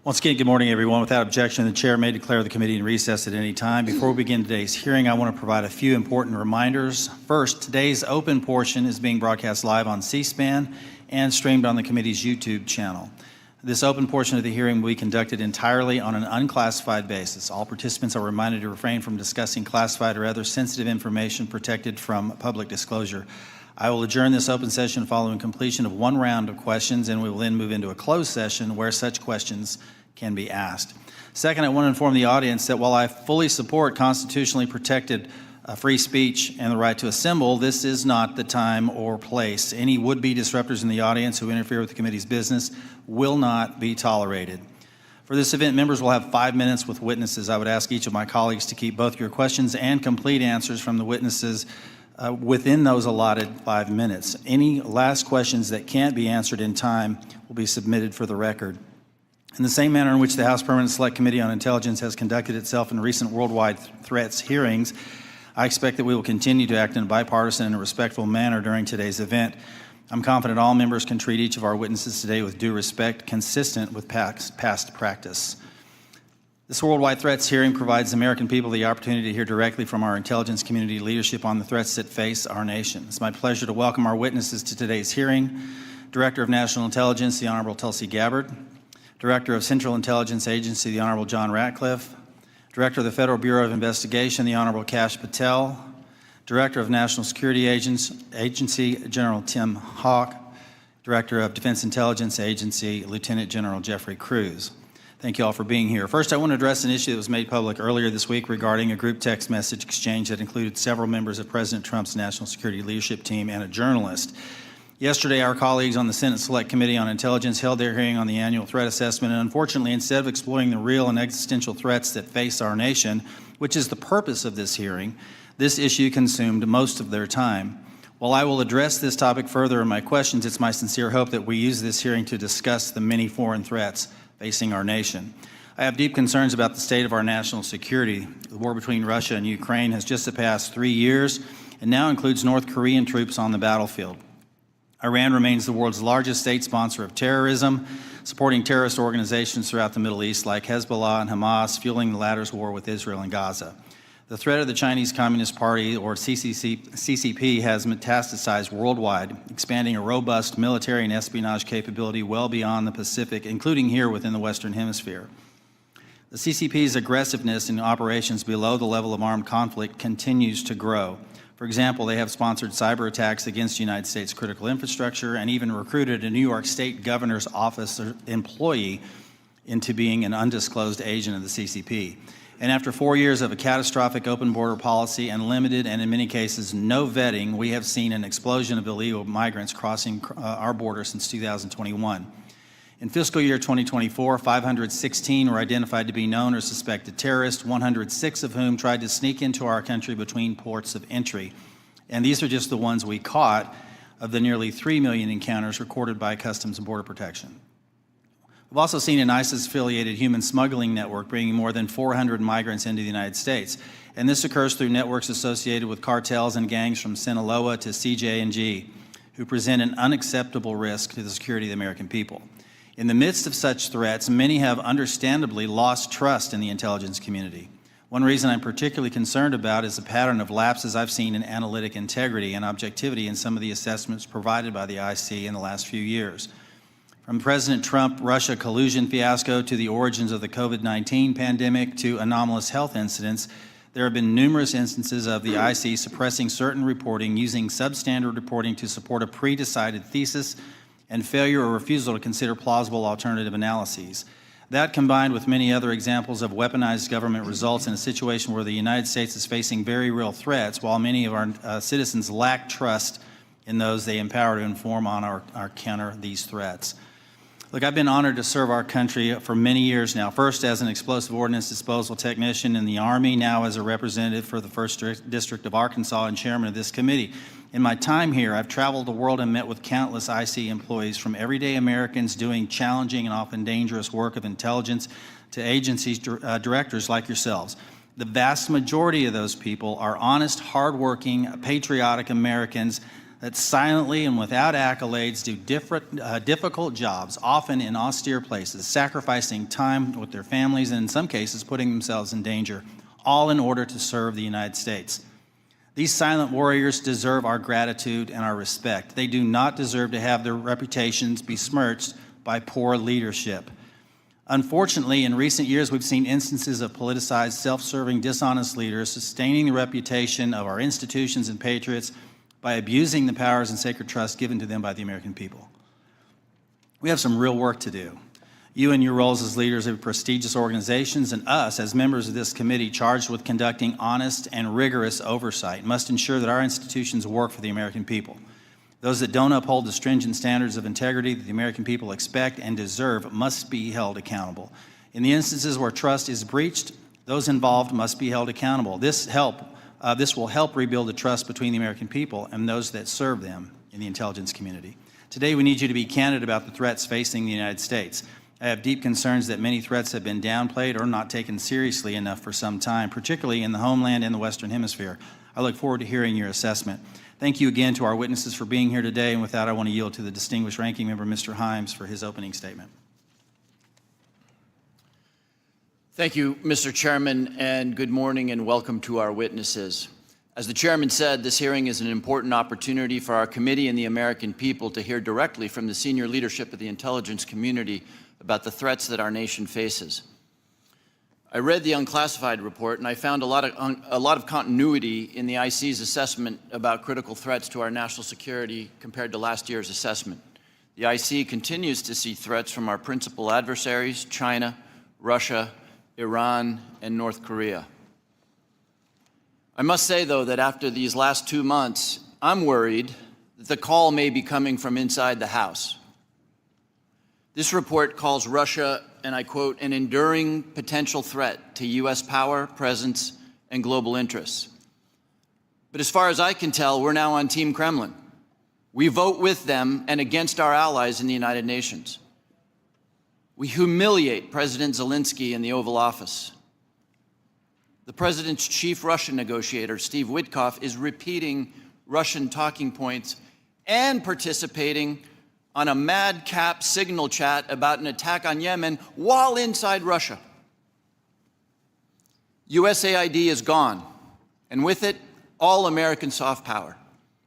Once again, good morning, everyone. Without objection, the chair may declare the committee in recess at any time. Before we begin today's hearing, I want to provide a few important reminders. First, today's open portion is being broadcast live on C-SPAN and streamed on the committee's YouTube channel. This open portion of the hearing will be conducted entirely on an unclassified basis. All participants are reminded to refrain from discussing classified or other sensitive information protected from public disclosure. I will adjourn this open session following completion of one round of questions, and we will then move into a closed session where such questions can be asked. Second, I want to inform the audience that while I fully support constitutionally protected free speech and the right to assemble, this is not the time or place. Any would-be disruptors in the audience who interfere with the committee's business will not be tolerated. For this event, members will have 5 minutes with witnesses. I would ask each of my colleagues to keep both your questions and complete answers from the witnesses within those allotted 5 minutes. Any last questions that can't be answered in time will be submitted for the record. In the same manner in which the House Permanent Select Committee on Intelligence has conducted itself in recent worldwide threats hearings, I expect that we will continue to act in a bipartisan and respectful manner during today's event. I'm confident all members can treat each of our witnesses today with due respect, consistent with past practice. This worldwide threats hearing provides the American people the opportunity to hear directly from our intelligence community leadership on the threats that face our nation. It's my pleasure to welcome our witnesses to today's hearing. Director of National Intelligence, the Honorable Tulsi Gabbard. Director of Central Intelligence Agency, the Honorable John Ratcliffe. Director of the Federal Bureau of Investigation, the Honorable Kash Patel. Director of National Security Agency, General Tim Haugh. Director of Defense Intelligence Agency, Lieutenant General Jeffrey Kruse. Thank you all for being here. First, I want to address an issue that was made public earlier this week regarding a group text message exchange that included several members of President Trump's national security leadership team and a journalist. Yesterday, our colleagues on the Senate Select Committee on Intelligence held their hearing on the annual threat assessment, and unfortunately, instead of exploring the real and existential threats that face our nation, which is the purpose of this hearing, this issue consumed most of their time. While I will address this topic further in my questions, it's my sincere hope that we use this hearing to discuss the many foreign threats facing our nation. I have deep concerns about the state of our national security. The war between Russia and Ukraine has just surpassed 3 years and now includes North Korean troops on the battlefield. Iran remains the world's largest state sponsor of terrorism, supporting terrorist organizations throughout the Middle East like Hezbollah and Hamas, fueling the latter's war with Israel and Gaza. The threat of the Chinese Communist Party, or CCP, has metastasized worldwide, expanding a robust military and espionage capability well beyond the Pacific, including here within the Western Hemisphere. The CCP's aggressiveness in operations below the level of armed conflict continues to grow. For example, they have sponsored cyber attacks against United States critical infrastructure and even recruited a New York State governor's office employee into being an undisclosed agent of the CCP. And after 4 years of a catastrophic open border policy and limited and in many cases no vetting, we have seen an explosion of illegal migrants crossing our border since 2021. In fiscal year 2024, 516 were identified to be known or suspected terrorists, 106 of whom tried to sneak into our country between ports of entry. And these are just the ones we caught of the nearly 3 million encounters recorded by Customs and Border Protection. We've also seen an ISIS-affiliated human smuggling network bringing more than 400 migrants into the United States. And this occurs through networks associated with cartels and gangs from Sinaloa to CJ&G, who present an unacceptable risk to the security of the American people. In the midst of such threats, many have understandably lost trust in the intelligence community. One reason I'm particularly concerned about is the pattern of lapses I've seen in analytic integrity and objectivity in some of the assessments provided by the IC in the last few years. From President Trump-Russia collusion fiasco to the origins of the COVID-19 pandemic to anomalous health incidents, there have been numerous instances of the IC suppressing certain reporting, using substandard reporting to support a pre-decided thesis, and failure or refusal to consider plausible alternative analyses. That, combined with many other examples of weaponized government, results in a situation where the United States is facing very real threats, while many of our citizens lack trust in those they empower to inform on our counter these threats. Look, I've been honored to serve our country for many years now, first as an explosive ordnance disposal technician in the Army, now as a representative for the 1st District of Arkansas and chairman of this committee. In my time here, I've traveled the world and met with countless IC employees, from everyday Americans doing challenging and often dangerous work of intelligence to agencies directors like yourselves. The vast majority of those people are honest, hardworking, patriotic Americans that silently and without accolades do difficult jobs, often in austere places, sacrificing time with their families and in some cases putting themselves in danger, all in order to serve the United States. These silent warriors deserve our gratitude and our respect. They do not deserve to have their reputations besmirched by poor leadership. Unfortunately, in recent years, we've seen instances of politicized, self-serving, dishonest leaders sustaining the reputation of our institutions and patriots by abusing the powers and sacred trust given to them by the American people. We have some real work to do. You in your roles as leaders of prestigious organizations and us as members of this committee charged with conducting honest and rigorous oversight must ensure that our institutions work for the American people. Those that don't uphold the stringent standards of integrity that the American people expect and deserve must be held accountable. In the instances where trust is breached, those involved must be held accountable. This will help rebuild the trust between the American people and those that serve them in the intelligence community. Today, we need you to be candid about the threats facing the United States. I have deep concerns that many threats have been downplayed or not taken seriously enough for some time, particularly in the homeland and the Western Hemisphere. I look forward to hearing your assessment. Thank you again to our witnesses for being here today, and with that, I want to yield to the distinguished ranking member, Mr. Himes, for his opening statement. Thank you, Mr. Chairman, and good morning and welcome to our witnesses. As the chairman said, this hearing is an important opportunity for our committee and the American people to hear directly from the senior leadership of the intelligence community about the threats that our nation faces. I read the unclassified report, and I found a lot of continuity in the IC's assessment about critical threats to our national security compared to last year's assessment. The IC continues to see threats from our principal adversaries, China, Russia, Iran, and North Korea. I must say, though, that after these last 2 months, I'm worried that the call may be coming from inside the House. This report calls Russia, and I quote, an enduring potential threat to U.S. power, presence, and global interests. But as far as I can tell, we're now on Team Kremlin. We vote with them and against our allies in the United Nations. We humiliate President Zelensky in the Oval Office. The president's chief Russian negotiator, Steve Witkoff, is repeating Russian talking points and participating on a madcap signal chat about an attack on Yemen while inside Russia. USAID is gone, and with it, all American soft power.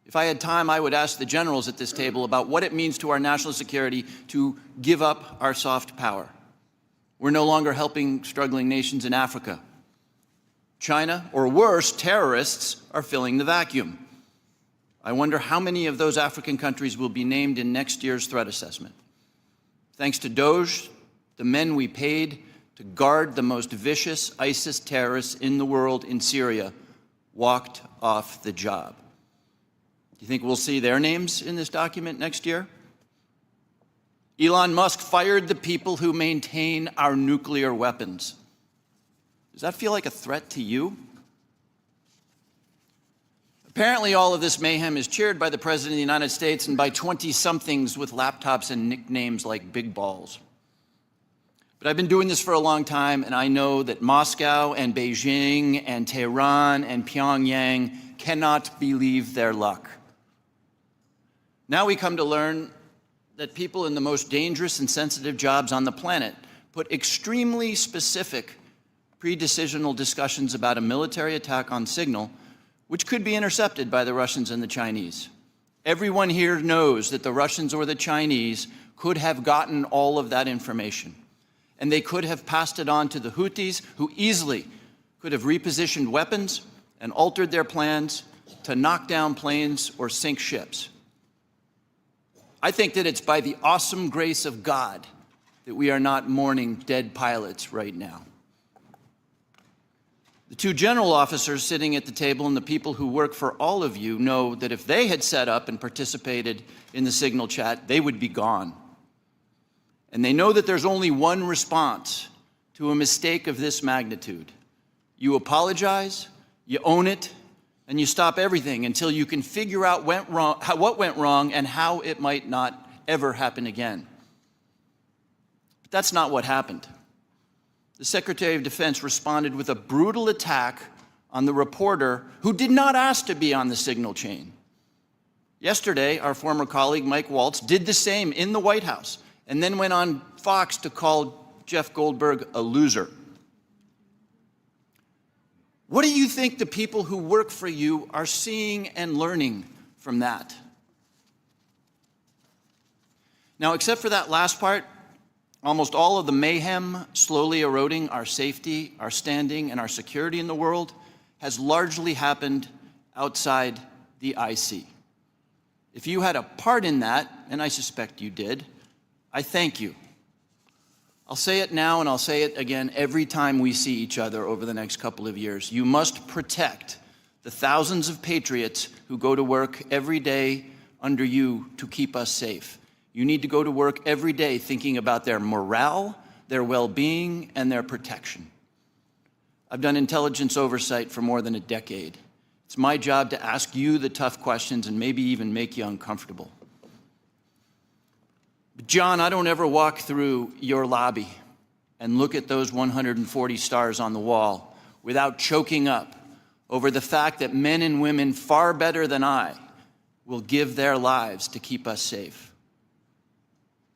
If I had time, I would ask the generals at this table about what it means to our national security to give up our soft power. We're no longer helping struggling nations in Africa. China, or worse, terrorists, are filling the vacuum. I wonder how many of those African countries will be named in next year's threat assessment. Thanks to DOJ, the men we paid to guard the most vicious ISIS terrorists in the world in Syria walked off the job. Do you think we'll see their names in this document next year? Elon Musk fired the people who maintain our nuclear weapons. Does that feel like a threat to you? Apparently, all of this mayhem is cheered by the President of the United States and by 20-somethings with laptops and nicknames like Big Balls. But I've been doing this for a long time, and I know that Moscow and Beijing and Tehran and Pyongyang cannot believe their luck. Now we come to learn that people in the most dangerous and sensitive jobs on the planet put extremely specific pre-decisional discussions about a military attack on signal, which could be intercepted by the Russians and the Chinese. Everyone here knows that the Russians or the Chinese could have gotten all of that information, and they could have passed it on to the Houthis, who easily could have repositioned weapons and altered their plans to knock down planes or sink ships. I think that it's by the awesome grace of God that we are not mourning dead pilots right now. The two general officers sitting at the table and the people who work for all of you know that if they had set up and participated in the signal chat, they would be gone. And they know that there's only one response to a mistake of this magnitude. You apologize, you own it, and you stop everything until you can figure out what went wrong and how it might not ever happen again. But that's not what happened. The Secretary of Defense responded with a brutal attack on the reporter who did not ask to be on the signal chain. Yesterday, our former colleague Mike Waltz did the same in the White House and then went on Fox to call Jeff Goldberg a loser. What do you think the people who work for you are seeing and learning from that? Now, except for that last part, almost all of the mayhem slowly eroding our safety, our standing, and our security in the world has largely happened outside the IC. If you had a part in that, and I suspect you did, I thank you. I'll say it now and I'll say it again every time we see each other over the next couple of years. You must protect the thousands of patriots who go to work every day under you to keep us safe. You need to go to work every day thinking about their morale, their well-being, and their protection. I've done intelligence oversight for more than a decade. It's my job to ask you the tough questions and maybe even make you uncomfortable. But John, I don't ever walk through your lobby and look at those 140 stars on the wall without choking up over the fact that men and women far better than I will give their lives to keep us safe.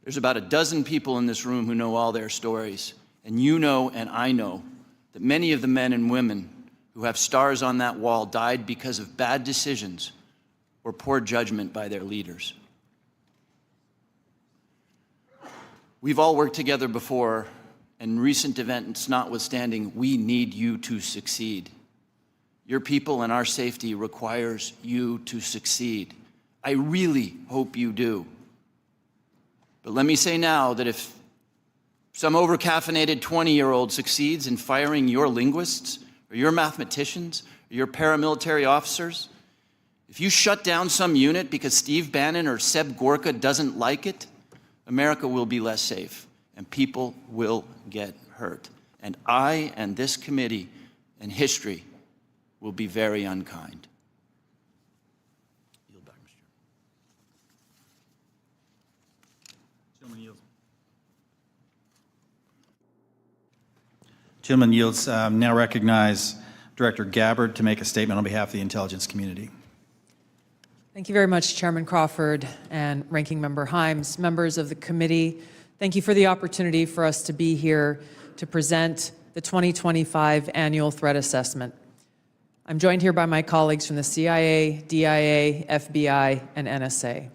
There's about a dozen people in this room who know all their stories, and you know and I know that many of the men and women who have stars on that wall died because of bad decisions or poor judgment by their leaders. We've all worked together before, and recent events notwithstanding, we need you to succeed. Your people and our safety requires you to succeed. I really hope you do. But let me say now that if some overcaffeinated 20-year-old succeeds in firing your linguists, or your mathematicians, or your paramilitary officers, if you shut down some unit because Steve Bannon or Seb Gorka doesn't like it, America will be less safe, and people will get hurt. And I and this committee and history will be very unkind. Yield back, Mr. Chairman. Gentleman yields. Now recognize Director Gabbard to make a statement on behalf of the intelligence community. Thank you very much, Chairman Crawford and Ranking Member Himes, members of the committee. Thank you for the opportunity for us to be here to present the 2025 Annual Threat Assessment. I'm joined here by my colleagues from the CIA, DIA, FBI, and NSA.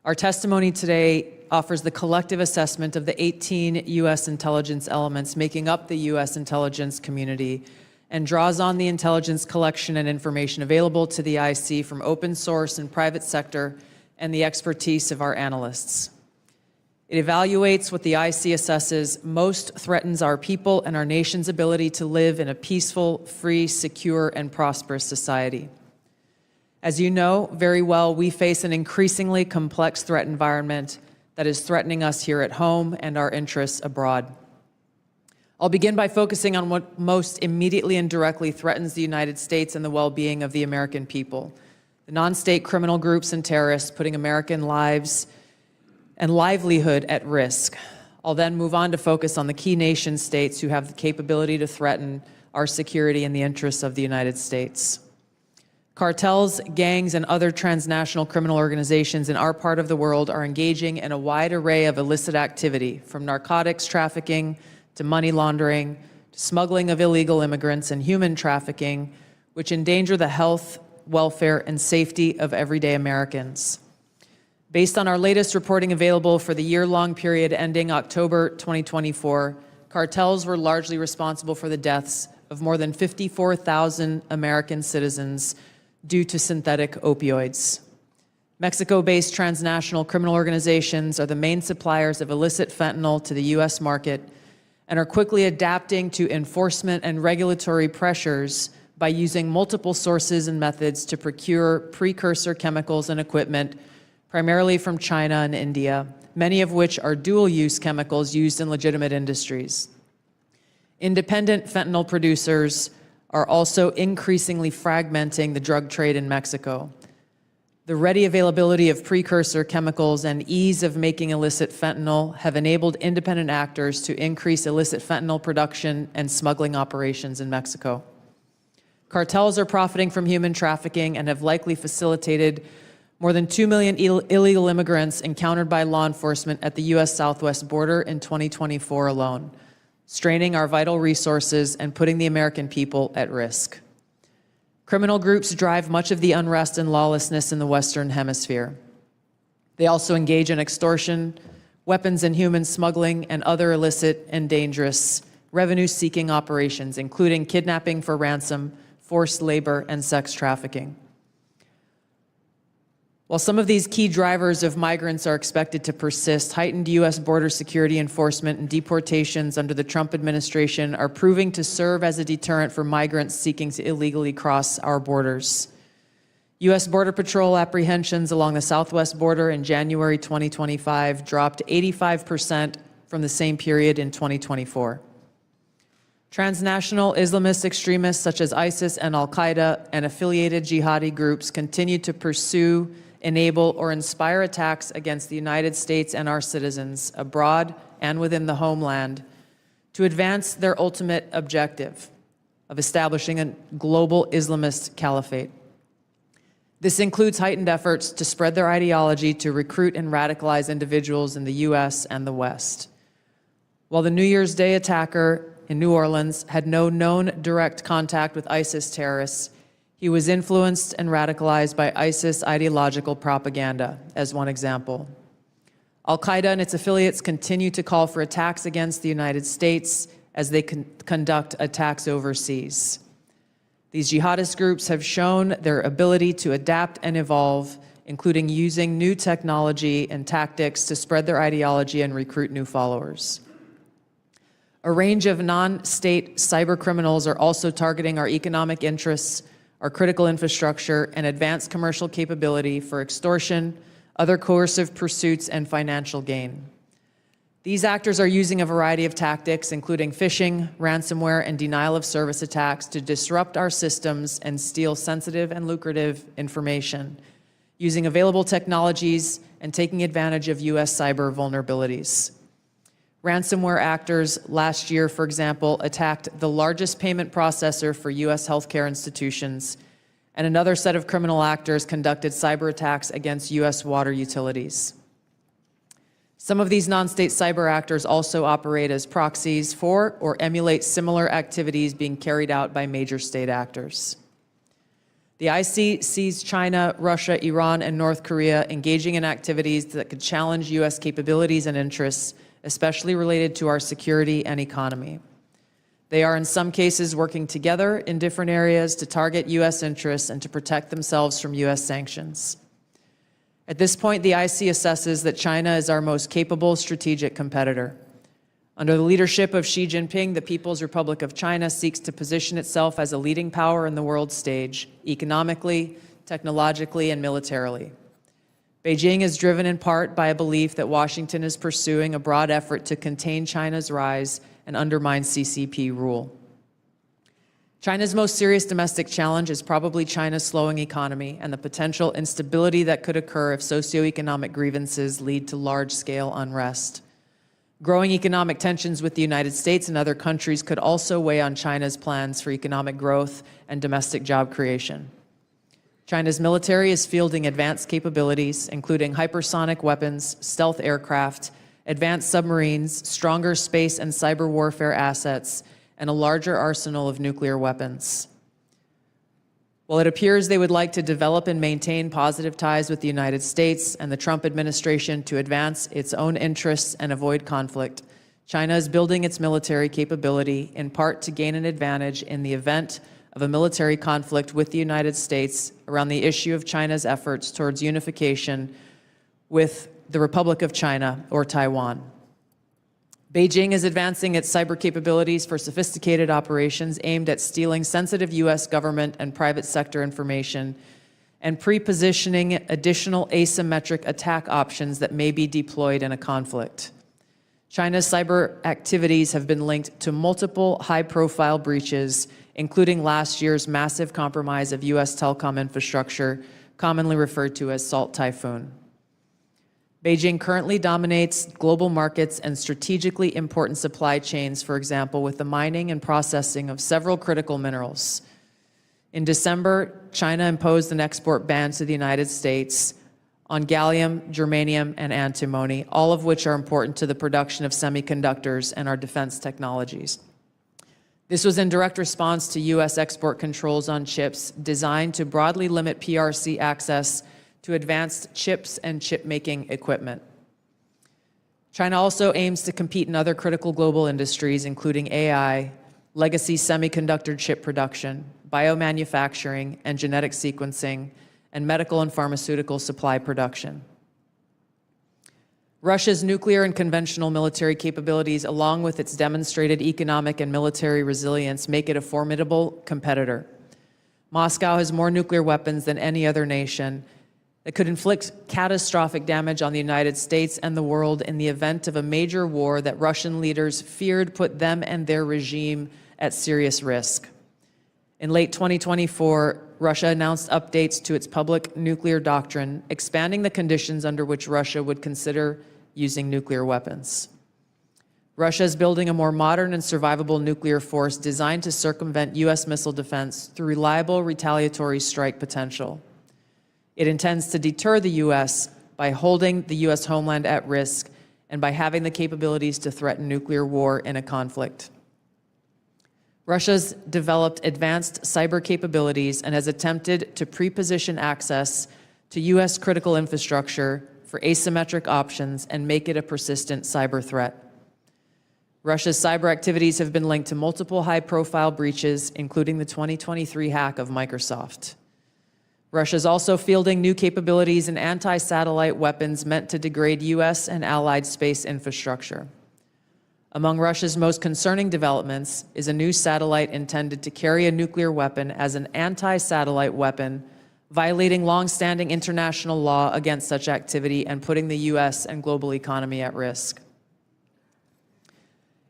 Our testimony today offers the collective assessment of the 18 U.S. intelligence elements making up the U.S. intelligence community and draws on the intelligence collection and information available to the IC from open source and private sector and the expertise of our analysts. It evaluates what the IC assesses most threatens our people and our nation's ability to live in a peaceful, free, secure, and prosperous society. As you know very well, we face an increasingly complex threat environment that is threatening us here at home and our interests abroad. I'll begin by focusing on what most immediately and directly threatens the United States and the well-being of the American people, the non-state criminal groups and terrorists putting American lives and livelihood at risk. I'll then move on to focus on the key nation states who have the capability to threaten our security and the interests of the United States. Cartels, gangs, and other transnational criminal organizations in our part of the world are engaging in a wide array of illicit activity, from narcotics trafficking to money laundering, to smuggling of illegal immigrants and human trafficking, which endanger the health, welfare, and safety of everyday Americans. Based on our latest reporting available for the year-long period ending October 2024, cartels were largely responsible for the deaths of more than 54,000 American citizens due to synthetic opioids. Mexico-based transnational criminal organizations are the main suppliers of illicit fentanyl to the U.S. market and are quickly adapting to enforcement and regulatory pressures by using multiple sources and methods to procure precursor chemicals and equipment, primarily from China and India, many of which are dual-use chemicals used in legitimate industries. Independent fentanyl producers are also increasingly fragmenting the drug trade in Mexico. The ready availability of precursor chemicals and ease of making illicit fentanyl have enabled independent actors to increase illicit fentanyl production and smuggling operations in Mexico. Cartels are profiting from human trafficking and have likely facilitated More than 2 million illegal immigrants encountered by law enforcement at the U.S. southwest border in 2024 alone, straining our vital resources and putting the American people at risk. Criminal groups drive much of the unrest and lawlessness in the Western Hemisphere. They also engage in extortion, weapons and human smuggling, and other illicit and dangerous revenue-seeking operations, including kidnapping for ransom, forced labor, and sex trafficking. While some of these key drivers of migrants are expected to persist, heightened U.S. border security enforcement and deportations under the Trump administration are proving to serve as a deterrent for migrants seeking to illegally cross our borders. U.S. Border Patrol apprehensions along the southwest border in January 2025 dropped 85% from the same period in 2024. Transnational Islamist extremists such as ISIS and Al-Qaeda and affiliated jihadi groups continue to pursue, enable, or inspire attacks against the United States and our citizens abroad and within the homeland to advance their ultimate objective of establishing a global Islamist caliphate. This includes heightened efforts to spread their ideology to recruit and radicalize individuals in the U.S. and the West. While the New Year's Day attacker in New Orleans had no known direct contact with ISIS terrorists, he was influenced and radicalized by ISIS ideological propaganda, as one example. Al-Qaeda and its affiliates continue to call for attacks against the United States as they conduct attacks overseas. These jihadist groups have shown their ability to adapt and evolve, including using new technology and tactics to spread their ideology and recruit new followers. A range of non-state cyber criminals are also targeting our economic interests, our critical infrastructure, and advanced commercial capability for extortion, other coercive pursuits, and financial gain. These actors are using a variety of tactics, including phishing, ransomware, and denial of service attacks to disrupt our systems and steal sensitive and lucrative information, using available technologies and taking advantage of U.S. cyber vulnerabilities. Ransomware actors last year, for example, attacked the largest payment processor for U.S. healthcare institutions, and another set of criminal actors conducted cyber attacks against U.S. water utilities. Some of these non-state cyber actors also operate as proxies for or emulate similar activities being carried out by major state actors. The IC sees China, Russia, Iran, and North Korea engaging in activities that could challenge U.S. capabilities and interests, especially related to our security and economy. They are in some cases working together in different areas to target U.S. interests and to protect themselves from U.S. sanctions. At this point, the IC assesses that China is our most capable strategic competitor. Under the leadership of Xi Jinping, the People's Republic of China seeks to position itself as a leading power in the world stage, economically, technologically, and militarily. Beijing is driven in part by a belief that Washington is pursuing a broad effort to contain China's rise and undermine CCP rule. China's most serious domestic challenge is probably China's slowing economy and the potential instability that could occur if socioeconomic grievances lead to large-scale unrest. Growing economic tensions with the United States and other countries could also weigh on China's plans for economic growth and domestic job creation. China's military is fielding advanced capabilities, including hypersonic weapons, stealth aircraft, advanced submarines, stronger space and cyber warfare assets, and a larger arsenal of nuclear weapons. While it appears they would like to develop and maintain positive ties with the United States and the Trump administration to advance its own interests and avoid conflict, China is building its military capability in part to gain an advantage in the event of a military conflict with the United States around the issue of China's efforts towards unification with the Republic of China or Taiwan. Beijing is advancing its cyber capabilities for sophisticated operations aimed at stealing sensitive U.S. government and private sector information and pre-positioning additional asymmetric attack options that may be deployed in a conflict. China's cyber activities have been linked to multiple high-profile breaches, including last year's massive compromise of U.S. telecom infrastructure, commonly referred to as Salt Typhoon. Beijing currently dominates global markets and strategically important supply chains, for example, with the mining and processing of several critical minerals. In December, China imposed an export ban to the United States on gallium, germanium, and antimony, all of which are important to the production of semiconductors and our defense technologies. This was in direct response to U.S. export controls on chips designed to broadly limit PRC access to advanced chips and chip-making equipment. China also aims to compete in other critical global industries, including AI, legacy semiconductor chip production, biomanufacturing and genetic sequencing, and medical and pharmaceutical supply production. Russia's nuclear and conventional military capabilities, along with its demonstrated economic and military resilience, make it a formidable competitor. Moscow has more nuclear weapons than any other nation that could inflict catastrophic damage on the United States and the world in the event of a major war that Russian leaders feared put them and their regime at serious risk. In late 2024, Russia announced updates to its public nuclear doctrine, expanding the conditions under which Russia would consider using nuclear weapons. Russia is building a more modern and survivable nuclear force designed to circumvent U.S. missile defense through reliable retaliatory strike potential. It intends to deter the U.S. by holding the U.S. homeland at risk and by having the capabilities to threaten nuclear war in a conflict. Russia's developed advanced cyber capabilities and has attempted to pre-position access to U.S. critical infrastructure for asymmetric options and make it a persistent cyber threat. Russia's cyber activities have been linked to multiple high-profile breaches, including the 2023 hack of Microsoft. Russia is also fielding new capabilities in anti-satellite weapons meant to degrade U.S. and allied space infrastructure. Among Russia's most concerning developments is a new satellite intended to carry a nuclear weapon as an anti-satellite weapon, violating long-standing international law against such activity and putting the U.S. and global economy at risk.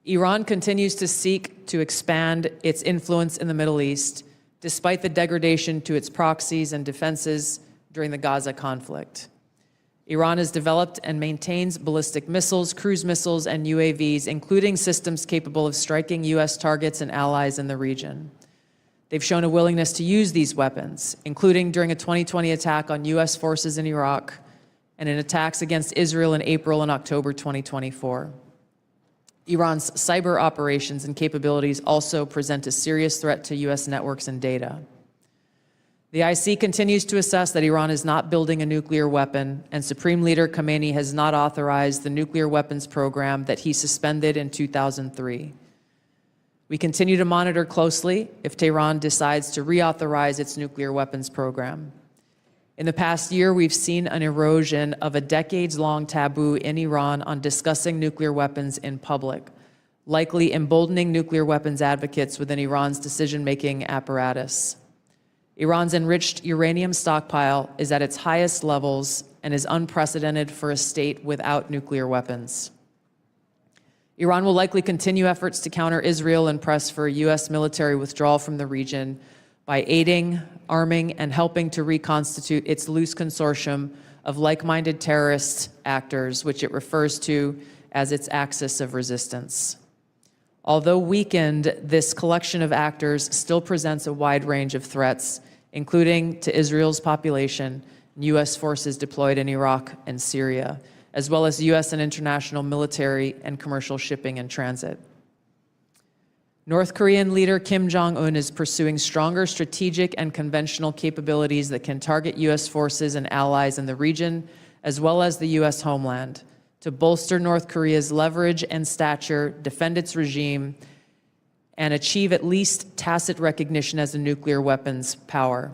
Iran continues to seek to expand its influence in the Middle East, despite the degradation to its proxies and defenses during the Gaza conflict. Iran has developed and maintains ballistic missiles, cruise missiles, and UAVs, including systems capable of striking U.S. targets and allies in the region. They've shown a willingness to use these weapons, including during a 2020 attack on U.S. forces in Iraq and in attacks against Israel in April and October 2024. Iran's cyber operations and capabilities also present a serious threat to U.S. networks and data. The IC continues to assess that Iran is not building a nuclear weapon, and Supreme Leader Khamenei has not authorized the nuclear weapons program that he suspended in 2003. We continue to monitor closely if Tehran decides to reauthorize its nuclear weapons program. In the past year, we've seen an erosion of a decades-long taboo in Iran on discussing nuclear weapons in public, likely emboldening nuclear weapons advocates within Iran's decision-making apparatus. Iran's enriched uranium stockpile is at its highest levels and is unprecedented for a state without nuclear weapons. Iran will likely continue efforts to counter Israel and press for a U.S. military withdrawal from the region by aiding, arming, and helping to reconstitute its loose consortium of like-minded terrorist actors, which it refers to as its axis of resistance. Although weakened, this collection of actors still presents a wide range of threats, including to Israel's population and U.S. forces deployed in Iraq and Syria, as well as U.S. and international military and commercial shipping and transit. North Korean leader Kim Jong-un is pursuing stronger strategic and conventional capabilities that can target U.S. forces and allies in the region, as well as the U.S. homeland, to bolster North Korea's leverage and stature, defend its regime, and achieve at least tacit recognition as a nuclear weapons power.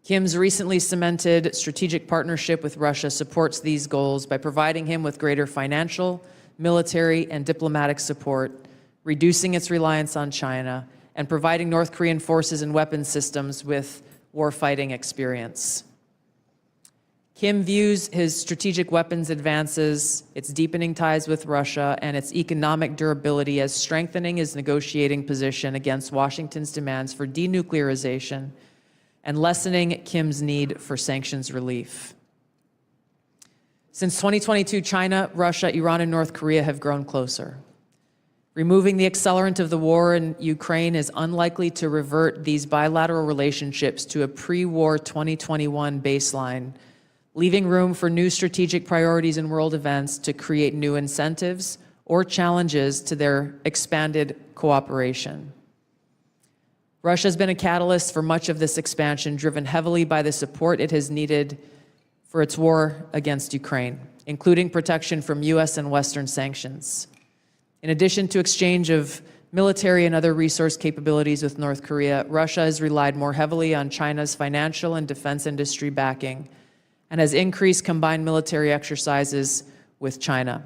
Kim's recently cemented strategic partnership with Russia supports these goals by providing him with greater financial, military, and diplomatic support, reducing its reliance on China, and providing North Korean forces and weapons systems with warfighting experience. Kim views his strategic weapons advances, its deepening ties with Russia, and its economic durability as strengthening his negotiating position against Washington's demands for denuclearization and lessening Kim's need for sanctions relief. Since 2022, China, Russia, Iran, and North Korea have grown closer. Removing the accelerant of the war in Ukraine is unlikely to revert these bilateral relationships to a pre-war 2021 baseline, leaving room for new strategic priorities in world events to create new incentives or challenges to their expanded cooperation. Russia has been a catalyst for much of this expansion, driven heavily by the support it has needed for its war against Ukraine, including protection from US and Western sanctions. In addition to exchange of military and other resource capabilities with North Korea, Russia has relied more heavily on China's financial and defense industry backing and has increased combined military exercises with China.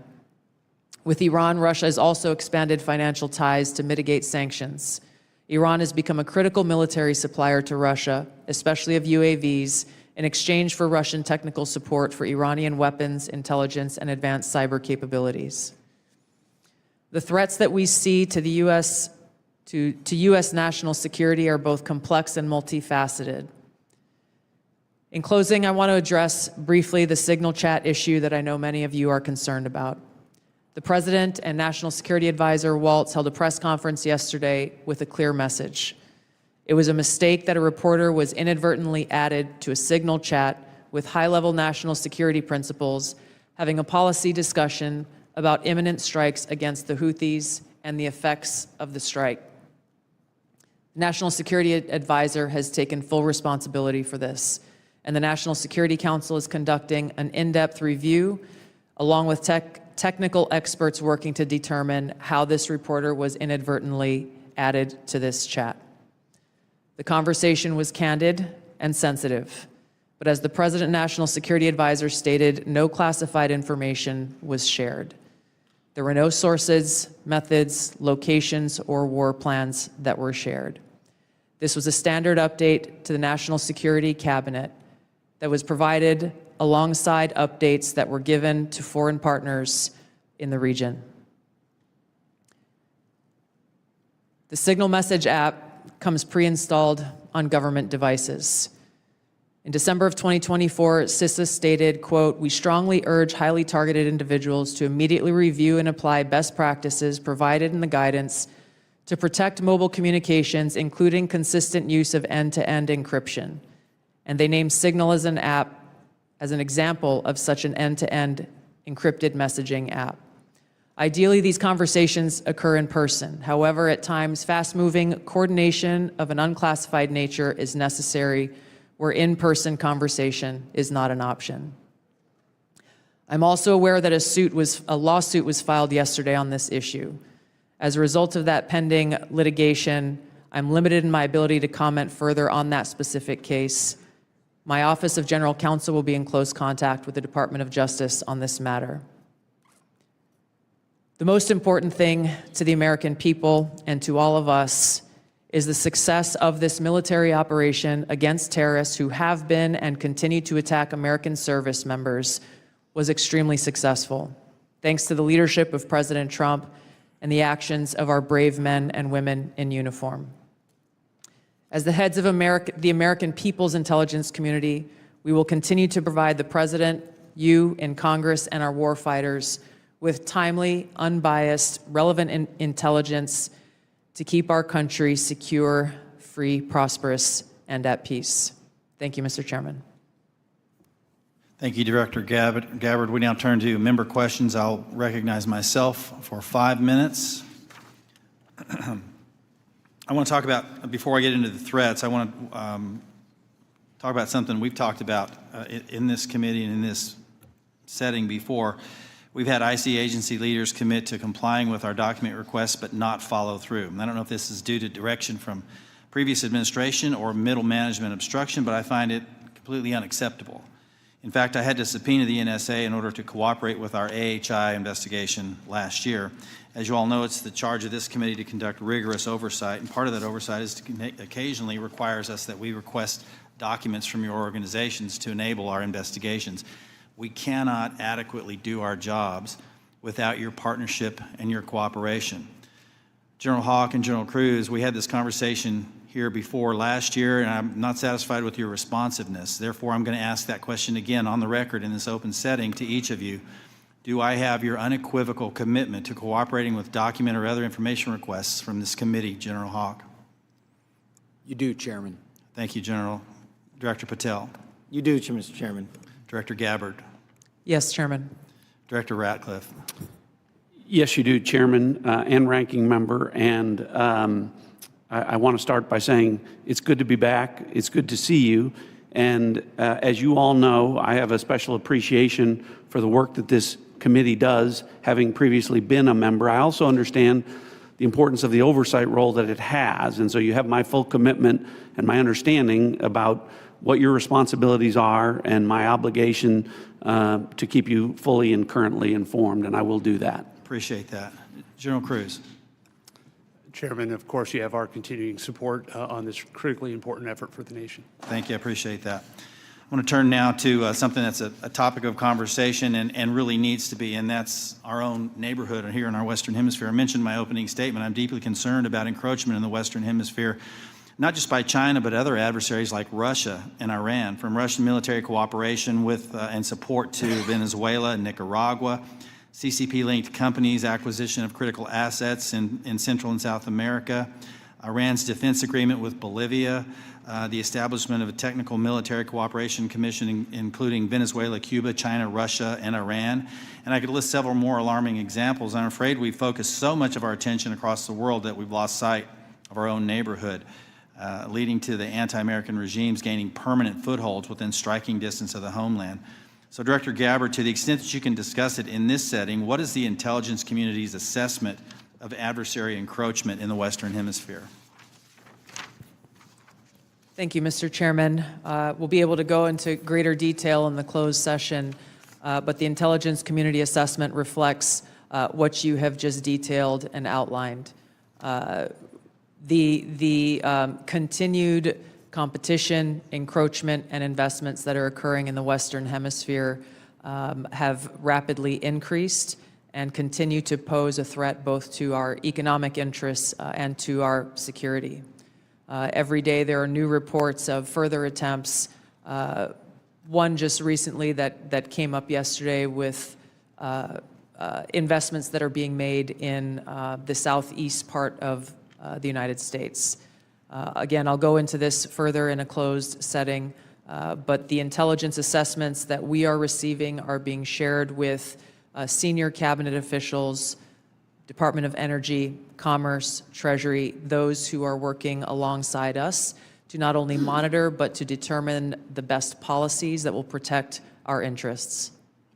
With Iran, Russia has also expanded financial ties to mitigate sanctions. Iran has become a critical military supplier to Russia, especially of UAVs, in exchange for Russian technical support for Iranian weapons, intelligence, and advanced cyber capabilities. The threats that we see to the U.S. to U.S. national security are both complex and multifaceted. In closing, I want to address briefly the Signal Chat issue that I know many of you are concerned about. The President and National Security Advisor Waltz held a press conference yesterday with a clear message. It was a mistake that a reporter was inadvertently added to a Signal Chat with high-level national security principals, having a policy discussion about imminent strikes against the Houthis and the effects of the strike. The National Security Advisor has taken full responsibility for this, and the National Security Council is conducting an in-depth review, along with technical experts working to determine how this reporter was inadvertently added to this chat. The conversation was candid and sensitive, but as the President and National Security Advisor stated, no classified information was shared. There were no sources, methods, locations, or war plans that were shared. This was a standard update to the National Security Cabinet that was provided alongside updates that were given to foreign partners in the region. The Signal Message app comes pre-installed on government devices. In December of 2024, CISA stated, quote, "We strongly urge highly targeted individuals to immediately review and apply best practices provided in the guidance to protect mobile communications, including consistent use of end-to-end encryption." And they named Signal as an app as an example of such an end-to-end encrypted messaging app. Ideally, these conversations occur in person. However, at times, fast-moving coordination of an unclassified nature is necessary, where in-person conversation is not an option. I'm also aware that a lawsuit was filed yesterday on this issue. As a result of that pending litigation, I'm limited in my ability to comment further on that specific case. My Office of General Counsel will be in close contact with the Department of Justice on this matter. The most important thing to the American people and to all of us is the success of this military operation against terrorists who have been and continue to attack American service members was extremely successful, thanks to the leadership of President Trump and the actions of our brave men and women in uniform. As the heads of the American people's intelligence community, we will continue to provide the President, you in Congress, and our warfighters with timely, unbiased, relevant intelligence to keep our country secure, free, prosperous, and at peace. Thank you, Mr. Chairman. Thank you, Director Gabbard. We now turn to member questions. I'll recognize myself for 5 minutes. I want to talk about, before I get into the threats, I want to talk about something we've talked about in this committee and in this setting before. We've had IC agency leaders commit to complying with our document requests but not follow through. And I don't know if this is due to direction from previous administration or middle management obstruction, but I find it completely unacceptable. In fact, I had to subpoena the NSA in order to cooperate with our AHI investigation last year. As you all know, it's the charge of this committee to conduct rigorous oversight, and part of that oversight is to occasionally requires us that we request documents from your organizations to enable our investigations. We cannot adequately do our jobs without your partnership and your cooperation. General Haugh and General Kruse, we had this conversation here before last year, and I'm not satisfied with your responsiveness. Therefore, I'm going to ask that question again on the record in this open setting to each of you. Do I have your unequivocal commitment to cooperating with document or other information requests from this committee, General Haugh? You do, Chairman. Thank you, General. Director Patel. You do, Mr. Chairman. Director Gabbard. Yes, Chairman. Director Ratcliffe. Yes, you do, Chairman and Ranking Member. And I want to start by saying it's good to be back. It's good to see you. And as you all know, I have a special appreciation for the work that this committee does, having previously been a member. I also understand the importance of the oversight role that it has. And so you have my full commitment and my understanding about what your responsibilities are and my obligation to keep you fully and currently informed, and I will do that. Appreciate that. General Kruse. Chairman, of course, you have our continuing support on this critically important effort for the nation. Thank you. I appreciate that. I want to turn now to something that's a topic of conversation and really needs to be, and that's our own neighborhood here in our Western Hemisphere. I mentioned in my opening statement, I'm deeply concerned about encroachment in the Western Hemisphere, not just by China, but other adversaries like Russia and Iran, from Russian military cooperation with and support to Venezuela and Nicaragua, CCP-linked companies' acquisition of critical assets in Central and South America, Iran's defense agreement with Bolivia, the establishment of a technical military cooperation commission including Venezuela, Cuba, China, Russia, and Iran. And I could list several more alarming examples. I'm afraid we've focused so much of our attention across the world that we've lost sight of our own neighborhood, leading to the anti-American regimes gaining permanent footholds within striking distance of the homeland. So, Director Gabbard, to the extent that you can discuss it in this setting, what is the intelligence community's assessment of adversary encroachment in the Western Hemisphere? Thank you, Mr. Chairman. We'll be able to go into greater detail in the closed session, but the intelligence community assessment reflects what you have just detailed and outlined. The continued competition, encroachment, and investments that are occurring in the Western Hemisphere have rapidly increased and continue to pose a threat both to our economic interests and to our security. Every day there are new reports of further attempts. One just recently that came up yesterday with investments that are being made in the southeast part of the United States. Again, I'll go into this further in a closed setting, but the intelligence assessments that we are receiving are being shared with senior cabinet officials, Department of Energy, Commerce, Treasury, those who are working alongside us to not only monitor, but to determine the best policies that will protect our interests.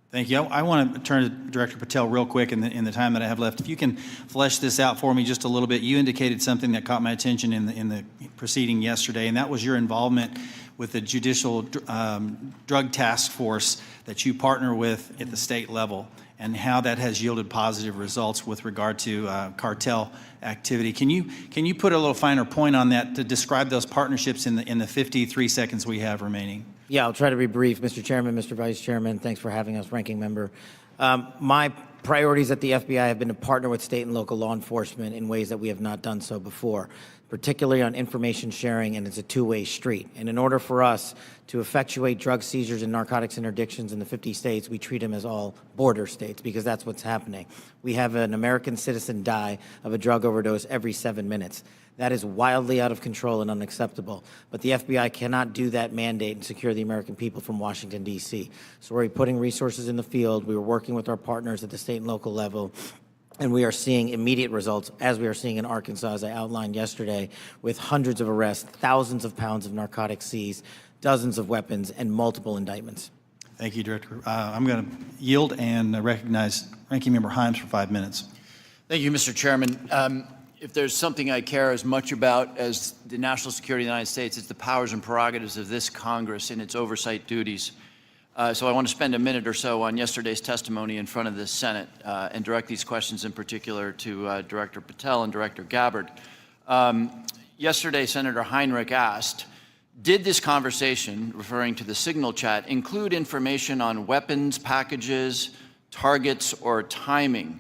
Thank you. I want to turn to Director Patel real quick in the time that I have left. If you can flesh this out for me just a little bit. You indicated something that caught my attention in the proceeding yesterday, and that was your involvement with the Judicial Drug Task Force that you partner with at the state level, and how that has yielded positive results with regard to cartel activity. Can you put a little finer point on that to describe those partnerships in the 53 seconds we have remaining? Yeah, I'll try to be brief. Mr. Chairman, Mr. Vice Chairman, thanks for having us, Ranking Member. My priorities at the FBI have been to partner with state and local law enforcement in ways that we have not done so before, particularly on information sharing, and it's a two-way street. And in order for us to effectuate drug seizures and narcotics interdictions in the 50 states, we treat them as all border states because that's what's happening. We have an American citizen die of a drug overdose every 7 minutes. That is wildly out of control and unacceptable. But the FBI cannot do that mandate and secure the American people from Washington, D.C. So we're putting resources in the field. We are working with our partners at the state and local level. And we are seeing immediate results, as we are seeing in Arkansas, as I outlined yesterday, with hundreds of arrests, thousands of pounds of narcotics seized, dozens of weapons, and multiple indictments. Thank you, Director. I'm going to yield and recognize Ranking Member Himes for 5 minutes. Thank you, Mr. Chairman. If there's something I care as much about as the national security of the United States, it's the powers and prerogatives of this Congress and its oversight duties. So I want to spend a minute or so on yesterday's testimony in front of the Senate and direct these questions in particular to Director Patel and Director Gabbard. Yesterday, Senator Heinrich asked, did this conversation, referring to the signal chat, include information on weapons, packages, targets, or timing?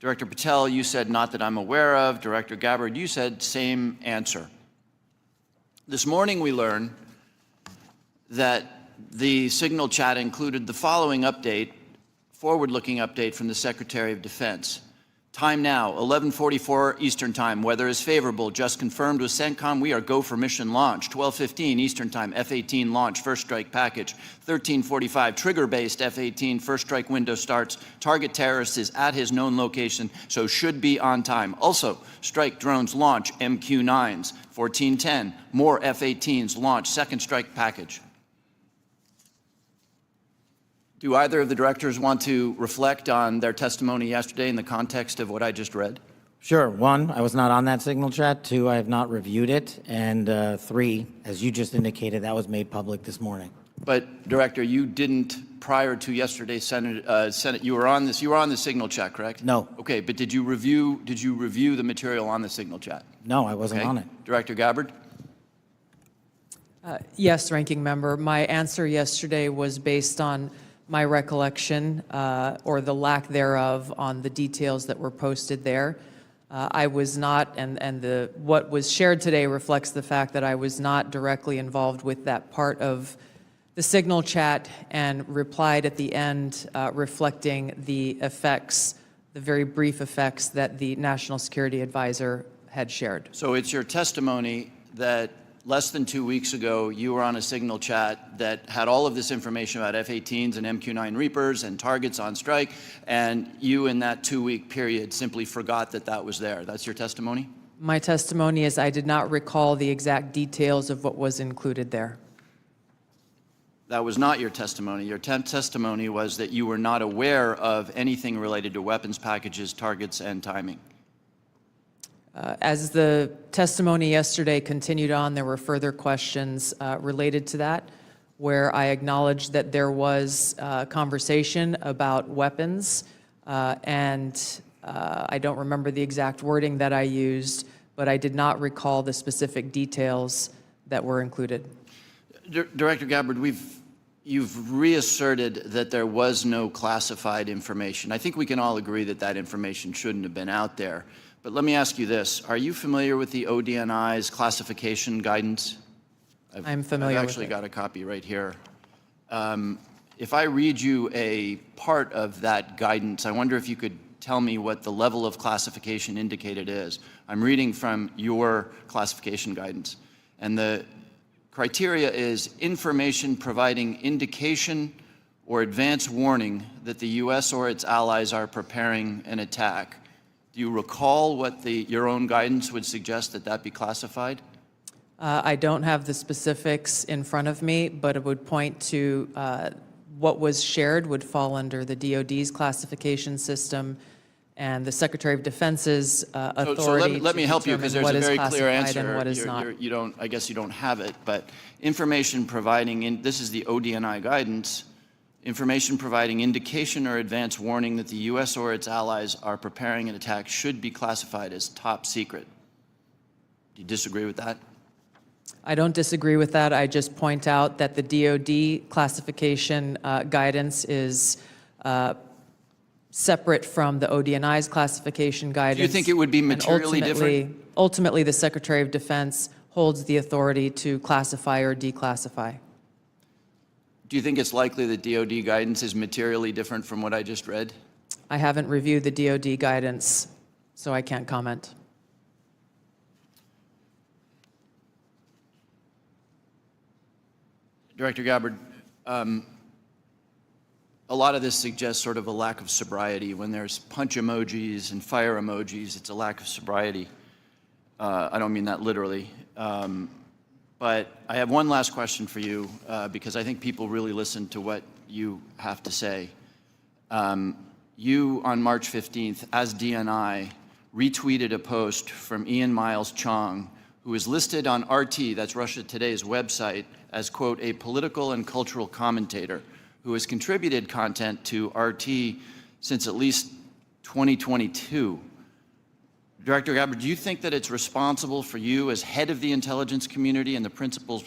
Director Patel, you said not that I'm aware of. Director Gabbard, you said same answer. This morning we learned that the signal chat included the following update, forward-looking update from the Secretary of Defense. Time now, 11:44 Eastern Time. Weather is favorable. Just confirmed with CENTCOM. We are go for mission launch. 12:15 Eastern Time. F-18 launch. First strike package. 13:45 trigger-based F-18 first strike window starts. Target terrorist is at his known location, so should be on time. Also, strike drones launch. MQ-9s. 14:10 more F-18s launch. Second strike package. Do either of the directors want to reflect on their testimony yesterday in the context of what I just read? Sure. One, I was not on that signal chat. Two, I have not reviewed it. And three, as you just indicated, that was made public this morning. But, Director, you didn't, prior to yesterday's Senate, you were on the signal chat, correct? No. Okay, but did you review the material on the signal chat? No, I wasn't Okay. on it. Director Gabbard? Yes, Ranking Member. My answer yesterday was based on my recollection, or the lack thereof, on the details that were posted there. I was not, and what was shared today reflects the fact that I was not directly involved with that part of the signal chat, and replied at the end reflecting the effects, the very brief effects that the National Security Advisor had shared. So it's your testimony that less than 2 weeks ago, you were on a signal chat that had all of this information about F-18s and MQ-9 Reapers and targets on strike, and you in that 2-week period simply forgot that that was there. That's your testimony? My testimony is I did not recall the exact details of what was included there. That was not your testimony. Your testimony was that you were not aware of anything related to weapons packages, targets, and timing. As the testimony yesterday continued on, there were further questions related to that, where I acknowledged that there was conversation about weapons, and I don't remember the exact wording that I used, but I did not recall the specific details that were included. Director Gabbard, you've reasserted that there was no classified information. I think we can all agree that that information shouldn't have been out there. But let me ask you this. Are you familiar with the ODNI's classification guidance? I'm familiar with I've actually it. got a copy right here. If I read you a part of that guidance, I wonder if you could tell me what the level of classification indicated is. I'm reading from your classification guidance. And the criteria is information providing indication or advance warning that the U.S. or its allies are preparing an attack. Do you recall what your own guidance would suggest that be classified? I don't have the specifics in front of me, but it would point to what was shared would fall under the DoD's classification system and the Secretary of Defense's authority. So let me help you, because there's a very clear answer. And what is not. I guess you don't have it, but information providing, this is the ODNI guidance, information providing indication or advance warning that the U.S. or its allies are preparing an attack should be classified as top secret. Do you disagree with that? I don't disagree with that. I just point out that the DoD classification guidance is separate from the ODNI's classification guidance. Do you think it would be materially different? Ultimately, the Secretary of Defense holds the authority to classify or declassify. Do you think it's likely that DoD guidance is materially different from what I just read? I haven't reviewed the DoD guidance, so I can't comment. Director Gabbard, a lot of this suggests sort of a lack of sobriety. When there's punch emojis and fire emojis, it's a lack of sobriety. I don't mean that literally. But I have one last question for you, because I think people really listen to what you have to say. You, on March 15th, as DNI, retweeted a post from Ian Miles Chong, who is listed on RT, that's Russia Today's website, as, quote, a political and cultural commentator who has contributed content to RT since at least 2022. Director Gabbard, do you think that it's responsible for you as head of the intelligence community and the principal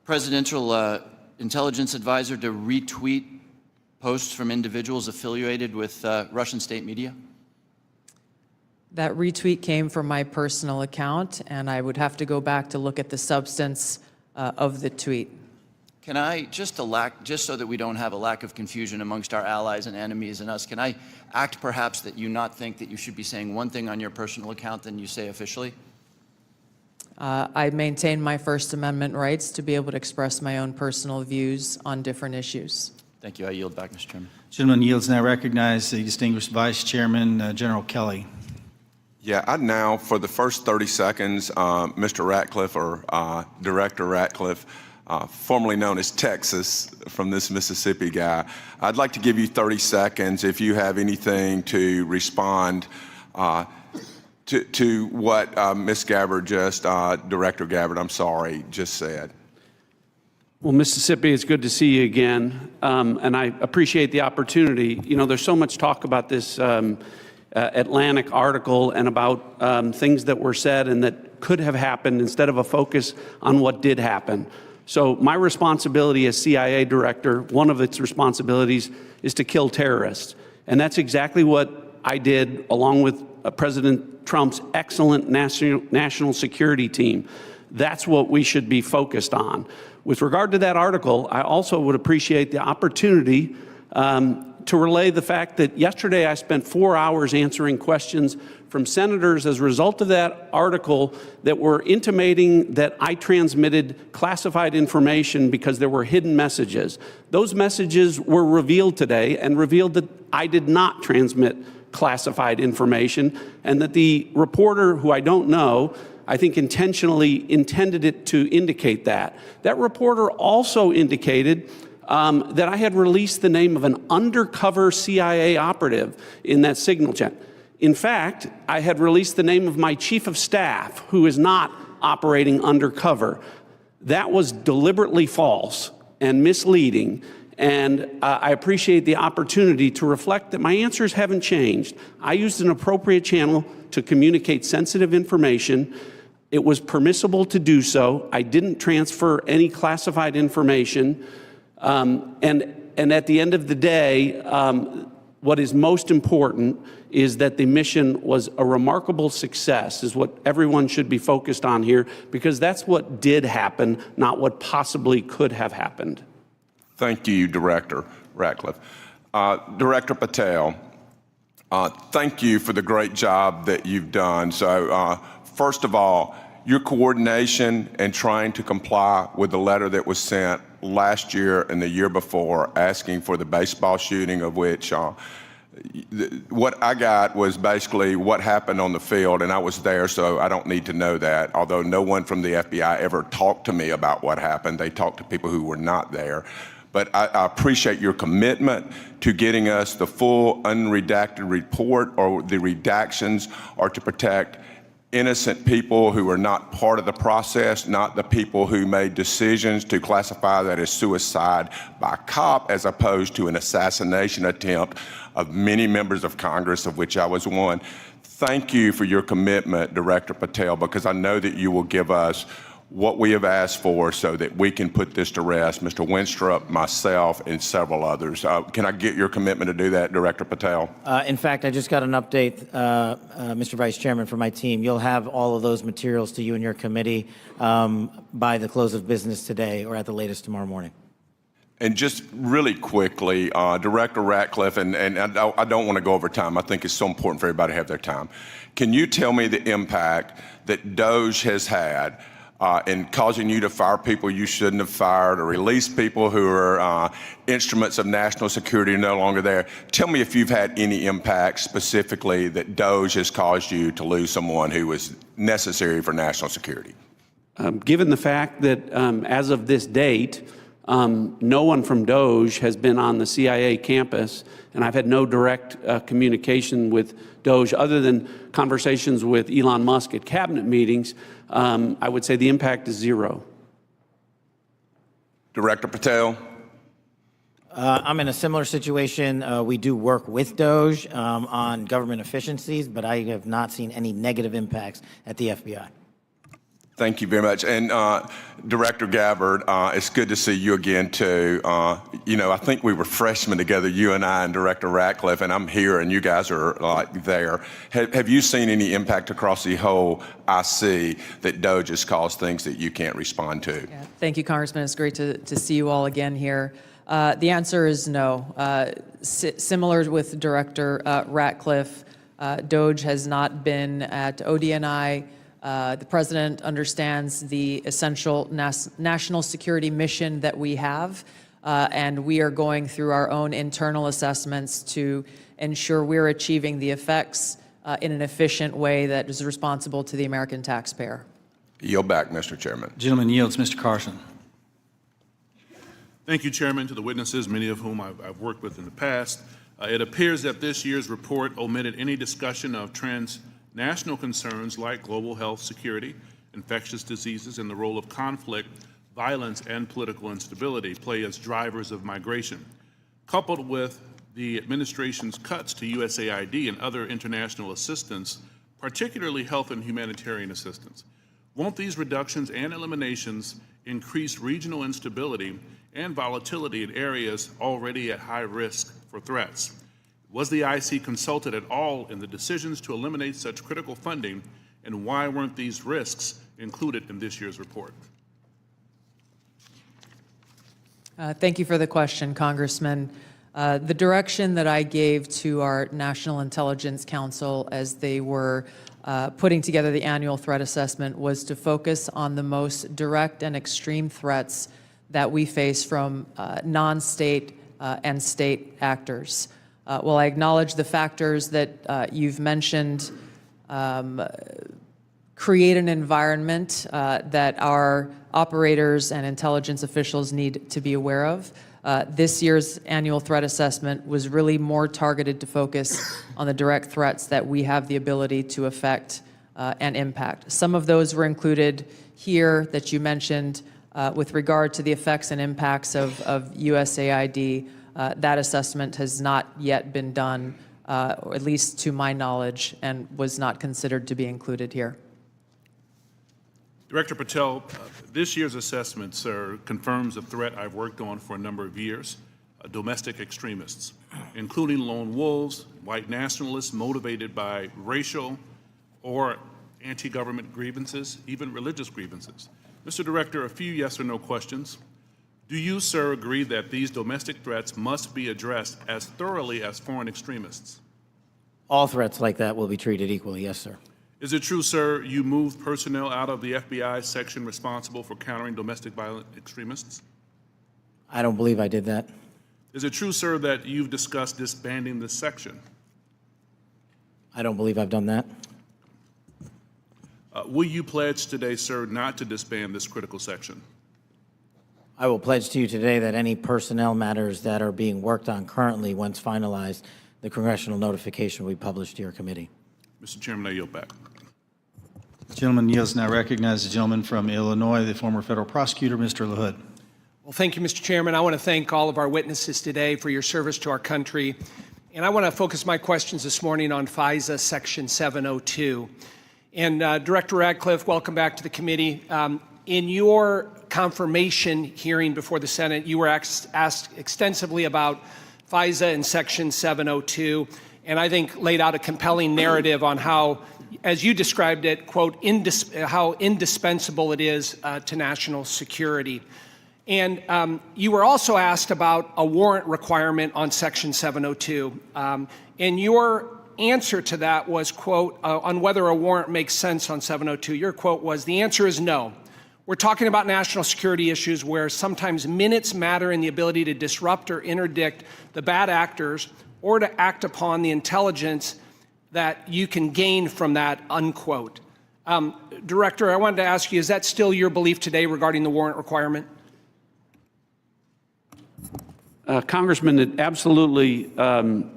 presidential intelligence advisor to retweet posts from individuals affiliated with Russian state media? That retweet came from my personal account, and I would have to go back to look at the substance of the tweet. Can I, just so that we don't have a lack of confusion amongst our allies and enemies and us, can I act perhaps that you not think that you should be saying one thing on your personal account than you say officially? I maintain my First Amendment rights to be able to express my own personal views on different issues. Thank you. I yield back, Mr. Chairman. Gentleman yields now recognize the distinguished Vice Chairman, General Kelly. Yeah, I now, for the first 30 seconds, Mr. Ratcliffe, or Director Ratcliffe, formerly known as Texas, from this Mississippi guy, I'd like to give you 30 seconds if you have anything to respond to what Ms. Gabbard Director Gabbard, I'm sorry, just said. Well, Mississippi, it's good to see you again, and I appreciate the opportunity. You know, there's so much talk about this Atlantic article and about things that were said and that could have happened instead of a focus on what did happen. So my responsibility as CIA director, one of its responsibilities is to kill terrorists. And that's exactly what I did along with President Trump's excellent national security team. That's what we should be focused on. With regard to that article, I also would appreciate the opportunity to relay the fact that yesterday I spent 4 hours answering questions from senators as a result of that article that were intimating that I transmitted classified information because there were hidden messages. Those messages were revealed today and revealed that I did not transmit classified information, and that the reporter, who I don't know, I think intentionally intended it to indicate that. That reporter also indicated that I had released the name of an undercover CIA operative in that signal chain. In fact, I had released the name of my chief of staff, who is not operating undercover. That was deliberately false and misleading, and I appreciate the opportunity to reflect that my answers haven't changed. I used an appropriate channel to communicate sensitive information. It was permissible to do so. I didn't transfer any classified information. And at the end of the day, what is most important is that the mission was a remarkable success, is what everyone should be focused on here, because that's what did happen, not what possibly could have happened. Thank you, Director Ratcliffe. Director Patel, thank you for the great job that you've done. So first of all, your coordination and trying to comply with the letter that was sent last year and the year before asking for the baseball shooting, of which what I got was basically what happened on the field, and I was there, so I don't need to know that, although no one from the FBI ever talked to me about what happened. They talked to people who were not there. But I appreciate your commitment to getting us the full unredacted report, or the redactions are to protect innocent people who are not part of the process, not the people who made decisions to classify that as suicide by cop, as opposed to an assassination attempt of many members of Congress, of which I was one. Thank you for your commitment, Director Patel, because I know that you will give us what we have asked for so that we can put this to rest, Mr. Winstrup, myself, and several others. Can I get your commitment to do that, Director Patel? In fact, I just got an update, Mr. Vice Chairman, from my team. You'll have all of those materials to you and your committee by the close of business today, or at the latest tomorrow morning. And just really quickly, Director Ratcliffe, and I don't want to go over time. I think it's so important for everybody to have their time. Can you tell me the impact that DOJ has had in causing you to fire people you shouldn't have fired, or release people who are instruments of national security no longer there? Tell me if you've had any impact specifically that DOJ has caused you to lose someone who was necessary for national security. Given the fact that as of this date, no one from DOJ has been on the CIA campus, and I've had no direct communication with DOJ other than conversations with Elon Musk at cabinet meetings, I would say the impact is zero. Director Patel? I'm in a similar situation. We do work with DOJ on government efficiencies, but I have not seen any negative impacts at the FBI. Thank you very much. And Director Gabbard, it's good to see you again, too. I think we were freshmen together, you and I and Director Ratcliffe, and I'm here and you guys are like there. Have you seen any impact across the whole IC that DOGE has caused things that you can't respond to? Yeah, thank you, Congressman. It's great to see you all again here. The answer is no. Similar with Director Ratcliffe, DOGE has not been at ODNI. The President understands the essential national security mission that we have, and we are going through our own internal assessments to ensure we're achieving the effects in an efficient way that is responsible to the American taxpayer. Yield back, Mr. Chairman. Gentleman yields. Mr. Carson. Thank you, Chairman, to the witnesses, many of whom I've worked with in the past. It appears that this year's report omitted any discussion of transnational concerns like global health security, infectious diseases, and the role of conflict, violence, and political instability play as drivers of migration. Coupled with the administration's cuts to USAID and other international assistance, particularly health and humanitarian assistance, won't these reductions and eliminations increase regional instability and volatility in areas already at high risk for threats? Was the IC consulted at all in the decisions to eliminate such critical funding, and why weren't these risks included in this year's report? Thank you for the question, Congressman. The direction that I gave to our National Intelligence Council as they were putting together the annual threat assessment was to focus on the most direct and extreme threats that we face from non-state and state actors. While I acknowledge the factors that you've mentioned create an environment that our operators and intelligence officials need to be aware of, this year's annual threat assessment was really more targeted to focus on the direct threats that we have the ability to affect and impact. Some of those were included here that you mentioned with regard to the effects and impacts of USAID. That assessment has not yet been done, or at least to my knowledge, and was not considered to be included here. Director Patel, this year's assessment, sir, confirms a threat I've worked on for a number of years, domestic extremists, including lone wolves, white nationalists motivated by racial or anti-government grievances, even religious grievances. Mr. Director, a few yes or no questions. Do you, sir, agree that these domestic threats must be addressed as thoroughly as foreign extremists? All threats like that will be treated equally, yes, sir. Is it true, sir, you moved personnel out of the FBI section responsible for countering domestic violent extremists? I don't believe I did that. Is it true, sir, that you've discussed disbanding this section? I don't believe I've done that. Will you pledge today, sir, not to disband this critical section? I will pledge to you today that any personnel matters that are being worked on currently, once finalized, the congressional notification will be published to your committee. Mr. Chairman, I yield back. The gentleman yields. Now recognize the gentleman from Illinois, the former federal prosecutor, Mr. LaHood. Well, thank you, Mr. Chairman. I want to thank all of our witnesses today for your service to our country. And I want to focus my questions this morning on FISA Section 702. And Director Ratcliffe, welcome back to the committee. In your confirmation hearing before the Senate, you were asked extensively about FISA and Section 702, and I think laid out a compelling narrative on how, as you described it, quote, how indispensable it is to national security. And you were also asked about a warrant requirement on Section 702. And your answer to that was, quote, on whether a warrant makes sense on 702, your quote was, the answer is no. We're talking about national security issues where sometimes minutes matter in the ability to disrupt or interdict the bad actors or to act upon the intelligence that you can gain from that, unquote. Director, I wanted to ask you, is that still your belief today regarding the warrant requirement? Congressman, it absolutely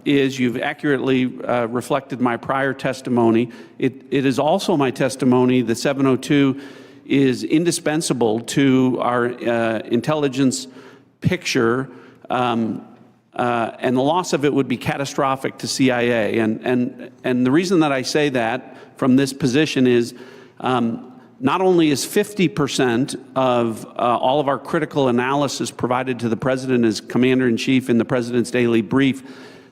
is. You've accurately reflected my prior testimony. It is also my testimony that 702 is indispensable to our intelligence picture, and the loss of it would be catastrophic to CIA. And the reason that I say that from this position is not only is 50% of all of our critical analysis provided to the President as Commander-in-Chief in the President's Daily Brief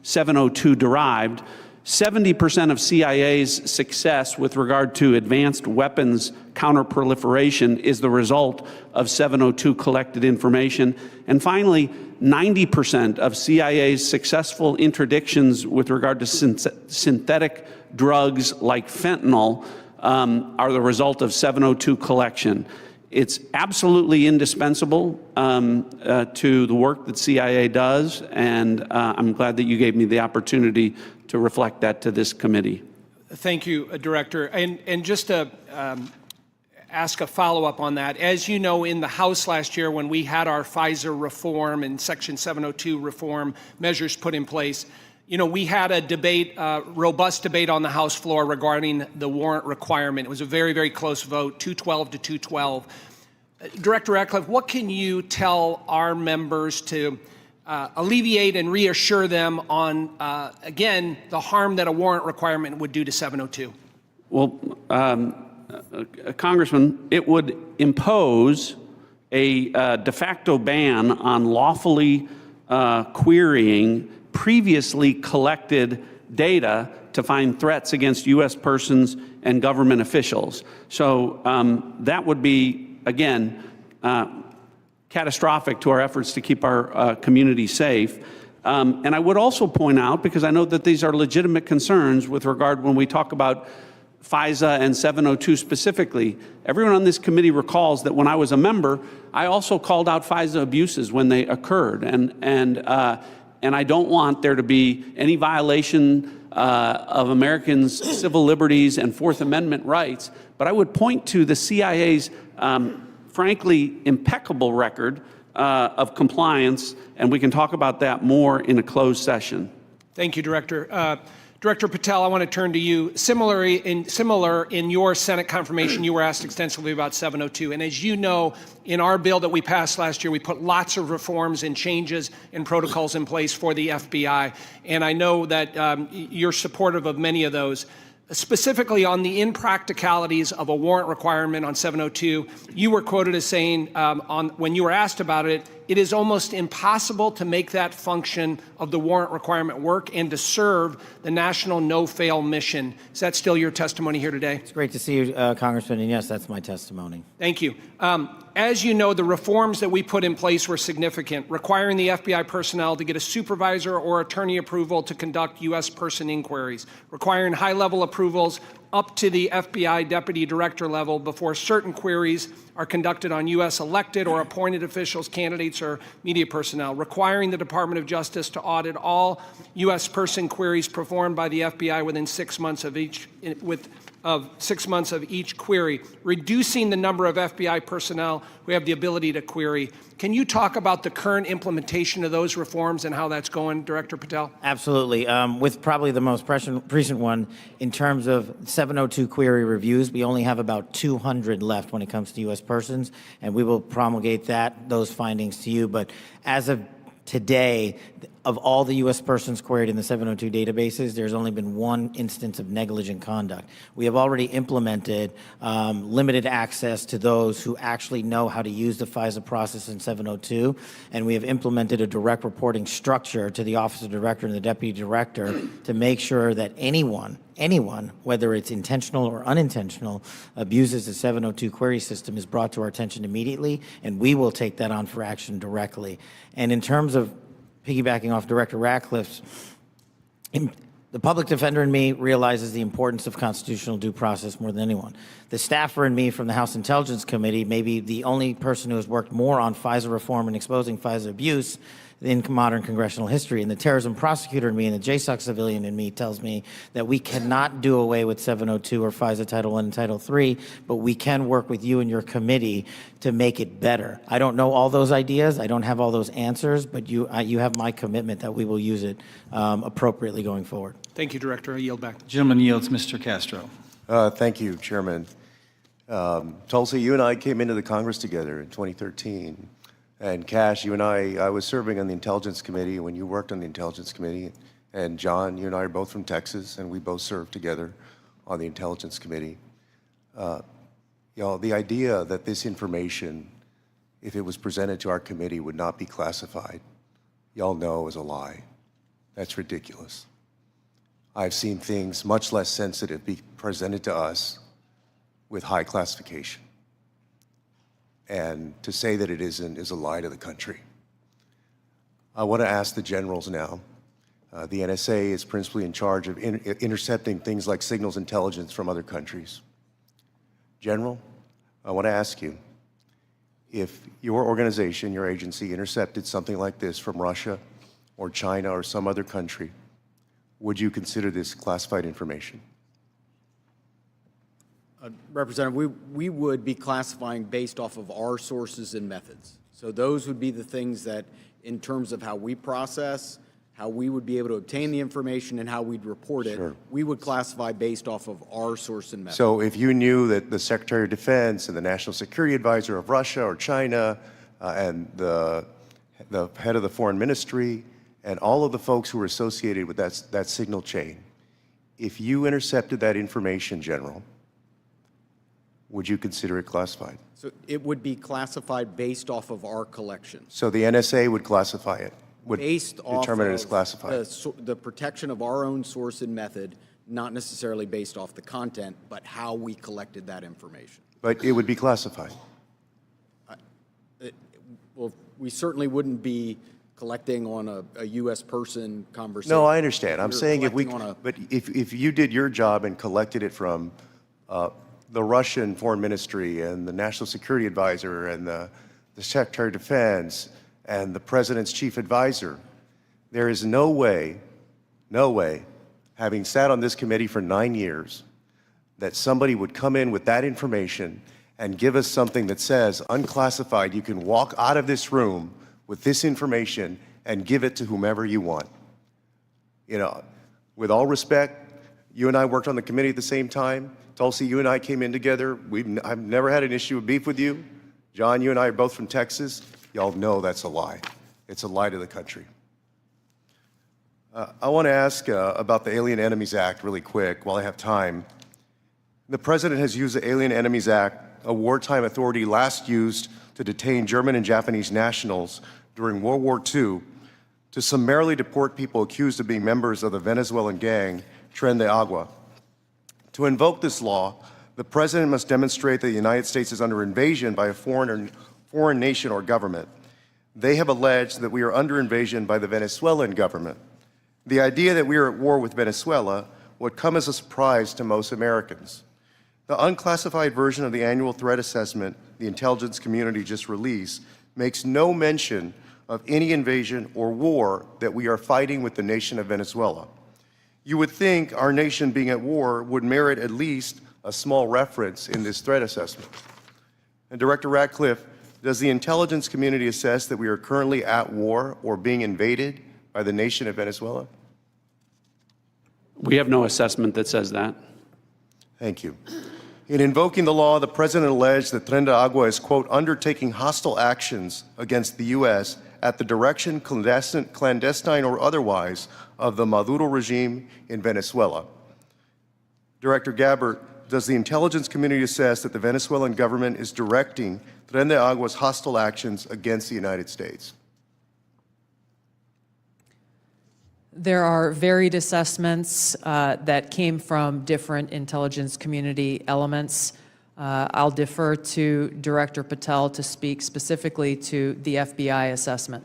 702 derived, 70% of CIA's success with regard to advanced weapons counterproliferation is the result of 702 collected information. And finally, 90% of CIA's successful interdictions with regard to synthetic drugs like fentanyl are the result of 702 collection. It's absolutely indispensable to the work that CIA does, and I'm glad that you gave me the opportunity to reflect that to this committee. Thank you, Director. And just to ask a follow-up on that, as you know, in the House last year when we had our FISA reform and Section 702 reform measures put in place, you know, we had a debate, robust debate on the House floor regarding the warrant requirement. It was a very, very close vote, 212 to 212. Director Ratcliffe, what can you tell our members to alleviate and reassure them on, again, the harm that a warrant requirement would do to 702? Well, Congressman, it would impose a de facto ban on lawfully querying previously collected data to find threats against U.S. persons and government officials. So that would be, again, catastrophic to our efforts to keep our community safe. And I would also point out, because I know that these are legitimate concerns with regard when we talk about FISA and 702 specifically, everyone on this committee recalls that when I was a member, I also called out FISA abuses when they occurred. And I don't want there to be any violation of Americans' civil liberties and Fourth Amendment rights. But I would point to the CIA's frankly impeccable record of compliance, and we can talk about that more in a closed session. Thank you, Director. Director Patel, I want to turn to you. Similar in your Senate confirmation, you were asked extensively about 702. And as you know, in our bill that we passed last year, we put lots of reforms and changes and protocols in place for the FBI. And I know that you're supportive of many of those. Specifically on the impracticalities of a warrant requirement on 702, you were quoted as saying, when you were asked about it, it is almost impossible to make that function of the warrant requirement work and to serve the national no-fail mission. Is that still your testimony here today? It's great to see you, Congressman, and yes, that's my testimony. Thank you. As you know, the reforms that we put in place were significant, requiring the FBI personnel to get a supervisor or attorney approval to conduct U.S. person inquiries, requiring high-level approvals up to the FBI deputy director level before certain queries are conducted on U.S. elected or appointed officials, candidates, or media personnel, requiring the Department of Justice to audit all U.S. person queries performed by the FBI within 6 months of each, of 6 months of each query, reducing the number of FBI personnel who have the ability to query. Can you talk about the current implementation of those reforms and how that's going, Director Patel? Absolutely. With probably the most recent one, in terms of 702 query reviews, we only have about 200 left when it comes to U.S. persons, and we will promulgate those findings to you. But as of today, of all the U.S. persons queried in the 702 databases, there's only been one instance of negligent conduct. We have already implemented limited access to those who actually know how to use the FISA process in 702, and we have implemented a direct reporting structure to the Office of Director and the Deputy Director to make sure that anyone, whether it's intentional or unintentional, abuses the 702 query system is brought to our attention immediately, and we will take that on for action directly. And in terms of piggybacking off Director Ratcliffe's, the public defender in me realizes the importance of constitutional due process more than anyone. The staffer in me from the House Intelligence Committee may be the only person who has worked more on FISA reform and exposing FISA abuse in modern congressional history. And the terrorism prosecutor in me and the JSOC civilian in me tells me that we cannot do away with 702 or FISA Title I and Title III, but we can work with you and your committee to make it better. I don't know all those ideas. I don't have all those answers, but you have my commitment that we will use it appropriately going forward. Thank you, Director. I yield back. Gentleman yields. Mr. Castro. Thank you, Chairman. Tulsi, you and I came into the Congress together in 2013. And Kash, you and I was serving on the Intelligence Committee when you worked on the Intelligence Committee. And John, you and I are both from Texas, and we both served together on the Intelligence Committee. the idea that this information, if it was presented to our committee, would not be classified, y'all know is a lie. That's ridiculous. I've seen things much less sensitive be presented to us with high classification. And to say that it isn't is a lie to the country. I want to ask the generals now. The NSA is principally in charge of intercepting things like signals intelligence from other countries. General, I want to ask you, if your organization, your agency, intercepted something like this from Russia or China or some other country, would you consider this classified information? Representative, we would be classifying based off of our sources and methods. So those would be the things that, in terms of how we process, how we would be able to obtain the information and how we'd report it, Sure. we would classify based off of our source and method. So if you knew that the Secretary of Defense and the National Security Advisor of Russia or China and the head of the Foreign Ministry and all of the folks who were associated with that signal chain, if you intercepted that information, General, would you consider it classified? So it would be classified based off of our collection. So the NSA would classify it, would Based off determine it of as classified. the protection of our own source and method, not necessarily based off the content, but how we collected that information. But it would be classified. Well, we certainly wouldn't be collecting on a U.S. person conversation. No, I understand. I'm We're saying collecting if you did your job and collected it from the Russian Foreign Ministry and the National Security Advisor and the Secretary of Defense and the President's Chief Advisor, there is no way, having sat on this committee for 9 years, that somebody would come in with that information and give us something that says, unclassified, you can walk out of this room with this information and give it to whomever you want. You know, with all respect, you and I worked on the committee at the same time. Tulsi, you and I came in together. I've never had an issue of beef with you. John, you and I are both from Texas. Y'all know that's a lie. It's a lie to the country. I want to ask about the Alien Enemies Act really quick while I have time. The President has used the Alien Enemies Act, a wartime authority last used to detain German and Japanese nationals during World War II, to summarily deport people accused of being members of the Venezuelan gang Tren de Agua. To invoke this law, the President must demonstrate that the United States is under invasion by a foreign nation or government. They have alleged that we are under invasion by the Venezuelan government. The idea that we are at war with Venezuela would come as a surprise to most Americans. The unclassified version of the annual threat assessment the intelligence community just released makes no mention of any invasion or war that we are fighting with the nation of Venezuela. You would think our nation being at war would merit at least a small reference in this threat assessment. And Director Ratcliffe, does the intelligence community assess that we are currently at war or being invaded by the nation of Venezuela? We have no assessment that says that. Thank you. In invoking the law, the President alleged that Tren de Agua is, quote, undertaking hostile actions against the U.S. at the direction, clandestine or otherwise, of the Maduro regime in Venezuela. Director Gabbard, does the intelligence community assess that the Venezuelan government is directing Tren de Agua's hostile actions against the United States? There are varied assessments that came from different intelligence community elements. I'll defer to Director Patel to speak specifically to the FBI assessment.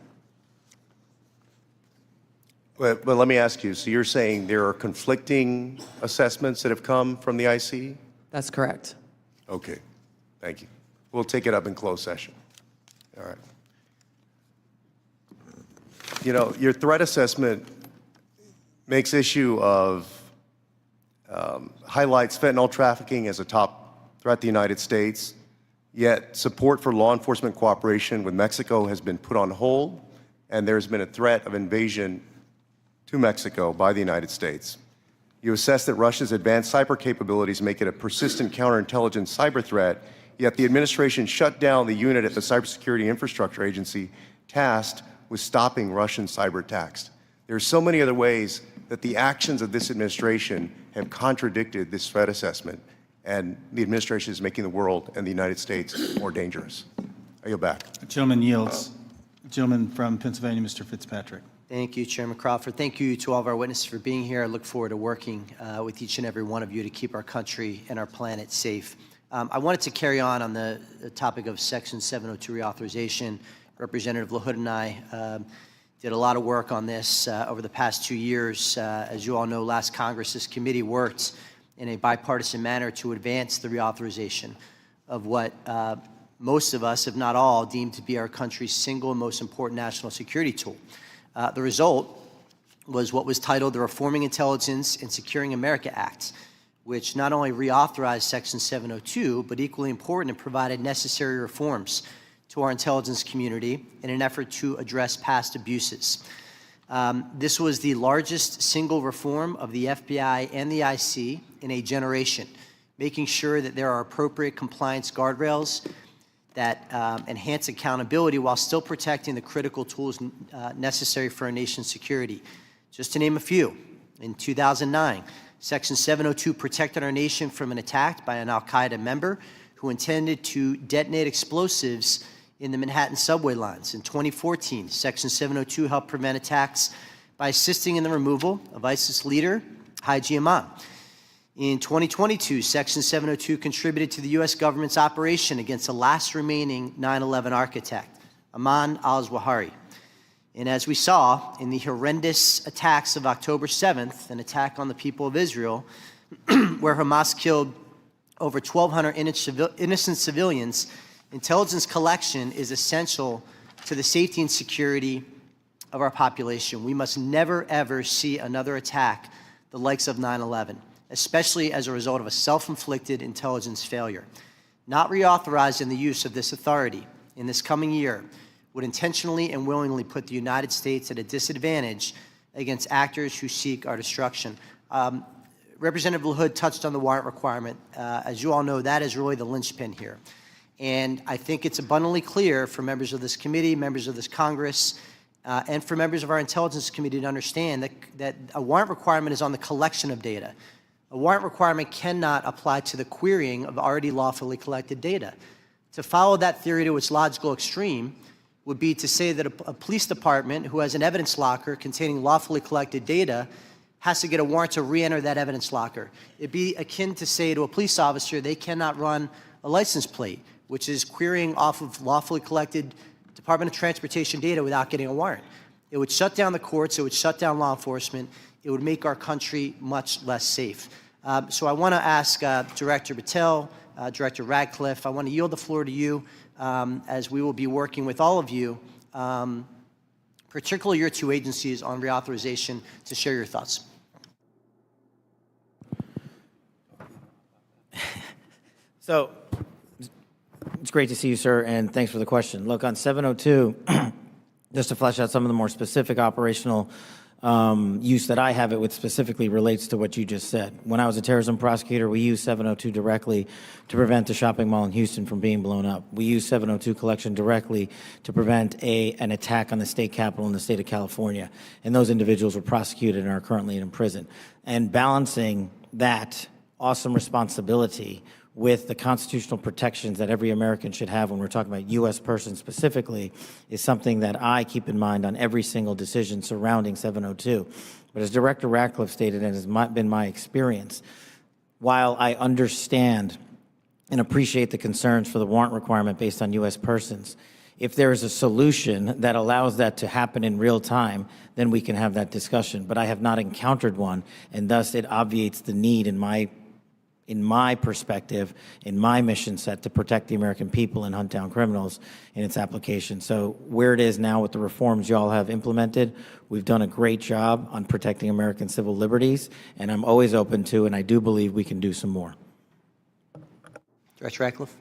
But let me ask you, so you're saying there are conflicting assessments that have come from the IC? That's correct. Okay, thank you. We'll take it up in closed session. All right. You know, your threat assessment makes issue of, highlights fentanyl trafficking as a top threat to the United States, yet support for law enforcement cooperation with Mexico has been put on hold, and there's been a threat of invasion to Mexico by the United States. You assess that Russia's advanced cyber capabilities make it a persistent counterintelligence cyber threat, yet the administration shut down the unit at the Cybersecurity Infrastructure Agency tasked with stopping Russian cyber attacks. There are so many other ways that the actions of this administration have contradicted this threat assessment, and the administration is making the world and the United States more dangerous. I yield back. The gentleman yields. The gentleman from Pennsylvania, Mr. Fitzpatrick. Thank you, Chairman Crawford. Thank you to all of our witnesses for being here. I look forward to working with each and every one of you to keep our country and our planet safe. I wanted to carry on the topic of Section 702 reauthorization. Representative LaHood and I did a lot of work on this over the past 2 years. As you all know, last Congress, this committee worked in a bipartisan manner to advance the reauthorization of what most of us, if not all, deem to be our country's single most important national security tool. The result was what was titled the Reforming Intelligence and Securing America Act, which not only reauthorized Section 702, but equally important, it provided necessary reforms to our intelligence community in an effort to address past abuses. This was the largest single reform of the FBI and the IC in a generation, making sure that there are appropriate compliance guardrails that enhance accountability while still protecting the critical tools necessary for our nation's security. Just to name a few, in 2009, Section 702 protected our nation from an attack by an al-Qaeda member who intended to detonate explosives in the Manhattan subway lines. In 2014, Section 702 helped prevent attacks by assisting in the removal of ISIS leader Haugh Imam. In 2022, Section 702 contributed to the U.S. government's operation against the last remaining 9/11 architect, Ayman al-Zawahiri. And as we saw in the horrendous attacks of October 7th, an attack on the people of Israel, where Hamas killed over 1,200 innocent civilians, intelligence collection is essential to the safety and security of our population. We must never, ever see another attack the likes of 9/11. Especially as a result of a self-inflicted intelligence failure. Not reauthorizing the use of this authority in this coming year would intentionally and willingly put the United States at a disadvantage against actors who seek our destruction. Representative LaHood touched on the warrant requirement. As you all know, that is really the linchpin here. And I think it's abundantly clear for members of this committee, members of this Congress, and for members of our intelligence committee to understand that a warrant requirement is on the collection of data. A warrant requirement cannot apply to the querying of already lawfully collected data. To follow that theory to its logical extreme would be to say that a police department who has an evidence locker containing lawfully collected data has to get a warrant to re-enter that evidence locker. It'd be akin to say to a police officer they cannot run a license plate, which is querying off of lawfully collected Department of Transportation data without getting a warrant. It would shut down the courts, it would shut down law enforcement, it would make our country much less safe. So I want to ask Director Patel, Director Ratcliffe, I want to yield the floor to you as we will be working with all of you, particularly your two agencies on reauthorization, to share your thoughts. So it's great to see you, sir, and thanks for the question. Look, on 702, just to flesh out some of the more specific operational use that I have it with specifically relates to what you just said. When I was a terrorism prosecutor, we used 702 directly to prevent a shopping mall in Houston from being blown up. We used 702 collection directly to prevent an attack on the state capitol in the state of California. And those individuals were prosecuted and are currently in prison. And balancing that awesome responsibility with the constitutional protections that every American should have when we're talking about U.S. persons specifically is something that I keep in mind on every single decision surrounding 702. But as Director Ratcliffe stated, and has been my experience, while I understand and appreciate the concerns for the warrant requirement based on U.S. persons, if there is a solution that allows that to happen in real time, then we can have that discussion. But I have not encountered one, and thus it obviates the need in my perspective, in my mission set to protect the American people and hunt down criminals in its application. So where it is now with the reforms y'all have implemented, we've done a great job on protecting American civil liberties, and I'm always open to, and I do believe we can do some more. Director Ratcliffe.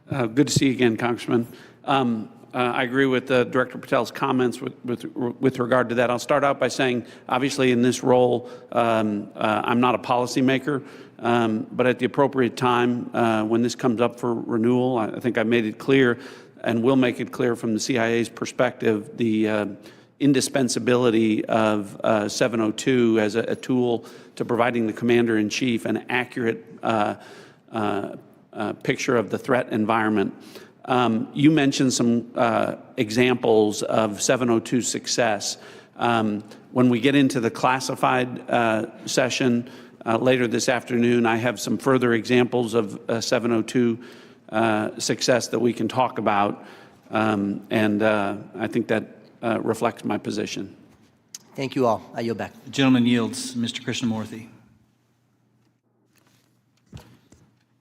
Good to see you again, Congressman. I agree with Director Patel's comments with regard to that. I'll start out by saying, obviously in this role, I'm not a policymaker, but at the appropriate time, when this comes up for renewal, I think I made it clear and will make it clear from the CIA's perspective, the indispensability of 702 as a tool to providing the commander-in-chief an accurate picture of the threat environment. You mentioned some examples of 702 success. When we get into the classified session later this afternoon, I have some further examples of 702 success that we can talk about, and I think that reflects my position. Thank you all. I yield back. The gentleman yields. Mr. Krishnamurthy.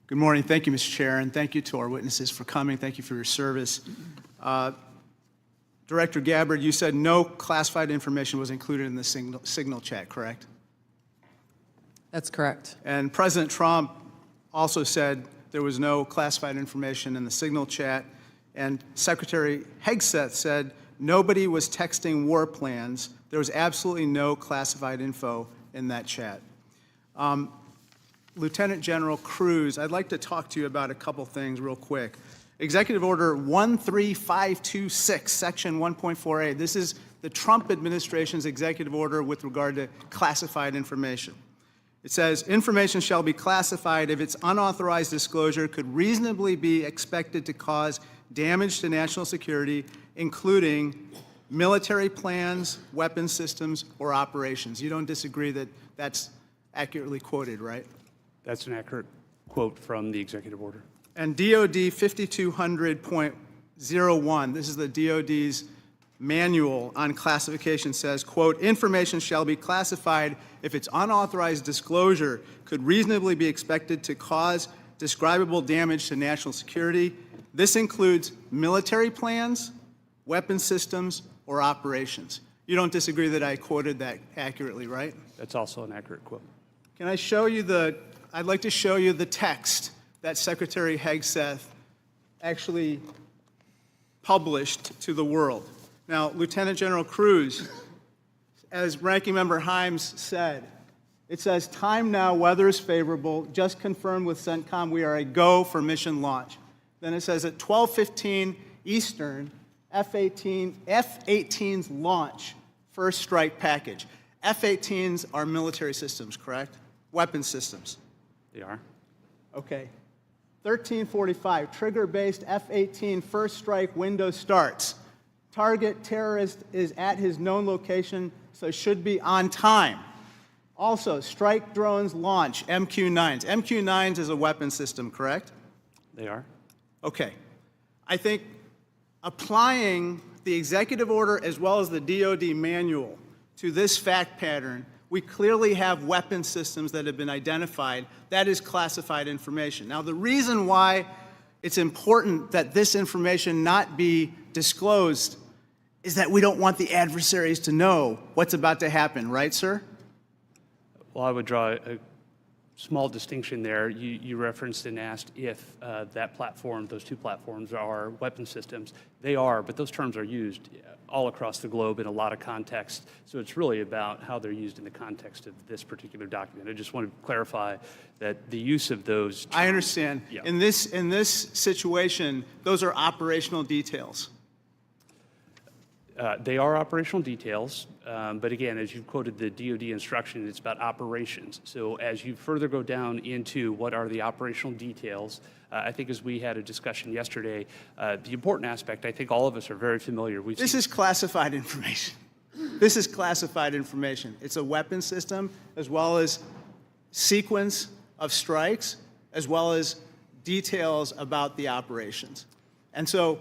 Good morning. Thank you, Mr. Chair, and thank you to our witnesses for coming. Thank you for your service. Director Gabbard, you said no classified information was included in the signal chat, correct? That's correct. And President Trump also said there was no classified information in the signal chat, and Secretary Haugh said nobody was texting war plans. There was absolutely no classified info in that chat. Lieutenant General Kruse, I'd like to talk to you about a couple things real quick. Executive Order 13526, Section 1.4a. This is the Trump administration's executive order with regard to classified information. It says, information shall be classified if its unauthorized disclosure could reasonably be expected to cause damage to national security, including military plans, weapons systems, or operations. You don't disagree that that's accurately quoted, right? That's an accurate quote from the executive order. And DOD 5200.01, this is the DOD's manual on classification, says, quote, information shall be classified if its unauthorized disclosure could reasonably be expected to cause describable damage to national security. This includes military plans, weapons systems, or operations. You don't disagree that I quoted that accurately, right? That's also an accurate quote. Can I show you I'd like to show you the text that Secretary Haugh actually published to the world. Now, Lieutenant General Kruse, as Ranking Member Himes said, it says, time now, weather is favorable, just confirmed with CENTCOM we are a go for mission launch. Then it says at 12:15 Eastern, F-18s launch first strike package. F-18s are military systems, correct? Weapon systems. They are. Okay. 1345, trigger-based F-18 first strike window starts. Target terrorist is at his known location, so should be on time. Also, strike drones launch, MQ-9s. MQ-9s is a weapon system, correct? They are. Okay. I think applying the executive order as well as the DOD manual to this fact pattern, we clearly have weapon systems that have been identified. That is classified information. Now, the reason why it's important that this information not be disclosed is that we don't want the adversaries to know what's about to happen, right, sir? Well, I would draw a small distinction there. You referenced and asked if that platform, those two platforms, are weapon systems. They are, but those terms are used all across the globe in a lot of contexts. So it's really about how they're used in the context of this particular document. I just want to clarify that the use of those terms, I understand. Yeah. In this situation, those are operational details. They are operational details, but again, as you quoted the DOD instruction, it's about operations. So as you further go down into what are the operational details, I think as we had a discussion yesterday, the important aspect, I think all of us are very familiar. This is classified information. This is classified information. It's a weapon system as well as sequence of strikes as well as details about the operations. And so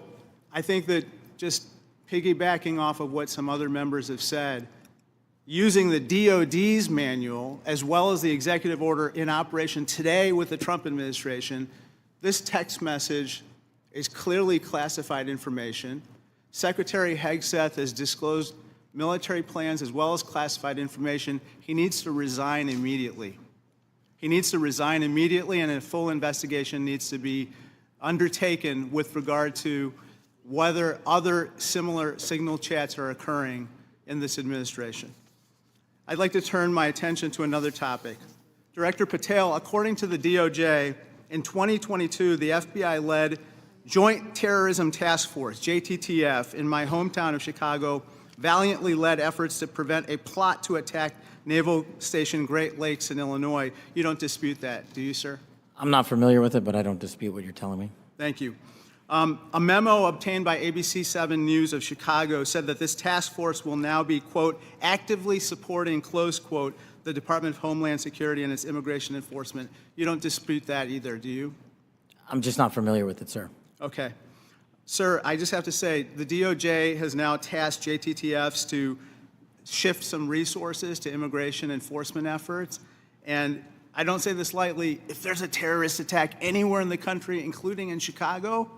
I think that just piggybacking off of what some other members have said, using the DOD's manual as well as the executive order in operation today with the Trump administration, this text message is clearly classified information. Secretary Haugh has disclosed military plans as well as classified information. He needs to resign immediately. He needs to resign immediately, and a full investigation needs to be undertaken with regard to whether other similar signal chats are occurring in this administration. I'd like to turn my attention to another topic. Director Patel, according to the DOJ, in 2022, the FBI-led Joint Terrorism Task Force, JTTF, in my hometown of Chicago, valiantly led efforts to prevent a plot to attack Naval Station Great Lakes in Illinois. You don't dispute that, do you, sir? I'm not familiar with it, but I don't dispute what you're telling me. Thank you. A memo obtained by ABC 7 News of Chicago said that this task force will now be, quote, actively supporting, close quote, the Department of Homeland Security and its immigration enforcement. You don't dispute that either, do you? I'm just not familiar with it, sir. Okay. Sir, I just have to say, the DOJ has now tasked JTTFs to shift some resources to immigration enforcement efforts. And I don't say this lightly, if there's a terrorist attack anywhere in the country, including in Chicago,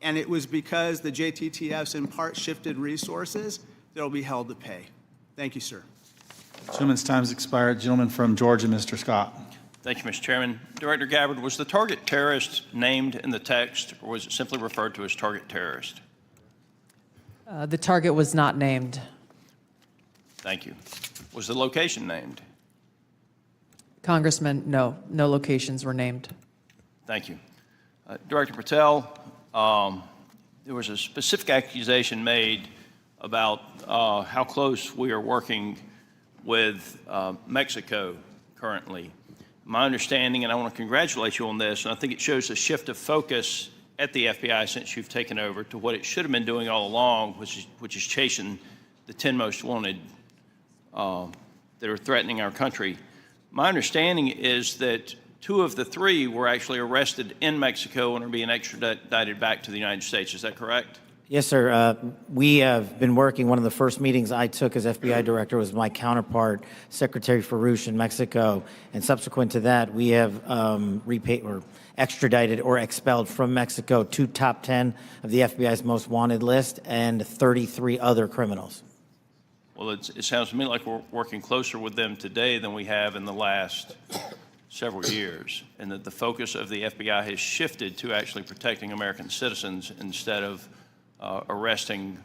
and it was because the JTTFs in part shifted resources, they'll be held to pay. Thank you, sir. Gentleman's time's expired. Gentleman from Georgia, Mr. Scott. Thank you, Mr. Chairman. Director Gabbard, was the target terrorist named in the text, or was it simply referred to as target terrorist? The target was not named. Thank you. Was the location named? Congressman, no locations were named. Thank you. Director Patel, there was a specific accusation made about how close we are working with Mexico currently. My understanding, and I want to congratulate you on this, and I think it shows a shift of focus at the FBI since you've taken over to what it should have been doing all along, which is chasing the 10 most wanted that are threatening our country. My understanding is that 2 of the 3 were actually arrested in Mexico and are being extradited back to the United States. Is that correct? Yes, sir. We have been working. One of the first meetings I took as FBI director was my counterpart, Secretary Farouche in Mexico. And subsequent to that, we have repaid or extradited or expelled from Mexico 2 top 10 of the FBI's most wanted list and 33 other criminals. Well, it sounds to me like we're working closer with them today than we have in the last several years, and that the focus of the FBI has shifted to actually protecting American citizens instead of arresting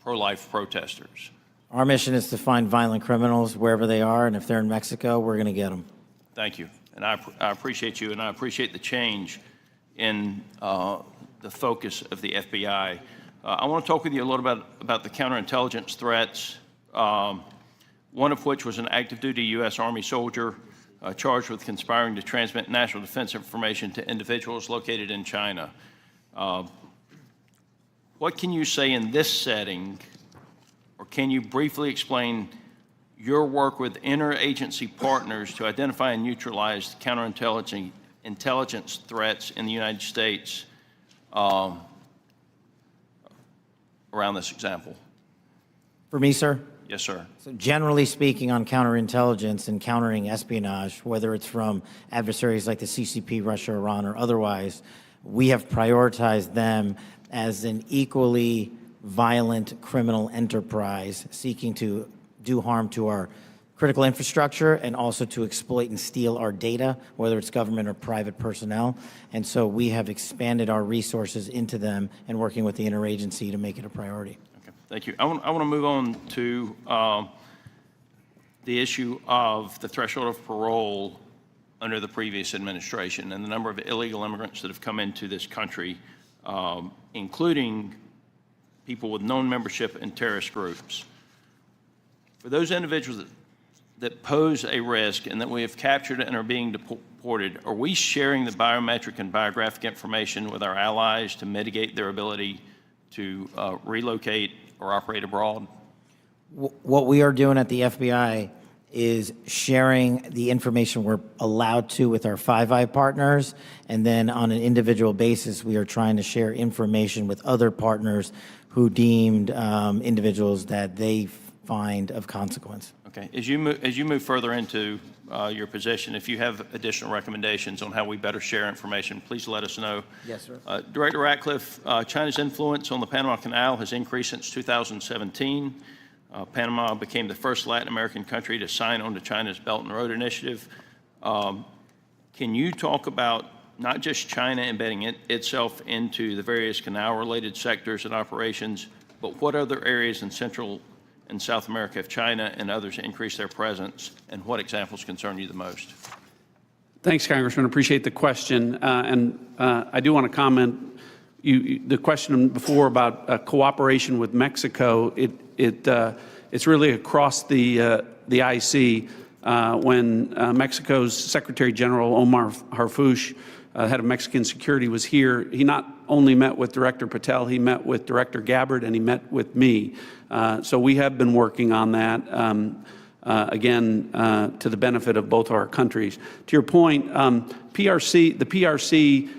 pro-life protesters. Our mission is to find violent criminals wherever they are, and if they're in Mexico, we're going to get them. Thank you. And I appreciate you, and I appreciate the change in the focus of the FBI. I want to talk with you a little about the counterintelligence threats, one of which was an active duty U.S. Army soldier charged with conspiring to transmit national defense information to individuals located in China. What can you say in this setting, or can you briefly explain your work with interagency partners to identify and neutralize counterintelligence threats in the United States around this example? For me, sir? Yes, sir. So generally speaking, on counterintelligence and countering espionage, whether it's from adversaries like the CCP, Russia, Iran, or otherwise, we have prioritized them as an equally violent criminal enterprise seeking to do harm to our critical infrastructure and also to exploit and steal our data, whether it's government or private personnel. And so we have expanded our resources into them and working with the interagency to make it a priority. Okay, thank you. I want to move on to the issue of the threshold of parole under the previous administration and the number of illegal immigrants that have come into this country, including people with known membership in terrorist groups. For those individuals that pose a risk and that we have captured and are being deported, are we sharing the biometric and biographic information with our allies to mitigate their ability to relocate or operate abroad? What we are doing at the FBI is sharing the information we're allowed to with our Five Eye partners, and then on an individual basis, we are trying to share information with other partners who deemed individuals that they find of consequence. Okay. As you move further into your position, if you have additional recommendations on how we better share information, please let us know. Yes, sir. Director Ratcliffe, China's influence on the Panama Canal has increased since 2017. Panama became the first Latin American country to sign on to China's Belt and Road Initiative. Can you talk about not just China embedding itself into the various canal-related sectors and operations, but what other areas in Central and South America have China and others increased their presence, and what examples concern you the most? Thanks, Congressman. Appreciate the question. I do want to comment. The question before about cooperation with Mexico, it's really across the IC. when Mexico's Secretary General Omar Harfuch, head of Mexican security, was here, he not only met with Director Patel, he met with Director Gabbard, and he met with me. So we have been working on that, again, to the benefit of both our countries. To your point, the PRC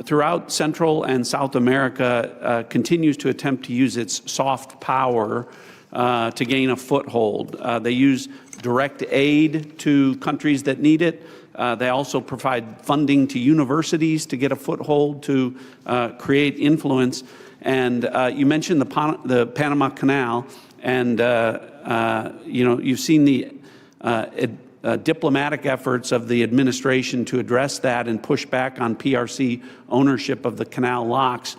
throughout Central and South America continues to attempt to use its soft power to gain a foothold. They use direct aid to countries that need it. They also provide funding to universities to get a foothold to create influence. And you mentioned the Panama Canal, and you've seen the diplomatic efforts of the administration to address that and push back on PRC ownership of the canal locks.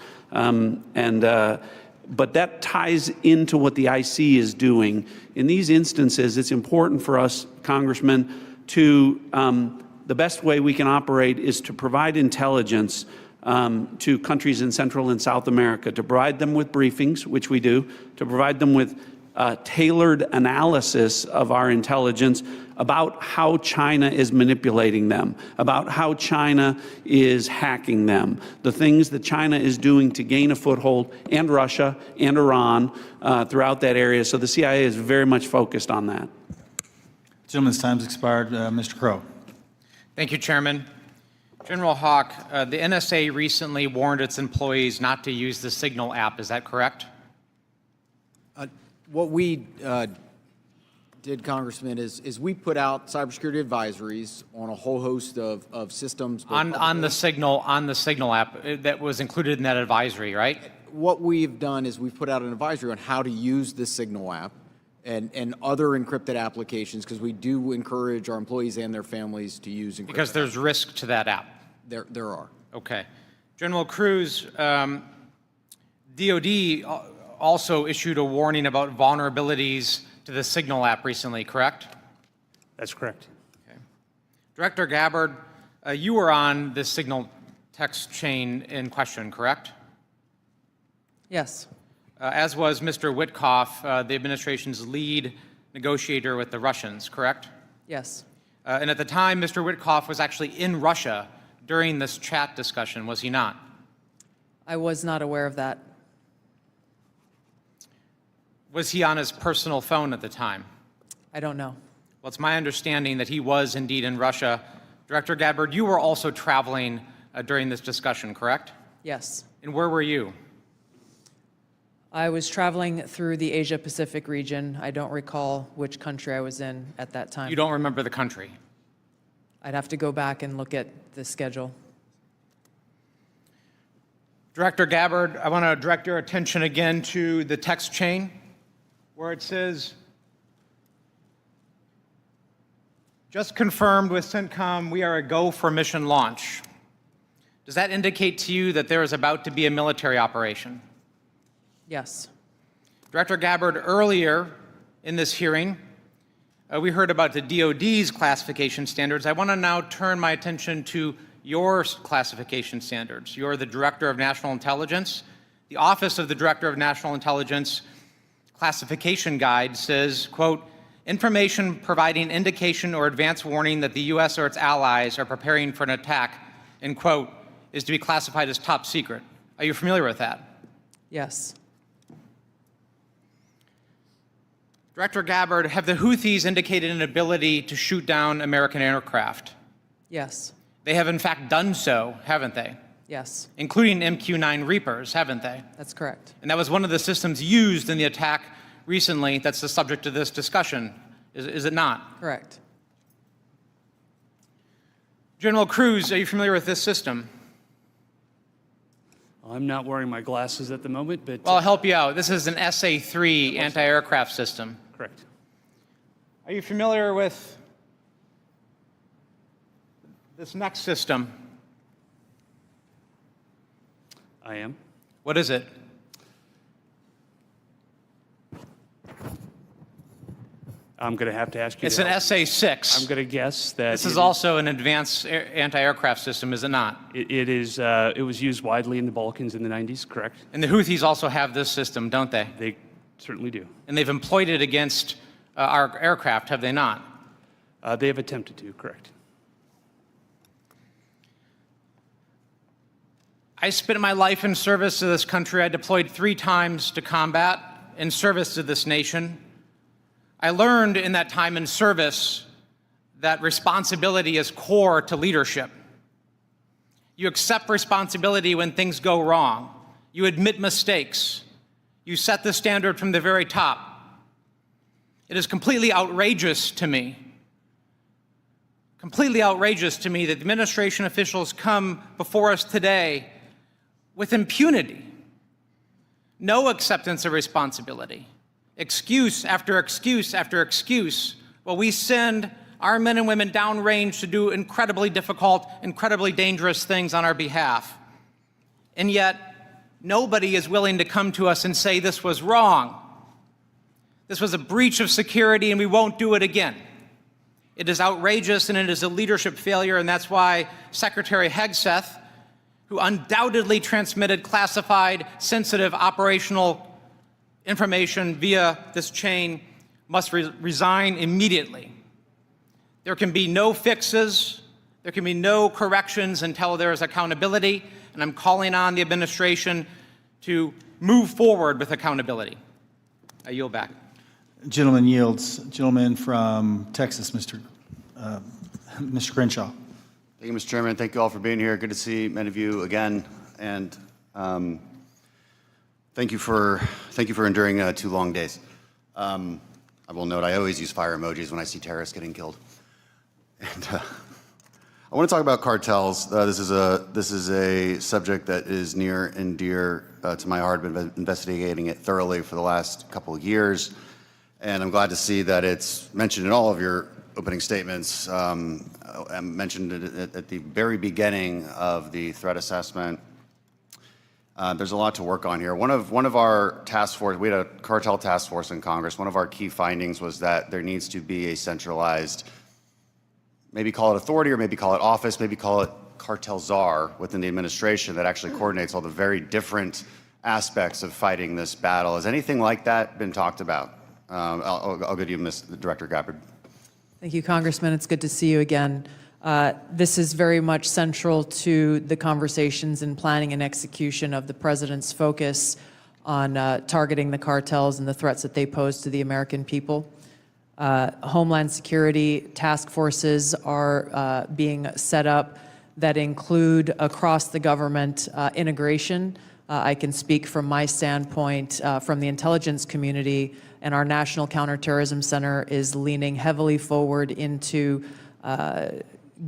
But that ties into what the IC is doing. In these instances, it's important for us, Congressman, to the best way we can operate is to provide intelligence to countries in Central and South America, to provide them with briefings, which we do, to provide them with tailored analysis of our intelligence about how China is manipulating them, about how China is hacking them, the things that China is doing to gain a foothold, and Russia and Iran throughout that area. So the CIA is very much focused on that. Gentleman's time's expired. Mr. Crow. Thank you, Chairman. General Haugh, the NSA recently warned its employees not to use the Signal app. Is that correct? What we did, Congressman, is we put out cybersecurity advisories on a whole host of systems. On the Signal app that was included in that advisory, right? What we've done is we've put out an advisory on how to use the Signal app and other encrypted applications, because we do encourage our employees and their families to use encrypted. Because there's risk to that app. There are. Okay. General Kruse, DOD also issued a warning about vulnerabilities to the Signal app recently, correct? That's correct. Okay. Director Gabbard, you were on the Signal text chain in question, correct? Yes. As was Mr. Witkoff, the administration's lead negotiator with the Russians, correct? Yes. And at the time, Mr. Witkoff was actually in Russia during this chat discussion, was he not? I was not aware of that. Was he on his personal phone at the time? I don't know. Well, it's my understanding that he was indeed in Russia. Director Gabbard, you were also traveling during this discussion, correct? Yes. And where were you? I was traveling through the Asia-Pacific region. I don't recall which country I was in at that time. You don't remember the country? I'd have to go back and look at the schedule. Director Gabbard, I want to direct your attention again to the text chain where it says, just confirmed with CENTCOM, we are a go for mission launch. Does that indicate to you that there is about to be a military operation? Yes. Director Gabbard, earlier in this hearing, we heard about the DOD's classification standards. I want to now turn my attention to your classification standards. You're the Director of National Intelligence. The Office of the Director of National Intelligence classification guide says, quote, information providing indication or advance warning that the U.S. or its allies are preparing for an attack, end quote, is to be classified as top secret. Are you familiar with that? Yes. Director Gabbard, have the Houthis indicated an ability to shoot down American aircraft? Yes. They have in fact done so, haven't they? Yes. Including MQ-9 Reapers, haven't they? That's correct. And that was one of the systems used in the attack recently that's the subject of this discussion, is it not? Correct. General Kruse, are you familiar with this system? I'm not wearing my glasses at the moment, but... Well, I'll help you out. This is an SA-3 anti-aircraft system. Correct. Are you familiar with this next system? I am. What is it? I'm going to have to ask you. It's an SA-6. I'm going to guess that this is also an advanced anti-aircraft system, is it not? It is. It was used widely in the Balkans in the 90s, correct? And the Houthis also have this system, don't they? They certainly do. And they've employed it against our aircraft, have they not? They have attempted to, correct. I spent my life in service to this country. I deployed 3 times to combat in service to this nation. I learned in that time in service that responsibility is core to leadership. You accept responsibility when things go wrong. You admit mistakes. You set the standard from the very top. It is completely outrageous to me that administration officials come before us today with impunity, no acceptance of responsibility, excuse after excuse after excuse, while we send our men and women downrange to do incredibly difficult, incredibly dangerous things on our behalf. And yet, nobody is willing to come to us and say this was wrong. This was a breach of security and we won't do it again. It is outrageous and it is a leadership failure, and that's why Secretary Hegseth, who undoubtedly transmitted classified, sensitive operational information via this chain, must resign immediately. There can be no fixes, there can be no corrections until there is accountability, and I'm calling on the administration to move forward with accountability. I yield back. Gentleman yields. Gentleman from Texas, Mr. Crenshaw. Thank you, Mr. Chairman. Thank you all for being here. Good to see many of you again, and thank you for enduring 2 long days. I will note I always use fire emojis when I see terrorists getting killed. And I want to talk about cartels. This is a subject that is near and dear to my heart. I've been investigating it thoroughly for the last couple of years, and I'm glad to see that it's mentioned in all of your opening statements. I mentioned it at the very beginning of the threat assessment. There's a lot to work on here. One of our task force, we had a cartel task force in Congress. One of our key findings was that there needs to be a centralized, maybe call it authority or maybe call it office, maybe call it cartel czar within the administration that actually coordinates all the very different aspects of fighting this battle. Has anything like that been talked about? I'll go to you, Ms. Director Gabbard. Thank you, Congressman. It's good to see you again. This is very much central to the conversations and planning and execution of the President's focus on targeting the cartels and the threats that they pose to the American people. Homeland Security task forces are being set up that include across the government integration. I can speak from my standpoint from the intelligence community, and our National Counterterrorism Center is leaning heavily forward into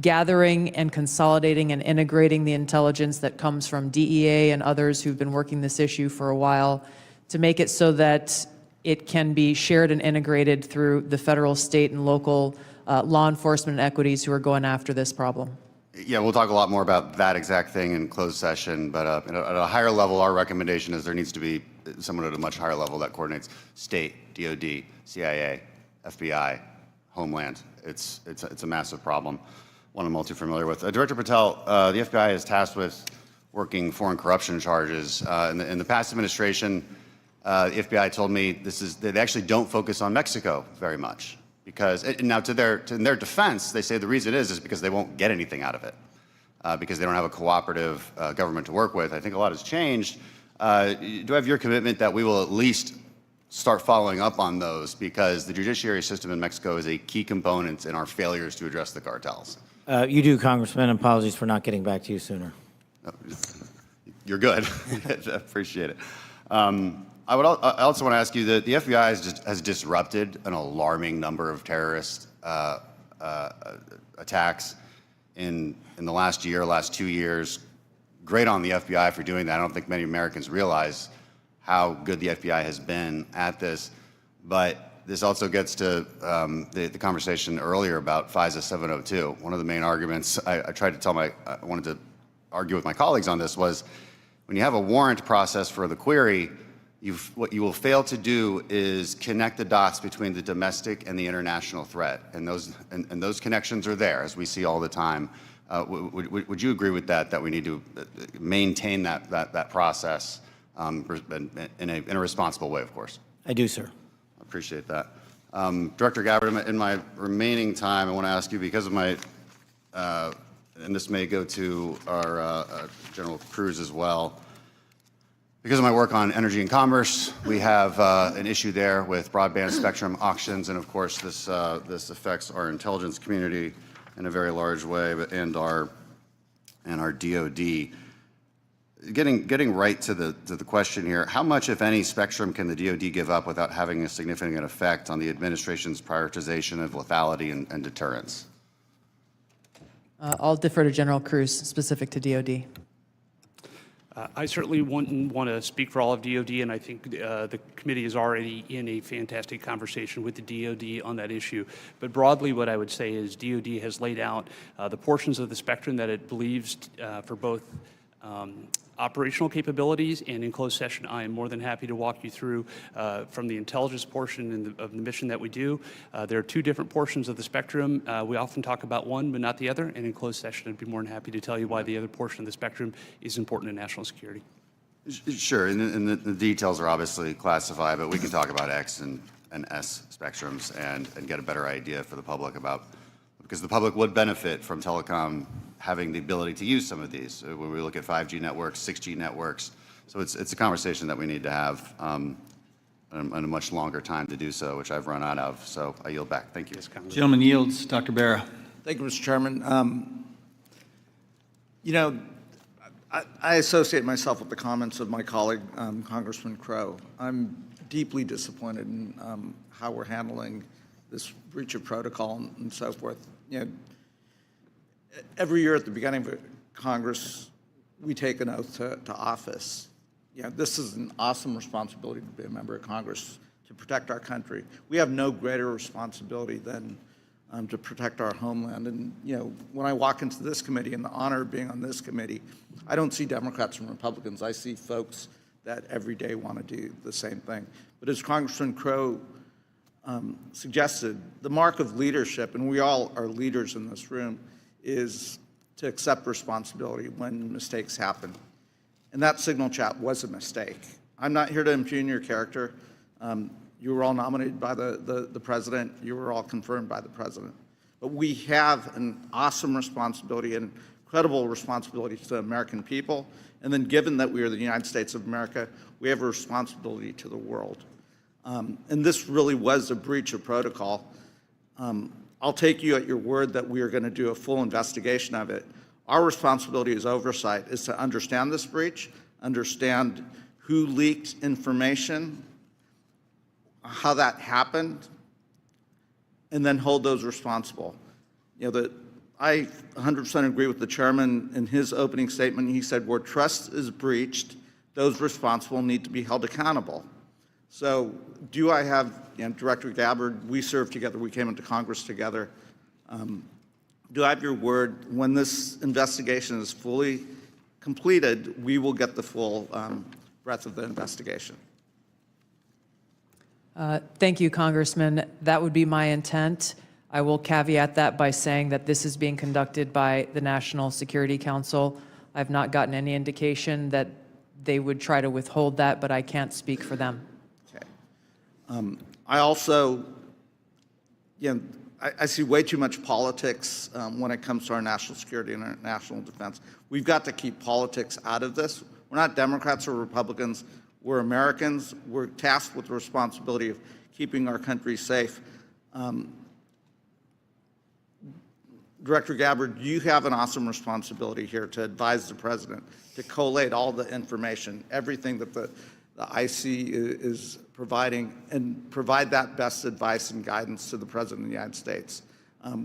gathering and consolidating and integrating the intelligence that comes from DEA and others who've been working this issue for a while to make it so that it can be shared and integrated through the federal, state, and local law enforcement equities who are going after this problem. Yeah, we'll talk a lot more about that exact thing in closed session, but at a higher level, our recommendation is there needs to be someone at a much higher level that coordinates state, DOD, CIA, FBI, Homeland. It's a massive problem, one I'm all too familiar with. Director Patel, the FBI is tasked with working foreign corruption charges. In the past administration, the FBI told me they actually don't focus on Mexico very much. Because, and now in their defense, they say the reason is because they won't get anything out of it, because they don't have a cooperative government to work with. I think a lot has changed. Do I have your commitment that we will at least start following up on those, because the judiciary system in Mexico is a key component in our failures to address the cartels? You do, Congressman. Apologies for not getting back to you sooner. You're good. I appreciate it. I also want to ask you that the FBI has disrupted an alarming number of terrorist attacks in the last year, last 2 years. Great on the FBI for doing that. I don't think many Americans realize how good the FBI has been at this. But this also gets to the conversation earlier about FISA 702. One of the main arguments I wanted to argue with my colleagues on this was when you have a warrant process for the query, what you will fail to do is connect the dots between the domestic and the international threat, and those connections are there, as we see all the time. Would you agree with that? That we need to maintain that process in a responsible way, of course. I do, sir. I appreciate that. Director Gabbard, in my remaining time, I want to ask you, because of my, and this may go to our General Kruse as well, because of my work on energy and commerce, we have an issue there with broadband spectrum auctions, and of course this affects our intelligence community in a very large way, and our DoD. Getting right to the question here, how much, if any, spectrum can the DoD give up without having a significant effect on the administration's prioritization of lethality and deterrence? I'll defer to General Kruse, specific to DoD. I certainly wouldn't want to speak for all of DoD, and I think the committee is already in a fantastic conversation with the DoD on that issue. But broadly, what I would say is DoD has laid out the portions of the spectrum that it believes for both operational capabilities, and in closed session, I am more than happy to walk you through from the intelligence portion of the mission that we do. There are two different portions of the spectrum. We often talk about one, but not the other, and in closed session, I'd be more than happy to tell you why the other portion of the spectrum is important to national security. Sure, and the details are obviously classified, but we can talk about X and S spectrums and get a better idea for the public about, because the public would benefit from telecom having the ability to use some of these. When we look at 5G networks, 6G networks, so it's a conversation that we need to have and a much longer time to do so, which I've run out of. So I yield back. Thank you. Gentleman yields. Dr. Barra. Thank you, Mr. Chairman. You know, I associate myself with the comments of my colleague, Congressman Crow. I'm deeply disappointed in how we're handling this breach of protocol and so forth. You know, every year at the beginning of Congress, we take an oath to office. You know, this is an awesome responsibility to be a member of Congress, to protect our country. We have no greater responsibility than to protect our homeland. And, you know, when I walk into this committee and the honor of being on this committee, I don't see Democrats and Republicans. I see folks that every day want to do the same thing. But as Congressman Crow suggested, the mark of leadership, and we all are leaders in this room, is to accept responsibility when mistakes happen. And that signal chat was a mistake. I'm not here to impugn your character. You were all nominated by the president. You were all confirmed by the president. But we have an awesome responsibility and incredible responsibility to the American people. And then given that we are the United States of America, we have a responsibility to the world. And this really was a breach of protocol. I'll take you at your word that we are going to do a full investigation of it. Our responsibility as oversight is to understand this breach, understand who leaked information, how that happened, and then hold those responsible. You know, I 100% agree with the chairman in his opening statement. He said, where trust is breached, those responsible need to be held accountable. So do I have, you know, Director Gabbard, we served together, we came into Congress together. Do I have your word, when this investigation is fully completed, we will get the full breadth of the investigation? Thank you, Congressman. That would be my intent. I will caveat that by saying that this is being conducted by the National Security Council. I've not gotten any indication that they would try to withhold that, but I can't speak for them. Okay. I also, you know, I see way too much politics when it comes to our national security and our national defense. We've got to keep politics out of this. We're not Democrats or Republicans. We're Americans. We're tasked with the responsibility of keeping our country safe. Director Gabbard, you have an awesome responsibility here to advise the president, to collate all the information, everything that the IC is providing, and provide that best advice and guidance to the President of the United States.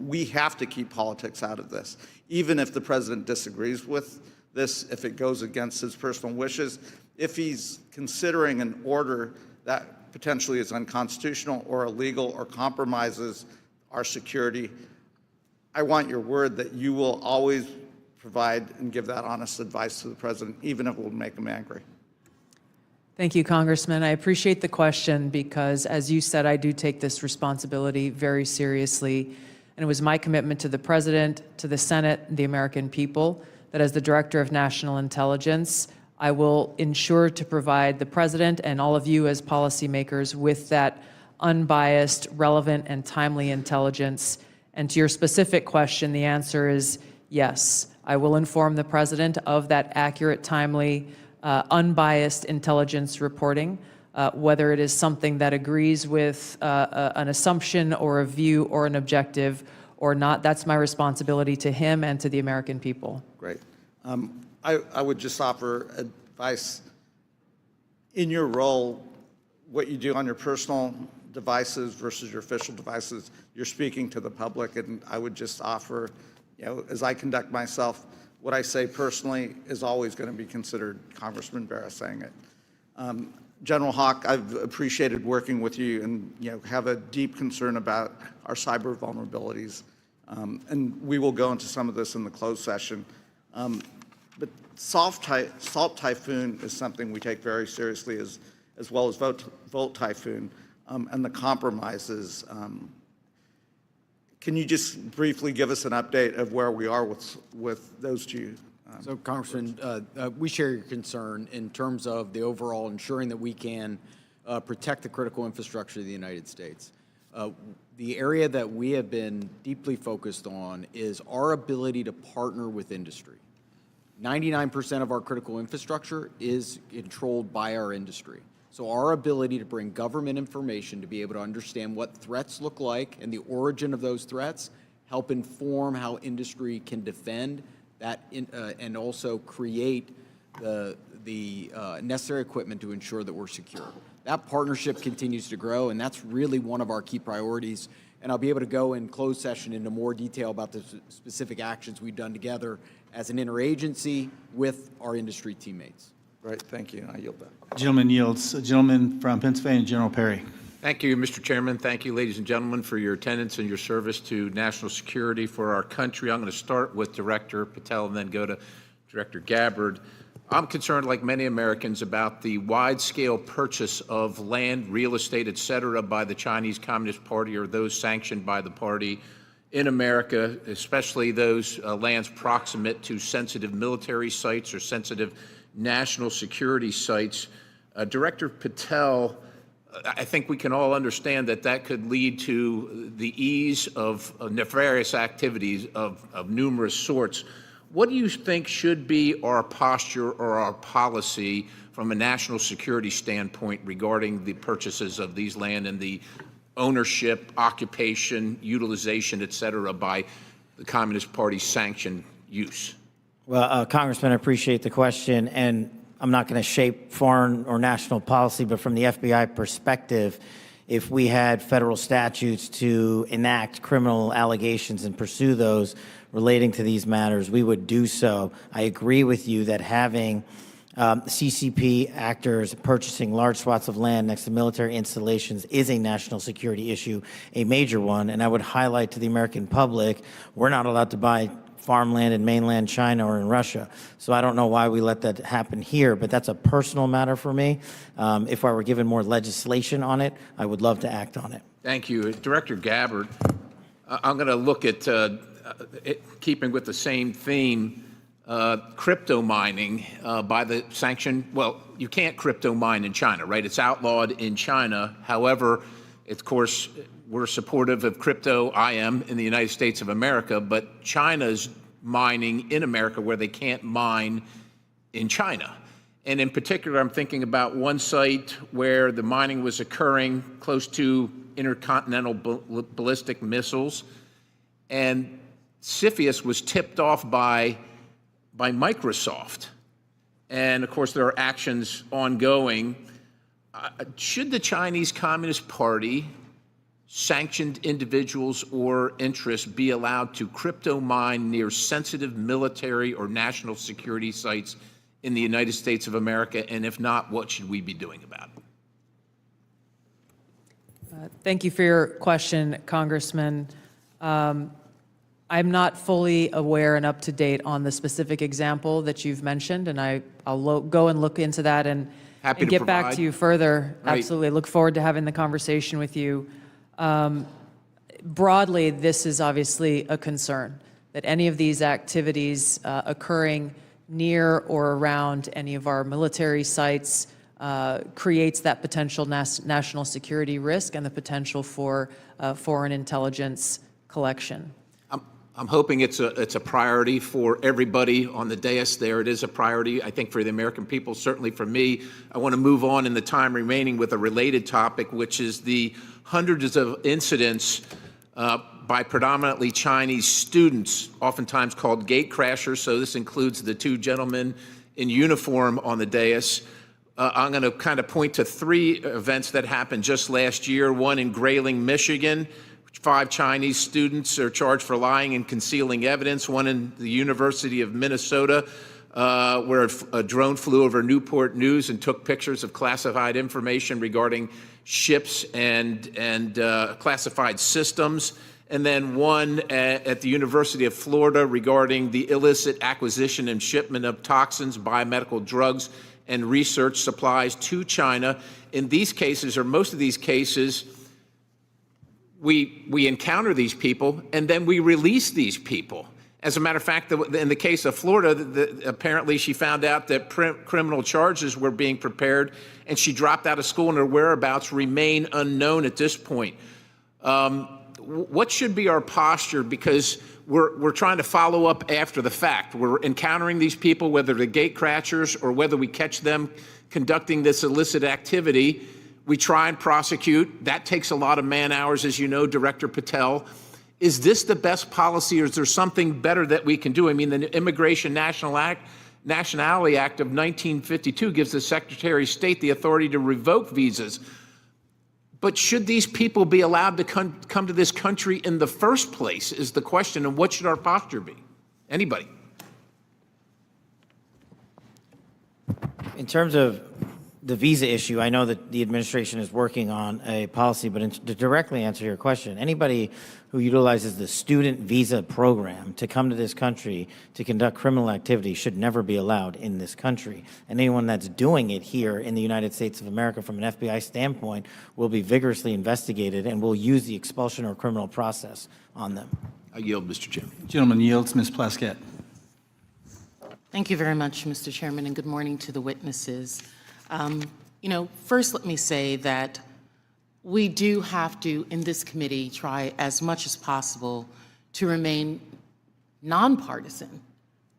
We have to keep politics out of this. Even if the President disagrees with this, if it goes against his personal wishes, if he's considering an order that potentially is unconstitutional or illegal or compromises our security, I want your word that you will always provide and give that honest advice to the President, even if it will make him angry. Thank you, Congressman. I appreciate the question because, as you said, I do take this responsibility very seriously. And it was my commitment to the President, to the Senate, and the American people that as the Director of National Intelligence, I will ensure to provide the President and all of you as policymakers with that unbiased, relevant, and timely intelligence? And to your specific question, the answer is yes. I will inform the President of that accurate, timely, unbiased intelligence reporting, whether it is something that agrees with an assumption or a view or an objective or not. That's my responsibility to him and to the American people. Great. I would just offer advice. In your role, what you do on your personal devices versus your official devices, you're speaking to the public, and I would just offer, as I conduct myself, what I say personally is always going to be considered Congressman Vera saying it. General Haugh, I've appreciated working with you and have a deep concern about our cyber vulnerabilities. And we will go into some of this in the closed session. But Salt Typhoon is something we take very seriously, as well as Volt Typhoon and the compromises. Can you just briefly give us an update of where we are with those two? So, Congressman, we share your concern in terms of the overall ensuring that we can protect the critical infrastructure of the United States. The area that we have been deeply focused on is our ability to partner with industry. 99% of our critical infrastructure is controlled by our industry. So our ability to bring government information to be able to understand what threats look like and the origin of those threats, help inform how industry can defend that and also create the necessary equipment to ensure that we're secure. That partnership continues to grow, and that's really one of our key priorities. And I'll be able to go in closed session into more detail about the specific actions we've done together as an interagency with our industry teammates. Right, thank you. I yield that. Gentleman yields. Gentleman from Pennsylvania, General Perry. Thank you, Mr. Chairman. Thank you, ladies and gentlemen, for your attendance and your service to national security for our country. I'm going to start with Director Patel and then go to Director Gabbard. I'm concerned, like many Americans, about the wide-scale purchase of land, real estate, et cetera, by the Chinese Communist Party or those sanctioned by the party in America, especially those lands proximate to sensitive military sites or sensitive national security sites. Director Patel, I think we can all understand that that could lead to the ease of nefarious activities of numerous sorts. What do you think should be our posture or our policy from a national security standpoint regarding the purchases of these land and the ownership, occupation, utilization, et cetera, by the Communist Party sanctioned use? Well, Congressman, I appreciate the question, and I'm not going to shape foreign or national policy, but from the FBI perspective, if we had federal statutes to enact criminal allegations and pursue those relating to these matters, we would do so. I agree with you that having CCP actors purchasing large swaths of land next to military installations is a national security issue, a major one, and I would highlight to the American public, we're not allowed to buy farmland in mainland China or in Russia. So I don't know why we let that happen here, but that's a personal matter for me. If I were given more legislation on it, I would love to act on it. Thank you. Director Gabbard, I'm going to look at, keeping with the same theme, crypto mining by the sanction. Well, you can't crypto mine in China, right? It's outlawed in China. However, of course, we're supportive of crypto, I am, in the United States of America, but China's mining in America where they can't mine in China. And in particular, I'm thinking about one site where the mining was occurring close to intercontinental ballistic missiles, and CFIUS was tipped off by Microsoft. And of course, there are actions ongoing. Should the Chinese Communist Party, sanctioned individuals or interests be allowed to crypto mine near sensitive military or national security sites in the United States of America? And if not, what should we be doing about it? Thank you for your question, Congressman. I'm not fully aware and up to date on the specific example that you've mentioned, and I'll go and look into that and get back to you further. Right. Absolutely. Look forward to having the conversation with you. Broadly, this is obviously a concern, that any of these activities occurring near or around any of our military sites creates that potential national security risk and the potential for foreign intelligence collection. I'm hoping it's a priority for everybody on the dais there. It is a priority, I think, for the American people, certainly for me. I want to move on in the time remaining with a related topic, which is the hundreds of incidents by predominantly Chinese students, oftentimes called gate crashers. So this includes the two gentlemen in uniform on the dais. I'm going to kind of point to three events that happened just last year. One in Grayling, Michigan. 5 Chinese students are charged for lying and concealing evidence. One in the University of Minnesota, where a drone flew over Newport News and took pictures of classified information regarding ships and classified systems. And then one at the University of Florida regarding the illicit acquisition and shipment of toxins, biomedical drugs, and research supplies to China. In these cases, or most of these cases, we encounter these people and then we release these people. As a matter of fact, in the case of Florida, apparently she found out that criminal charges were being prepared and she dropped out of school and her whereabouts remain unknown at this point. What should be our posture? Because we're trying to follow up after the fact. We're encountering these people, whether they're gate crashers or whether we catch them conducting this illicit activity. We try and prosecute. That takes a lot of man hours, as you know, Director Patel. Is this the best policy, or is there something better that we can do? I mean, the Immigration Nationality Act of 1952 gives the Secretary of State the authority to revoke visas. But should these people be allowed to come to this country in the first place is the question, and what should our posture be? Anybody? In terms of the visa issue, I know that the administration is working on a policy, but to directly answer your question, anybody who utilizes the student visa program to come to this country to conduct criminal activity should never be allowed in this country. And anyone that's doing it here in the United States of America from an FBI standpoint will be vigorously investigated and will use the expulsion or criminal process on them. I yield, Mr. Chairman. Gentleman yields. Ms. Plaskett. Thank you very much, Mr. Chairman, and good morning to the witnesses. First let me say that we do have to, in this committee, try as much as possible to remain nonpartisan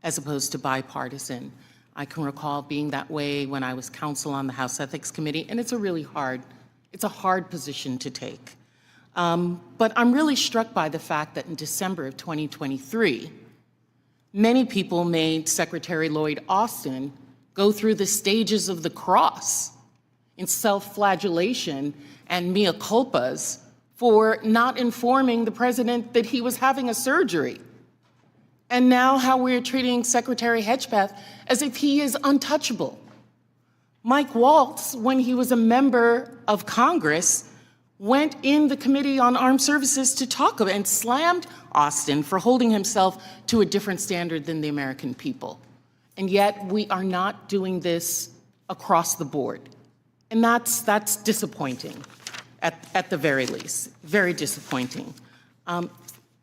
as opposed to bipartisan. I can recall being that way when I was counsel on the House Ethics Committee, and it's a hard position to take. But I'm really struck by the fact that in December of 2023, many people made Secretary Lloyd Austin go through the stages of the cross in self-flagellation and mea culpas for not informing the president that he was having a surgery. And now how we're treating Secretary Hedgepeth as if he is untouchable. Mike Waltz, when he was a member of Congress, went in the Committee on Armed Services to talk about and slammed Austin for holding himself to a different standard than the American people. And yet we are not doing this across the board. And that's disappointing at the very least, very disappointing.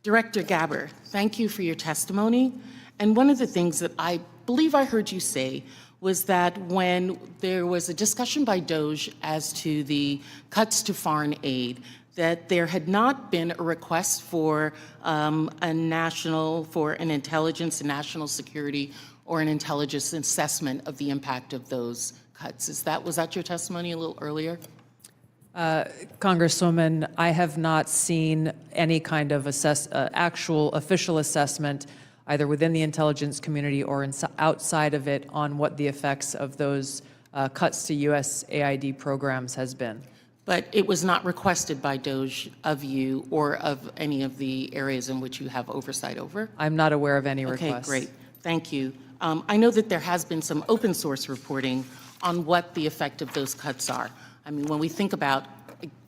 Director Gabbard, thank you for your testimony. And one of the things that I believe I heard you say was that when there was a discussion by DOJ as to the cuts to foreign aid, that there had not been a request for an intelligence and national security or an intelligence assessment of the impact of those cuts. Was that your testimony a little earlier? Congresswoman, I have not seen any kind of actual official assessment either within the intelligence community or outside of it on what the effects of those cuts to USAID programs has been. But it was not requested by DOJ of you or of any of the areas in which you have oversight over? I'm not aware of any requests. Okay, great. Thank you. I know that there has been some open source reporting on what the effect of those cuts are. I mean, when we think about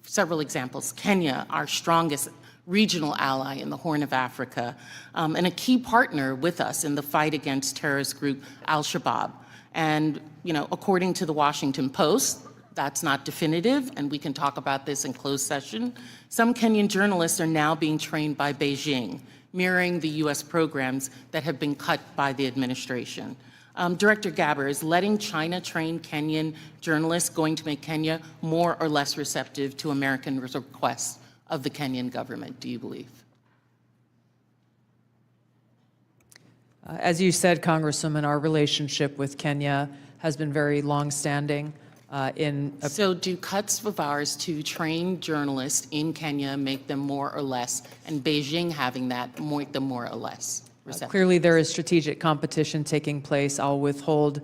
several examples, Kenya, our strongest regional ally in the Horn of Africa, and a key partner with us in the fight against terrorist group Al-Shabaab. And, according to the Washington Post, that's not definitive, and we can talk about this in closed session. Some Kenyan journalists are now being trained by Beijing, mirroring the U.S. programs that have been cut by the administration. Director Gabbard, is letting China-trained Kenyan journalists going to make Kenya more or less receptive to American requests of the Kenyan government, do you believe? As you said, Congresswoman, our relationship with Kenya has been very long-standing. So do cuts of ours to train journalists in Kenya make them more or less, and Beijing having that make them more or less receptive? Clearly, there is strategic competition taking place. I'll withhold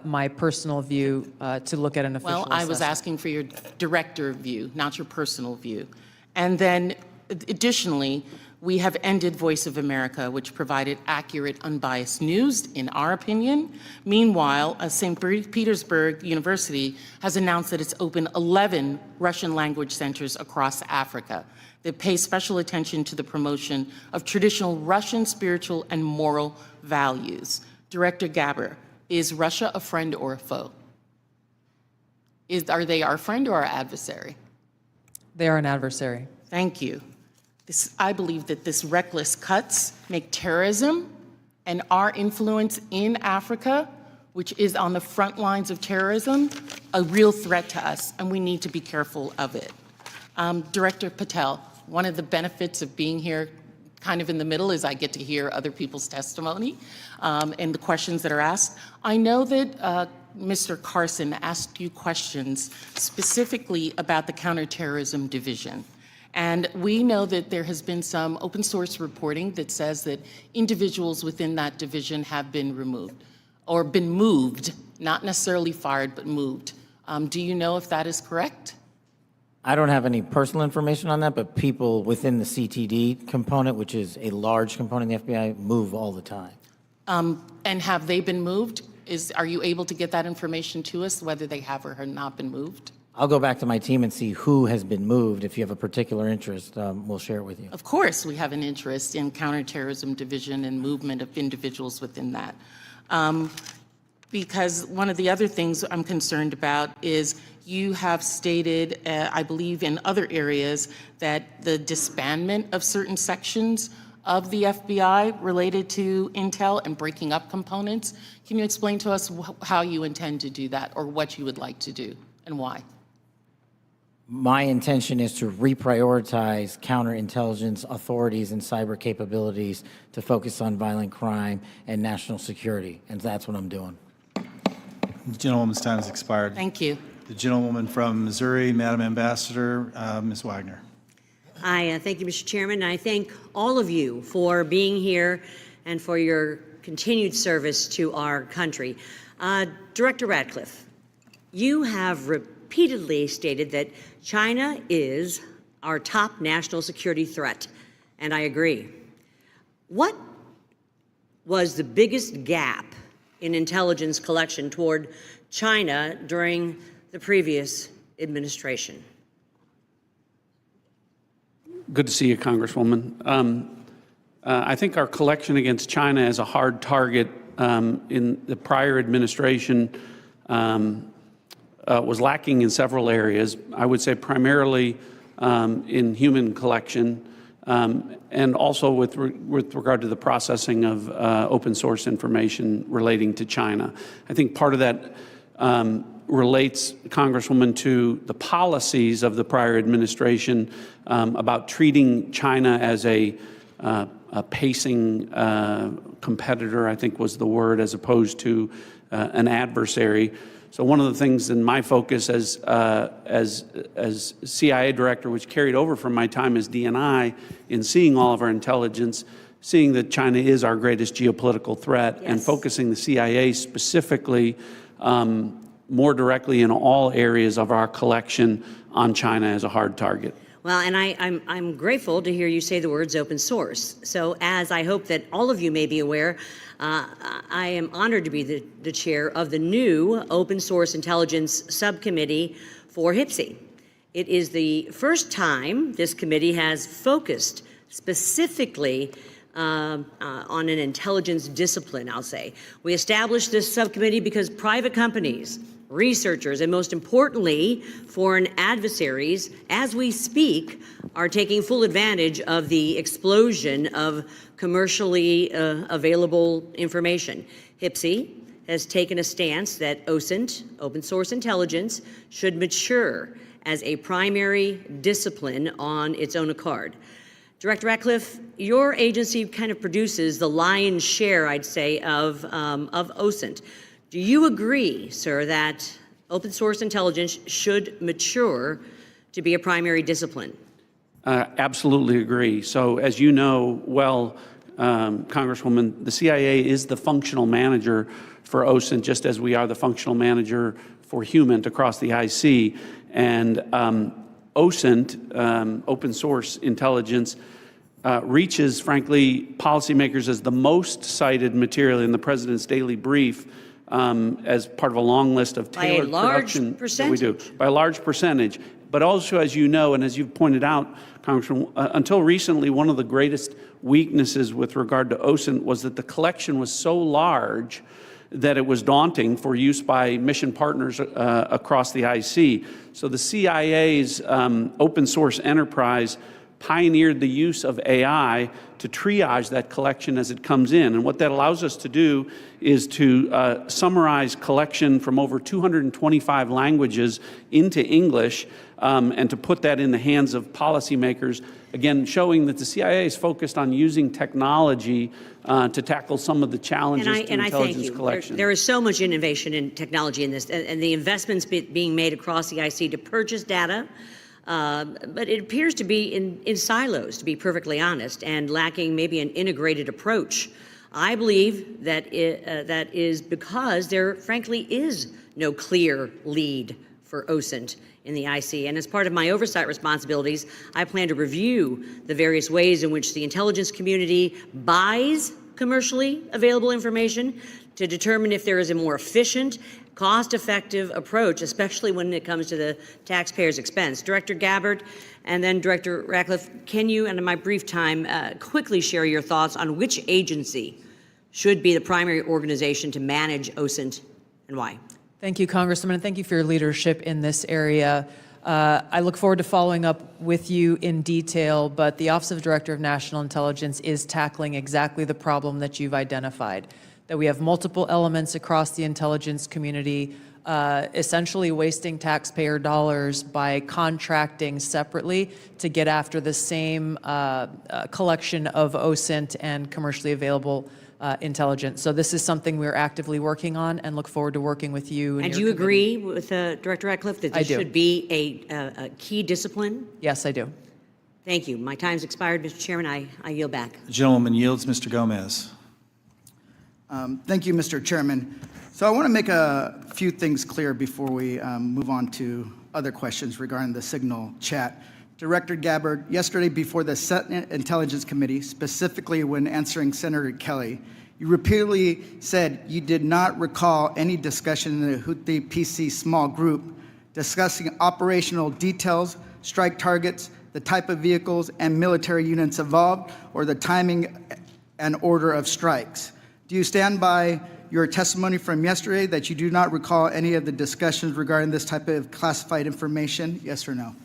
my personal view to look at an official Well, I was assessment. asking for your director view, not your personal view. And then, additionally, we have ended Voice of America, which provided accurate, unbiased news, in our opinion. Meanwhile, St. Petersburg University has announced that it's opened 11 Russian language centers across Africa that pay special attention to the promotion of traditional Russian spiritual and moral values. Director Gabbard, is Russia a friend or a foe? Are they our friend or our adversary? They are an adversary. Thank you. I believe that this reckless cuts make terrorism and our influence in Africa, which is on the front lines of terrorism, a real threat to us, and we need to be careful of it. Director Patel, one of the benefits of being here kind of in the middle is I get to hear other people's testimony and the questions that are asked. I know that Mr. Carson asked you questions specifically about the Counterterrorism Division. And we know that there has been some open source reporting that says that individuals within that division have been removed or been moved, not necessarily fired, but moved. Do you know if that is correct? I don't have any personal information on that, but people within the CTD component, which is a large component of the FBI, move all the time. And have they been moved? Are you able to get that information to us, whether they have or have not been moved? I'll go back to my team and see who has been moved. If you have a particular interest, we'll share it with you. Of course, we have an interest in Counterterrorism Division and movement of individuals within that. Because one of the other things I'm concerned about is you have stated, I believe in other areas, that the disbandment of certain sections of the FBI related to intel and breaking up components. Can you explain to us how you intend to do that, or what you would like to do and why? My intention is to reprioritize counterintelligence authorities and cyber capabilities to focus on violent crime and national security, and that's what I'm doing. The gentlewoman's time has expired. Thank you. The gentlewoman from Missouri, Madam Ambassador, Ms. Wagner. I thank you, Mr. Chairman. I thank all of you for being here and for your continued service to our country. Director Ratcliffe, you have repeatedly stated that China is our top national security threat, and I agree. What was the biggest gap in intelligence collection toward China during the previous administration? Good to see you, Congresswoman. I think our collection against China as a hard target in the prior administration was lacking in several areas. I would say primarily in human collection and also with regard to the processing of open source information relating to China. I think part of that relates, Congresswoman, to the policies of the prior administration about treating China as a pacing competitor, I think was the word, as opposed to an adversary. So one of the things in my focus as CIA director, which carried over from my time as DNI, in seeing all of our intelligence, seeing that China is our greatest geopolitical threat, Yes. and focusing the CIA specifically more directly in all areas of our collection on China as a hard target. Well, and I'm grateful to hear you say the words open source. So as I hope that all of you may be aware, I am honored to be the chair of the new Open Source Intelligence Subcommittee for HPSI. It is the first time this committee has focused specifically on an intelligence discipline, I'll say. We established this subcommittee because private companies, researchers, and most importantly, foreign adversaries, as we speak, are taking full advantage of the explosion of commercially available information. HPSI has taken a stance that OSINT, open source intelligence, should mature as a primary discipline on its own accord. Director Ratcliffe, your agency kind of produces the lion's share, I'd say, of OSINT. Do you agree, sir, that open source intelligence should mature to be a primary discipline? Absolutely agree. So as you know well, Congresswoman, the CIA is the functional manager for OSINT, just as we are the functional manager for HUMANT across the IC. And OSINT, open source intelligence, reaches, frankly, policymakers as the most cited material in the President's daily brief as part of a long list of tailored production that we do. By a large percentage. But also, as you know, and as you've pointed out, Congressman, until recently, one of the greatest weaknesses with regard to OSINT was that the collection was so large that it was daunting for use by mission partners across the IC. So the CIA's open source enterprise pioneered the use of AI to triage that collection as it comes in. And what that allows us to do is to summarize collection from over 225 languages into English and to put that in the hands of policymakers, again, showing that the CIA is focused on using technology to tackle some of the challenges to intelligence collection. There is so much innovation in technology in this, and the investments being made across the IC to purchase data, but it appears to be in silos, to be perfectly honest, and lacking maybe an integrated approach. I believe that that is because there, frankly, is no clear lead for OSINT in the IC. And as part of my oversight responsibilities, I plan to review the various ways in which the intelligence community buys commercially available information to determine if there is a more efficient, cost-effective approach, especially when it comes to the taxpayer's expense. Director Gabbard and then Director Ratcliffe, can you, and in my brief time, quickly share your thoughts on which agency should be the primary organization to manage OSINT and why? Thank you, Congressman, and thank you for your leadership in this area. I look forward to following up with you in detail, but the Office of Director of National Intelligence is tackling exactly the problem that you've identified, that we have multiple elements across the intelligence community, essentially wasting taxpayer dollars by contracting separately to get after the same collection of OSINT and commercially available intelligence. So this is something we're actively working on and look forward to working with you. And do you agree with Director Ratcliffe that this should be a key discipline? Yes, I do. Thank you. My time's expired, Mr. Chairman. I yield back. The gentleman yields. Mr. Gomez. Thank you, Mr. Chairman. So I want to make a few things clear before we move on to other questions regarding the Signal chat. Director Gabbard, yesterday before the Senate Intelligence Committee, specifically when answering Senator Kelly, you repeatedly said you did not recall any discussion in the Houthi PC small group discussing operational details, strike targets, the type of vehicles and military units involved, or the timing and order of strikes. Do you stand by your testimony from yesterday that you do not recall any of the discussions regarding this type of classified information? Yes or no?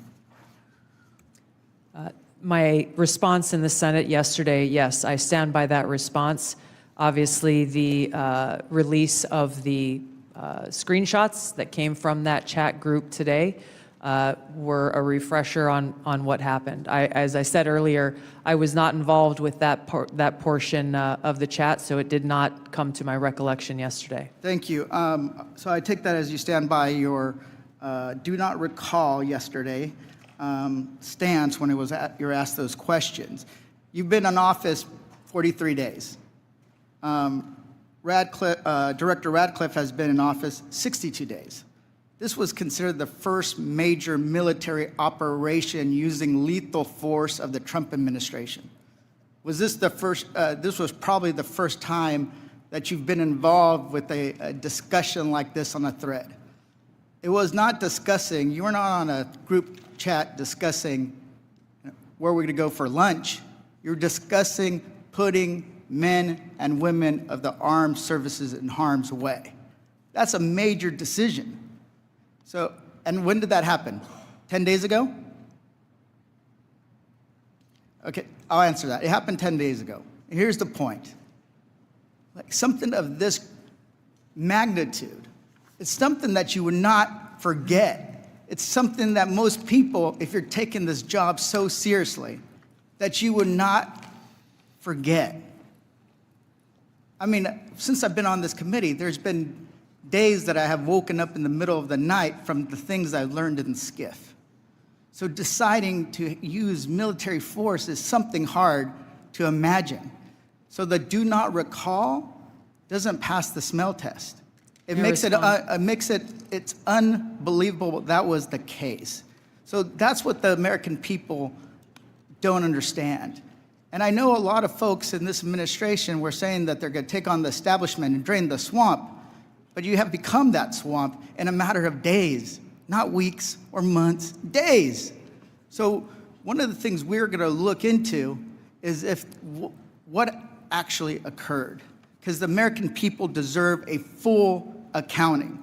My response in the Senate yesterday, yes, I stand by that response. Obviously, the release of the screenshots that came from that chat group today were a refresher on what happened. As I said earlier, I was not involved with that portion of the chat, so it did not come to my recollection yesterday. Thank you. So I take that as you stand by your do not recall yesterday stance when you're asked those questions. You've been in office 43 days. Director Ratcliffe has been in office 62 days. This was considered the first major military operation using lethal force of the Trump administration. Was this the first, this was probably the first time that you've been involved with a discussion like this on a thread. It was not discussing, you were not on a group chat discussing where we're going to go for lunch. You're discussing putting men and women of the armed services in harm's way. That's a major decision. So, and when did that happen? 10 days ago? Okay, I'll answer that. It happened 10 days ago. Here's the point. Like something of this magnitude. It's something that you would not forget. It's something that most people, if you're taking this job so seriously, that you would not forget. I mean, since I've been on this committee, there's been days that I have woken up in the middle of the night from the things I've learned in SCIF. So deciding to use military force is something hard to imagine. So the do not recall doesn't pass the smell test. It makes it's unbelievable that was the case. So that's what the American people don't understand. And I know a lot of folks in this administration were saying that they're going to take on the establishment and drain the swamp, but you have become that swamp in a matter of days, not weeks or months, days. So one of the things we're going to look into is what actually occurred, because the American people deserve a full accounting.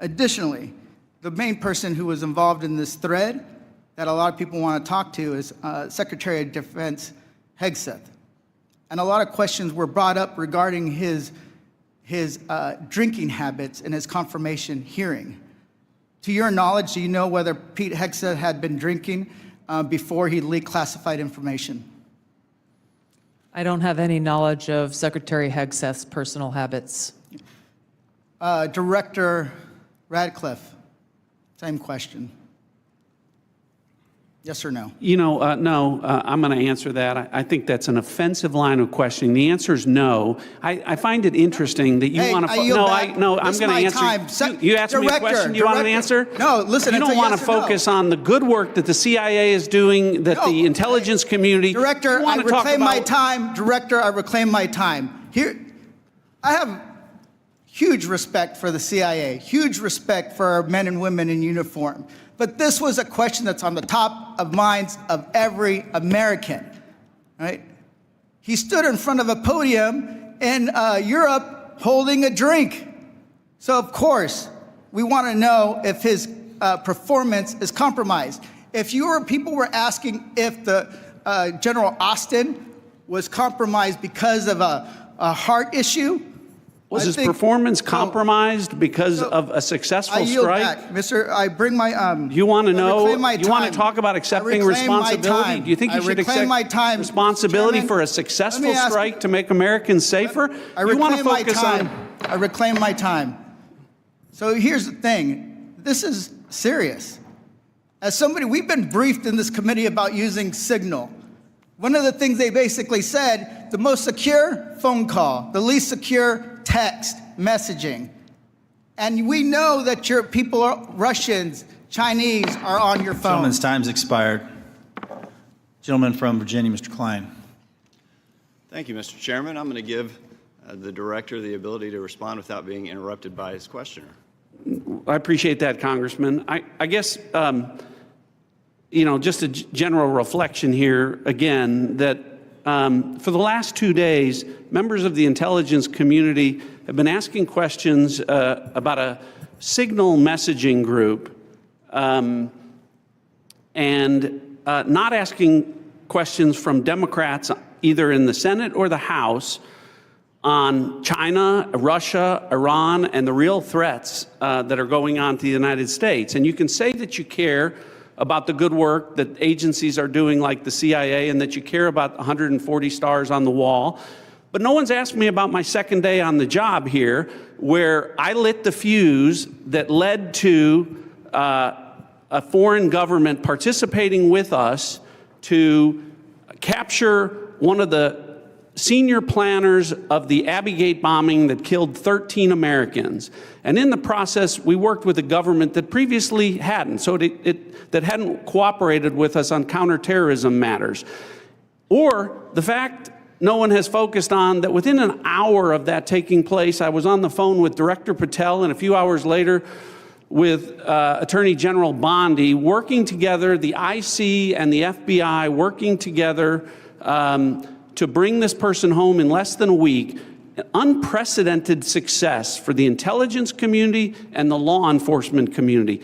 Additionally, the main person who was involved in this thread that a lot of people want to talk to is Secretary of Defense Haugh. And a lot of questions were brought up regarding his drinking habits in his confirmation hearing. To your knowledge, do you know whether Pete Haugh had been drinking before he leaked classified information? I don't have any knowledge of Secretary Hegse's personal habits. Director Ratcliffe, same question. Yes or no? You know, no, I'm going to answer that. I think that's an offensive line of questioning. The answer is no. I find it interesting that you want to. No, I'm going to answer. You asked me a question. You want an answer? No, listen. You don't want to focus on the good work that the CIA is doing, that the intelligence community. Director, I reclaim my time. Director, I reclaim my time. Here, I have huge respect for the CIA, huge respect for our men and women in uniform. But this was a question that's on the top of minds of every American, right? He stood in front of a podium in Europe holding a drink. So of course, we want to know if his performance is compromised. If people were asking if the General Austin was compromised because of a heart issue, was his performance compromised because of a successful strike? I yield back, Mr. I bring my. You want to know? You want to talk about accepting responsibility? Do you think you should accept responsibility for a successful strike to make Americans safer? You want to focus on. I reclaim my time. So here's the thing. This is serious. As somebody, we've been briefed in this committee about using Signal. One of the things they basically said, the most secure phone call, the least secure text messaging. And we know that your people are Russians, Chinese are on your phone. Gentleman's time's expired. Gentleman from Virginia, Mr. Klein. Thank you, Mr. Chairman. I'm going to give the director the ability to respond without being interrupted by his questioner. I appreciate that, Congressman. I guess, you know, just a general reflection here again that for the last 2 days, members of the intelligence community have been asking questions about a Signal messaging group and not asking questions from Democrats either in the Senate or the House on China, Russia, Iran, and the real threats that are going on to the United States. And you can say that you care about the good work that agencies are doing like the CIA and that you care about 140 stars on the wall. But no one's asked me about my second day on the job here, where I lit the fuse that led to a foreign government participating with us to capture one of the senior planners of the Abbey Gate bombing that killed 13 Americans. And in the process, we worked with a government that previously hadn't, so that hadn't cooperated with us on counterterrorism matters. Or the fact no one has focused on that within an hour of that taking place, I was on the phone with Director Patel, and a few hours later with Attorney General Bondi, working together, the IC and the FBI working together to bring this person home in less than a week. Unprecedented success for the intelligence community and the law enforcement community.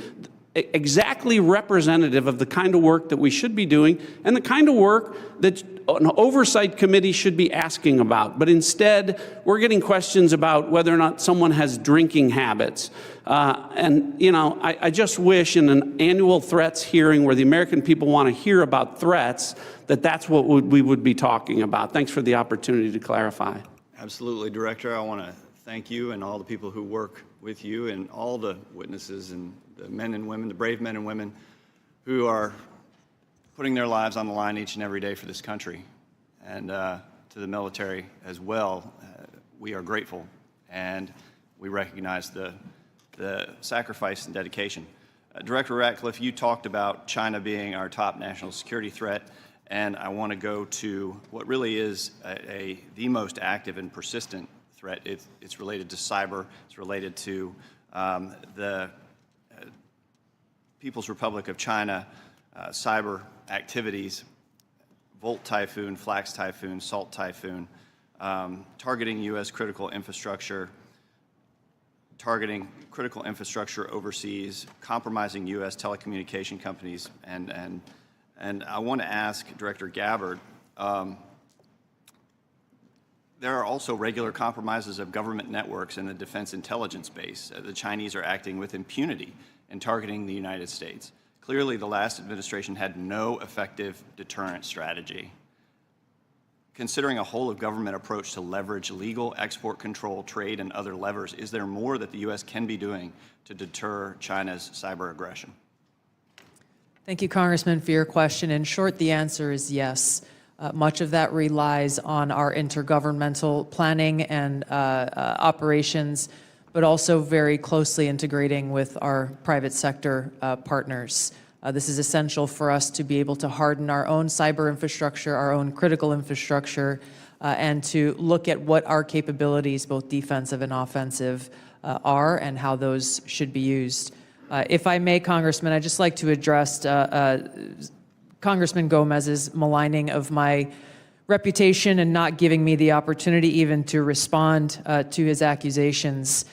Exactly representative of the kind of work that we should be doing and the kind of work that an oversight committee should be asking about. But instead, we're getting questions about whether or not someone has drinking habits. I just wish in an annual threats hearing where the American people want to hear about threats, that's what we would be talking about. Thanks for the opportunity to clarify. Absolutely, Director. I want to thank you and all the people who work with you and all the witnesses and the men and women, the brave men and women who are putting their lives on the line each and every day for this country. And to the military as well, we are grateful and we recognize the sacrifice and dedication. Director Ratcliffe, you talked about China being our top national security threat, and I want to go to what really is the most active and persistent threat. It's related to cyber. It's related to the People's Republic of China cyber activities, Volt Typhoon, Flax Typhoon, Salt Typhoon, targeting U.S. critical infrastructure, targeting critical infrastructure overseas, compromising U.S. telecommunication companies, and I want to ask Director Gabbard, there are also regular compromises of government networks in the defense intelligence base. The Chinese are acting with impunity and targeting the United States. Clearly, the last administration had no effective deterrent strategy. Considering a whole-of-government approach to leverage legal export control, trade, and other levers, is there more that the U.S. can be doing to deter China's cyber aggression? Thank you, Congressman, for your question. In short, the answer is yes. Much of that relies on our intergovernmental planning and operations, but also very closely integrating with our private sector partners. This is essential for us to be able to harden our own cyber infrastructure, our own critical infrastructure, and to look at what our capabilities, both defensive and offensive, are and how those should be used. If I may, Congressman, I'd just like to address Congressman Gomez's maligning of my reputation and not giving me the opportunity even to respond to his accusations.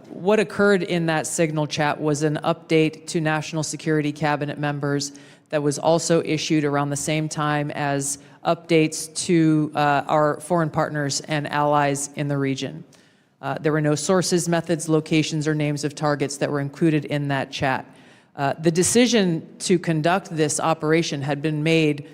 What occurred in that Signal chat was an update to National Security Cabinet members that was also issued around the same time as updates to our foreign partners and allies in the region. There were no sources, methods, locations, or names of targets that were included in that chat. The decision to conduct this operation had been made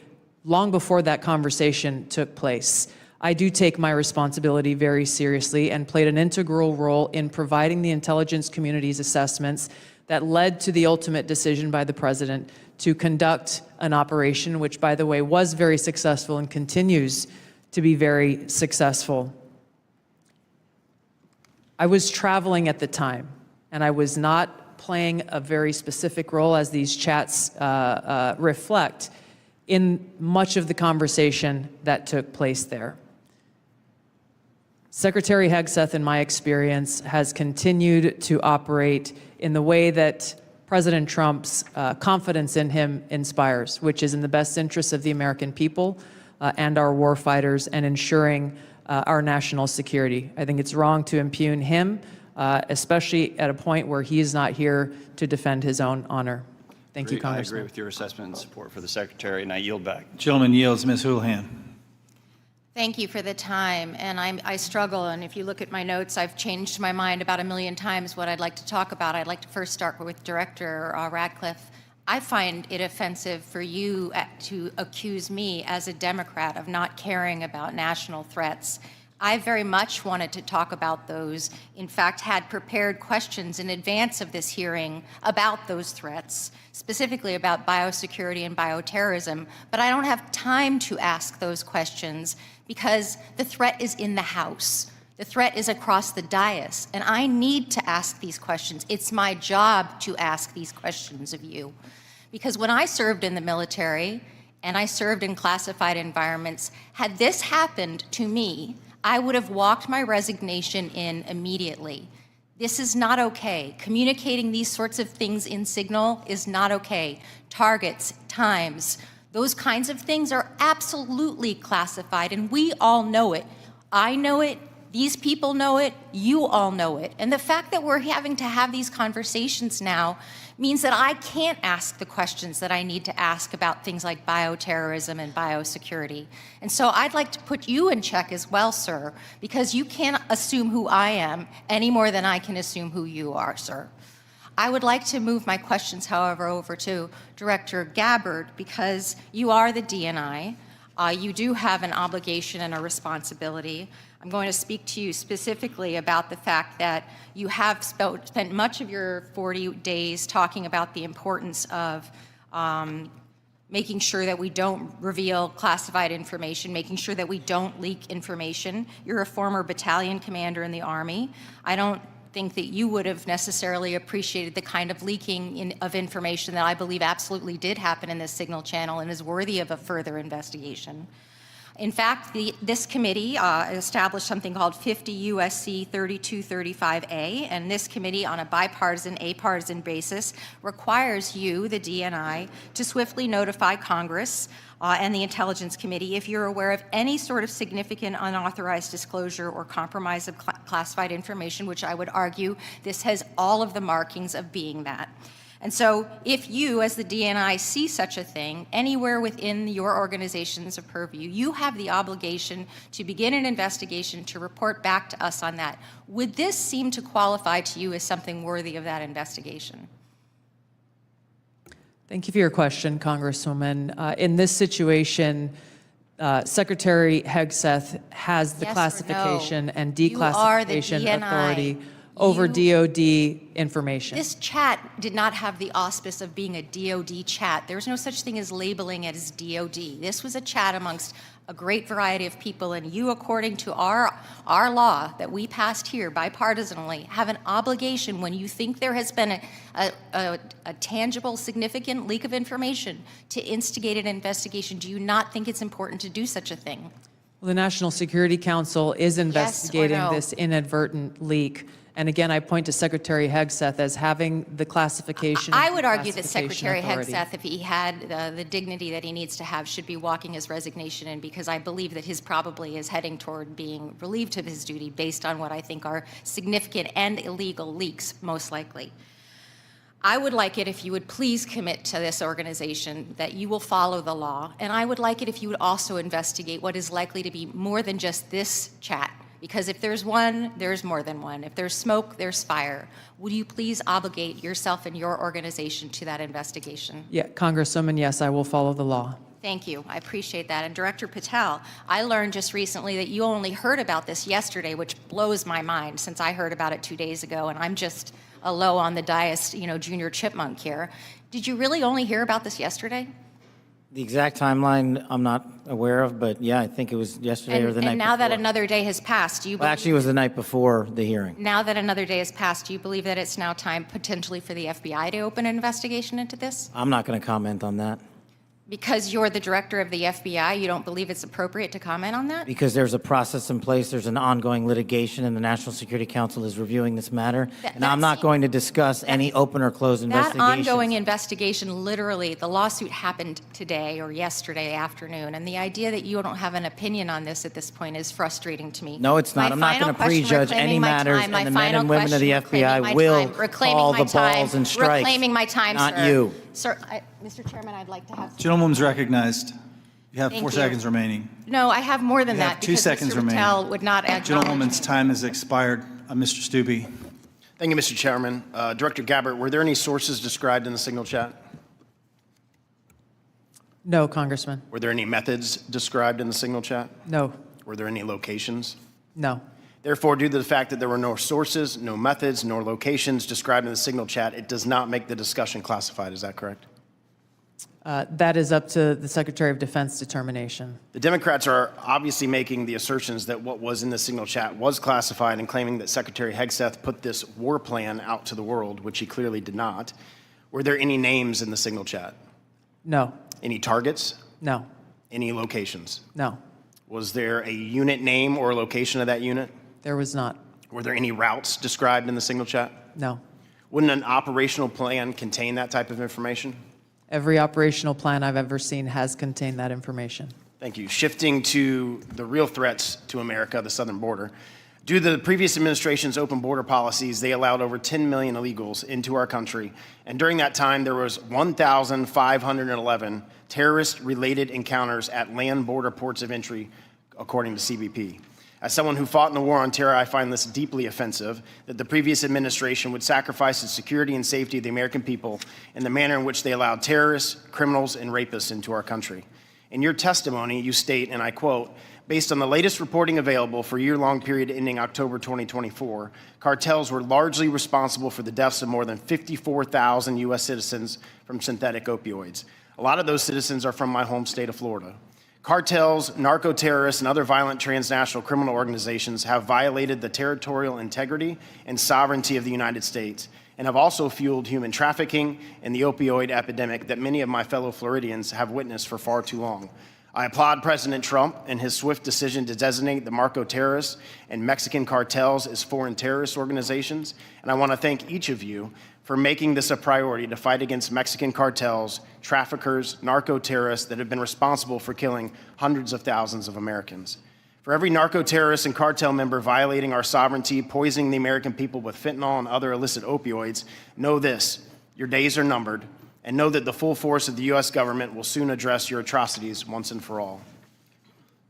long before that conversation took place. I do take my responsibility very seriously and played an integral role in providing the intelligence community's assessments that led to the ultimate decision by the President to conduct an operation, which, by the way, was very successful and continues to be very successful. I was traveling at the time, and I was not playing a very specific role, as these chats reflect, in much of the conversation that took place there. Secretary Hegseth, in my experience, has continued to operate in the way that President Trump's confidence in him inspires, which is in the best interests of the American people and our warfighters and ensuring our national security. I think it's wrong to impugn him, especially at a point where he is not here to defend his own honor. Thank you, Congressman. I agree with your assessment and support for the Secretary, and I yield back. Gentleman yields. Ms. Houlihan. Thank you for the time, and I struggle, and if you look at my notes, I've changed my mind about 1,000,000 times what I'd like to talk about. I'd like to first start with Director Ratcliffe. I find it offensive for you to accuse me as a Democrat of not caring about national threats. I very much wanted to talk about those, in fact, had prepared questions in advance of this hearing about those threats, specifically about biosecurity and bioterrorism, but I don't have time to ask those questions because the threat is in the House. The threat is across the dais, and I need to ask these questions. It's my job to ask these questions of you. Because when I served in the military and I served in classified environments, had this happened to me, I would have walked my resignation in immediately. This is not okay. Communicating these sorts of things in Signal is not okay. Targets, times, those kinds of things are absolutely classified, and we all know it. I know it. These people know it. You all know it. And the fact that we're having to have these conversations now means that I can't ask the questions that I need to ask about things like bioterrorism and biosecurity. And so I'd like to put you in check as well, sir, because you can't assume who I am any more than I can assume who you are, sir. I would like to move my questions, however, over to Director Gabbard, because you are the DNI. You do have an obligation and a responsibility. I'm going to speak to you specifically about the fact that you have spent much of your 40 days talking about the importance of making sure that we don't reveal classified information, making sure that we don't leak information. You're a former battalion commander in the Army. I don't think that you would have necessarily appreciated the kind of leaking of information that I believe absolutely did happen in this signal channel and is worthy of a further investigation. In fact, this committee established something called 50 U.S.C. 3235A, and this committee, on a bipartisan, apartisan basis, requires you, the DNI, to swiftly notify Congress and the Intelligence Committee if you're aware of any sort of significant unauthorized disclosure or compromise of classified information, which I would argue this has all of the markings of being that. And so if you, as the DNI, see such a thing anywhere within your organization's purview, you have the obligation to begin an investigation to report back to us on that. Would this seem to qualify to you as something worthy of that investigation? Thank you for your question, Congresswoman. In this situation, Secretary Hegseth has the Yes or classification no? and You are the declassification DNI. authority over DOD information. This chat did not have the auspice of being a DOD chat. There's no such thing as labeling it as DOD. This was a chat amongst a great variety of people, and you, according to our law that we passed here bipartisanly, have an obligation when you think there has been a tangible, significant leak of information to instigate an investigation. Do you not think it's important to do such a thing? Well, the National Security Council is investigating no? this inadvertent leak. And again, I point to Secretary Hegseth as having the classification. I would argue that classification Secretary authority. Hegseth, if he had the dignity that he needs to have, should be walking his resignation in, because I believe that his probably is heading toward being relieved of his duty based on what I think are significant and illegal leaks, most likely. I would like it if you would please commit to this organization that you will follow the law, and I would like it if you would also investigate what is likely to be more than just this chat. Because if there's one, there's more than one. If there's smoke, there's fire. Would you please obligate yourself and your organization to that investigation? Yeah, Congresswoman, yes, I will follow the law. Thank you. I appreciate that. And Director Patel, I learned just recently that you only heard about this yesterday, which blows my mind since I heard about it 2 days ago, and I'm just a low on the dais, junior chipmunk here. Did you really only hear about this yesterday? The exact timeline I'm not aware of, but yeah, I think it was yesterday or the night And now before. that another day has passed, do you Well, believe, actually, it was the night before the hearing. now that another day has passed, do you believe that it's now time potentially for the FBI to open an investigation into this? I'm not going to comment on that. Because you're the director of the FBI, you don't believe it's appropriate to comment on that? Because there's a process in place, there's an ongoing litigation, and the National Security Council is reviewing this matter. And I'm not going to discuss any open or closed That investigations. ongoing investigation, literally, the lawsuit happened today or yesterday afternoon, and the idea that you don't have an opinion on this at this point is frustrating to me. No, it's not. I'm not going to prejudge any matters, and the men and women of the FBI will call the balls and strikes. Reclaiming my time, not sir. you. Sir, Mr. Chairman, I'd like to have... Gentlewoman's recognized. You have Thank 4 you. seconds remaining. No, I have more than You have that 2 because seconds Mr. remaining. Patel would not acknowledge Gentlewoman's time has expired. Mr. Stubbe. Thank you, Mr. Chairman. Director Gabbard, were there any sources described in the signal chat? No, Congressman. Were there any methods described in the signal chat? No. Were there any locations? No. Therefore, due to the fact that there were no sources, no methods, nor locations described in the signal chat, it does not make the discussion classified. Is that correct? That is up to the Secretary of Defense determination. The Democrats are obviously making the assertions that what was in the signal chat was classified and claiming that Secretary Hegseth put this war plan out to the world, which he clearly did not. Were there any names in the signal chat? No. Any targets? No. Any locations? No. Was there a unit name or location of that unit? There was not. Were there any routes described in the signal chat? No. Wouldn't an operational plan contain that type of information? Every operational plan I've ever seen has contained that information. Thank you. Shifting to the real threats to America, the southern border, Due to the previous administration's open border policies, they allowed over 10 million illegals into our country. And during that time, there was 1,511 terrorist-related encounters at land border ports of entry, according to CBP. As someone who fought in the war on terror, I find this deeply offensive that the previous administration would sacrifice the security and safety of the American people in the manner in which they allowed terrorists, criminals, and rapists into our country. In your testimony, you state, and I quote, "Based on the latest reporting available for a year-long period ending October 2024, cartels were largely responsible for the deaths of more than 54,000 U.S. citizens from synthetic opioids. A lot of those citizens are from my home state of Florida. Cartels, narco-terrorists, and other violent transnational criminal organizations have violated the territorial integrity and sovereignty of the United States and have also fueled human trafficking and the opioid epidemic that many of my fellow Floridians have witnessed for far too long. I applaud President Trump and his swift decision to designate the narco terrorists and Mexican cartels as foreign terrorist organizations, and I want to thank each of you for making this a priority to fight against Mexican cartels, traffickers, narco-terrorists that have been responsible for killing hundreds of thousands of Americans. For every narco-terrorist and cartel member violating our sovereignty, poisoning the American people with fentanyl and other illicit opioids, know this: your days are numbered, and know that the full force of the U.S. government will soon address your atrocities once and for all.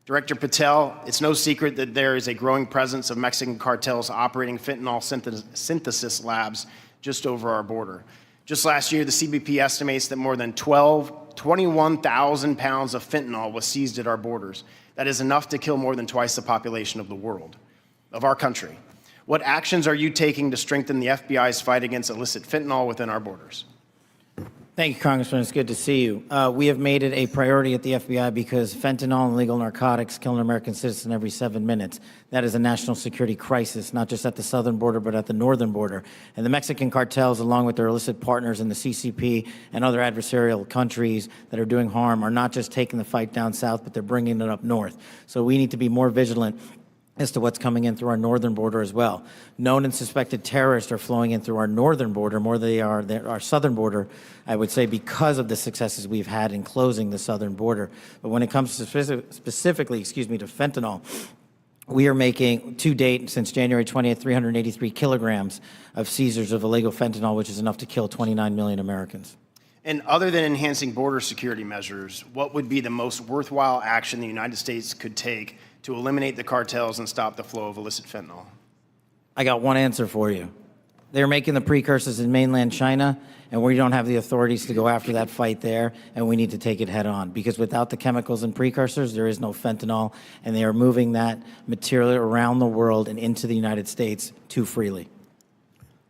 Director Patel, it's no secret that there is a growing presence of Mexican cartels operating fentanyl synthesis labs just over our border. Just last year, the CBP estimates that more than 21,000 pounds of fentanyl was seized at our borders. That is enough to kill more than twice the population of the world, of our country. What actions are you taking to strengthen the FBI's fight against illicit fentanyl within our borders? Thank you, Congressman. It's good to see you. We have made it a priority at the FBI because fentanyl and illegal narcotics kill an American citizen every 7 minutes. That is a national security crisis, not just at the southern border, but at the northern border. And the Mexican cartels, along with their illicit partners in the CCP and other adversarial countries that are doing harm, are not just taking the fight down south, but they're bringing it up north. So we need to be more vigilant as to what's coming in through our northern border as well. Known and suspected terrorists are flowing in through our northern border more than they are our southern border, I would say, because of the successes we've had in closing the southern border. But when it comes to specifically, to fentanyl, we are making, to date, since January 20th, 383 kilograms of seizures of illegal fentanyl, which is enough to kill 29 million Americans. And other than enhancing border security measures, what would be the most worthwhile action the United States could take to eliminate the cartels and stop the flow of illicit fentanyl? I got one answer for you. They're making the precursors in mainland China, and we don't have the authorities to go after that fight there, and we need to take it head on, because without the chemicals and precursors, there is no fentanyl, and they are moving that material around the world and into the United States too freely.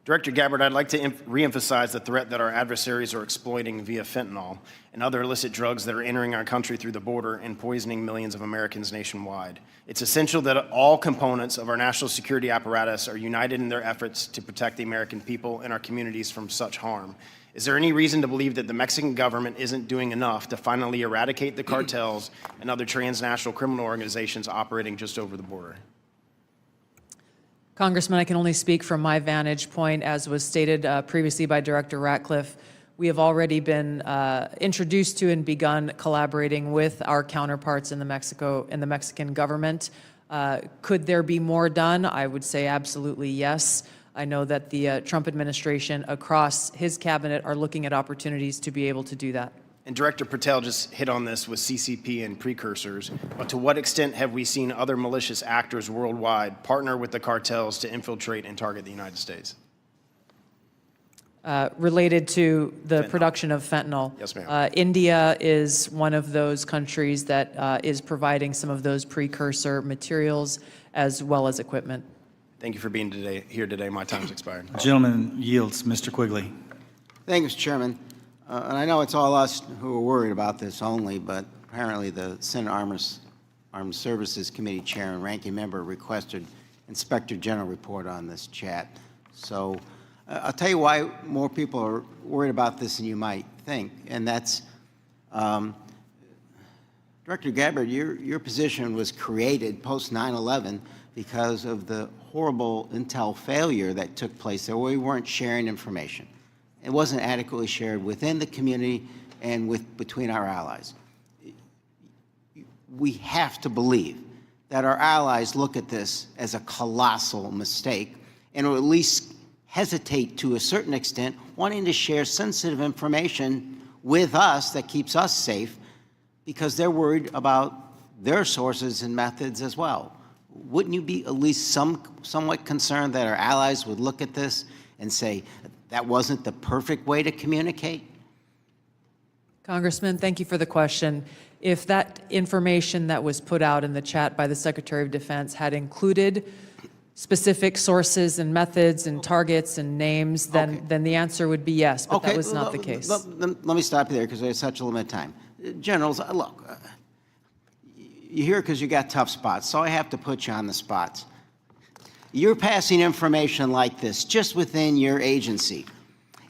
Director Gabbard, I'd like to reemphasize the threat that our adversaries are exploiting via fentanyl and other illicit drugs that are entering our country through the border and poisoning millions of Americans nationwide. It's essential that all components of our national security apparatus are united in their efforts to protect the American people and our communities from such harm. Is there any reason to believe that the Mexican government isn't doing enough to finally eradicate the cartels and other transnational criminal organizations operating just over the border? Congressman, I can only speak from my vantage point. As was stated previously by Director Ratcliffe, we have already been introduced to and begun collaborating with our counterparts in the Mexican government. Could there be more done? I would say absolutely yes. I know that the Trump administration across his cabinet are looking at opportunities to be able to do that. And Director Patel just hit on this with CCP and precursors, but to what extent have we seen other malicious actors worldwide partner with the cartels to infiltrate and target the United States? Related to the production of fentanyl. Yes, ma'am. India is one of those countries that is providing some of those precursor materials as well as equipment. Thank you for being here today. My time's expired. The gentleman yields. Mr. Quigley. Thank you, Mr. Chairman. And I know it's all us who are worried about this only, but apparently the Senate Armed Services Committee Chair and Ranking Member requested Inspector General report on this chat. So I'll tell you why more people are worried about this than you might think, and that's Director Gabbard, your position was created post 9/11 because of the horrible intel failure that took place there, where we weren't sharing information. It wasn't adequately shared within the community and between our allies. We have to believe that our allies look at this as a colossal mistake and will at least hesitate to a certain extent, wanting to share sensitive information with us that keeps us safe because they're worried about their sources and methods as well. Wouldn't you be at least somewhat concerned that our allies would look at this and say, that wasn't the perfect way to communicate? Congressman, thank you for the question. If that information that was put out in the chat by the Secretary of Defense had included specific sources and methods and targets and names, then the answer would be yes, but that was not the case. Let me stop you there because we have such a limited time. Generals, look, you're here because you got tough spots, so I have to put you on the spots. You're passing information like this just within your agency,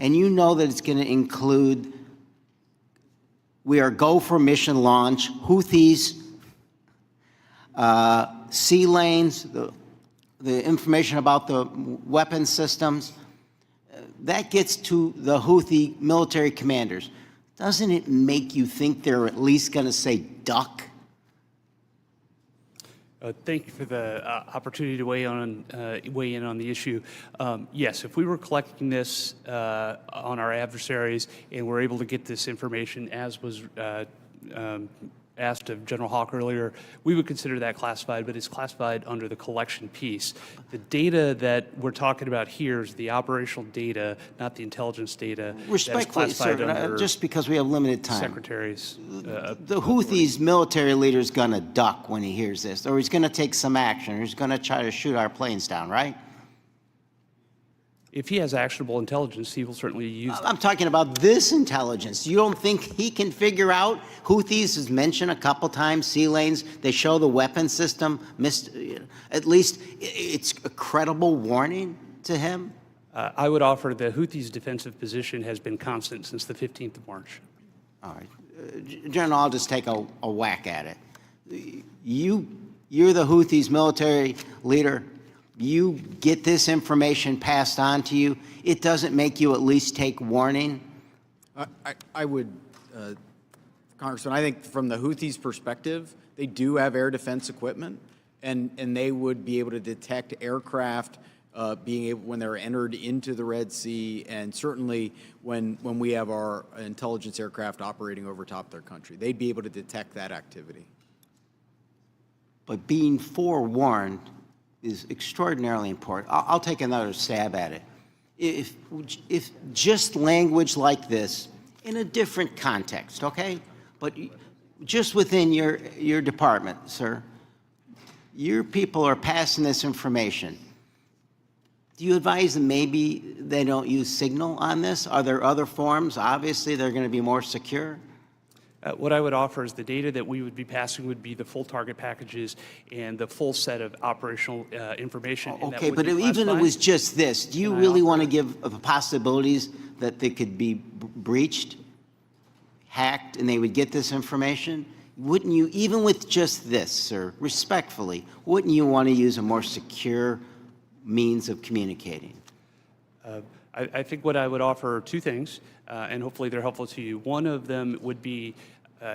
and you know that it's going to include, we are go for mission launch, Houthis, sea lanes, the information about the weapon systems. That gets to the Houthi military commanders. Doesn't it make you think they're at least going to say duck? Thank you for the opportunity to weigh in on the issue. Yes, if we were collecting this on our adversaries and we're able to get this information as was asked of General Haugh earlier, we would consider that classified, but it's classified under the collection piece. The data that we're talking about here is the operational data, not the intelligence data. Respectfully, sir, just because we have limited time. Secretaries. The Houthis military leader is going to duck when he hears this, or he's going to take some action, or he's going to try to shoot our planes down, right? If he has actionable intelligence, he will certainly use it. I'm talking about this intelligence. You don't think he can figure out? Houthis is mentioned a couple times, sea lanes. They show the weapon system. At least it's a credible warning to him. I would offer the Houthis' defensive position has been constant since the 15th of March. All right. General, I'll just take a whack at it. You're the Houthis' military leader. You get this information passed on to you, it doesn't make you at least take warning? I would, Congressman, I think from the Houthis' perspective, they do have air defense equipment, and they would be able to detect aircraft when they're entered into the Red Sea, and certainly when we have our intelligence aircraft operating over top their country. They'd be able to detect that activity. But being forewarned is extraordinarily important. I'll take another stab at it. If just language like this in a different context, okay? But just within your department, sir, your people are passing this information. Do you advise them maybe they don't use Signal on this? Are there other forms? Obviously, they're going to be more secure. What I would offer is the data that we would be passing would be the full target packages and the full set of operational information. Okay, but even if it was just this, do you really want to give the possibilities that they could be breached, hacked, and they would get this information? Wouldn't you, even with just this, sir, respectfully, wouldn't you want to use a more secure means of communicating? I think what I would offer are two things, and hopefully they're helpful to you. One of them would be,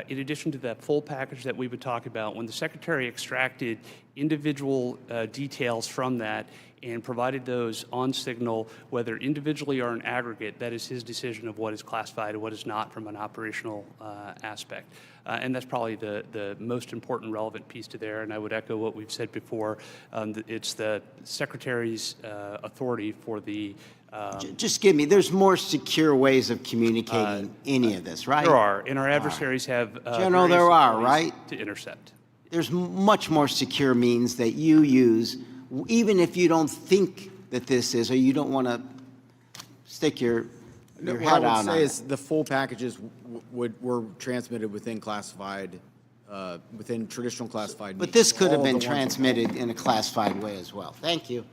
in addition to that full package that we would talk about, when the Secretary extracted individual details from that and provided those on Signal, whether individually or in aggregate, that is his decision of what is classified and what is not from an operational aspect. And that's probably the most important relevant piece to there, and I would echo what we've said before. It's the Secretary's authority for the just give me, there's more secure ways of communicating any of this, right? There are, and our adversaries have General, there are, right? To intercept. There's much more secure means that you use, even if you don't think that this is, or you don't want to stick your head out on it. What I would say is the full packages were transmitted within classified, within traditional classified. But this could have been transmitted in a classified way as well. Thank you.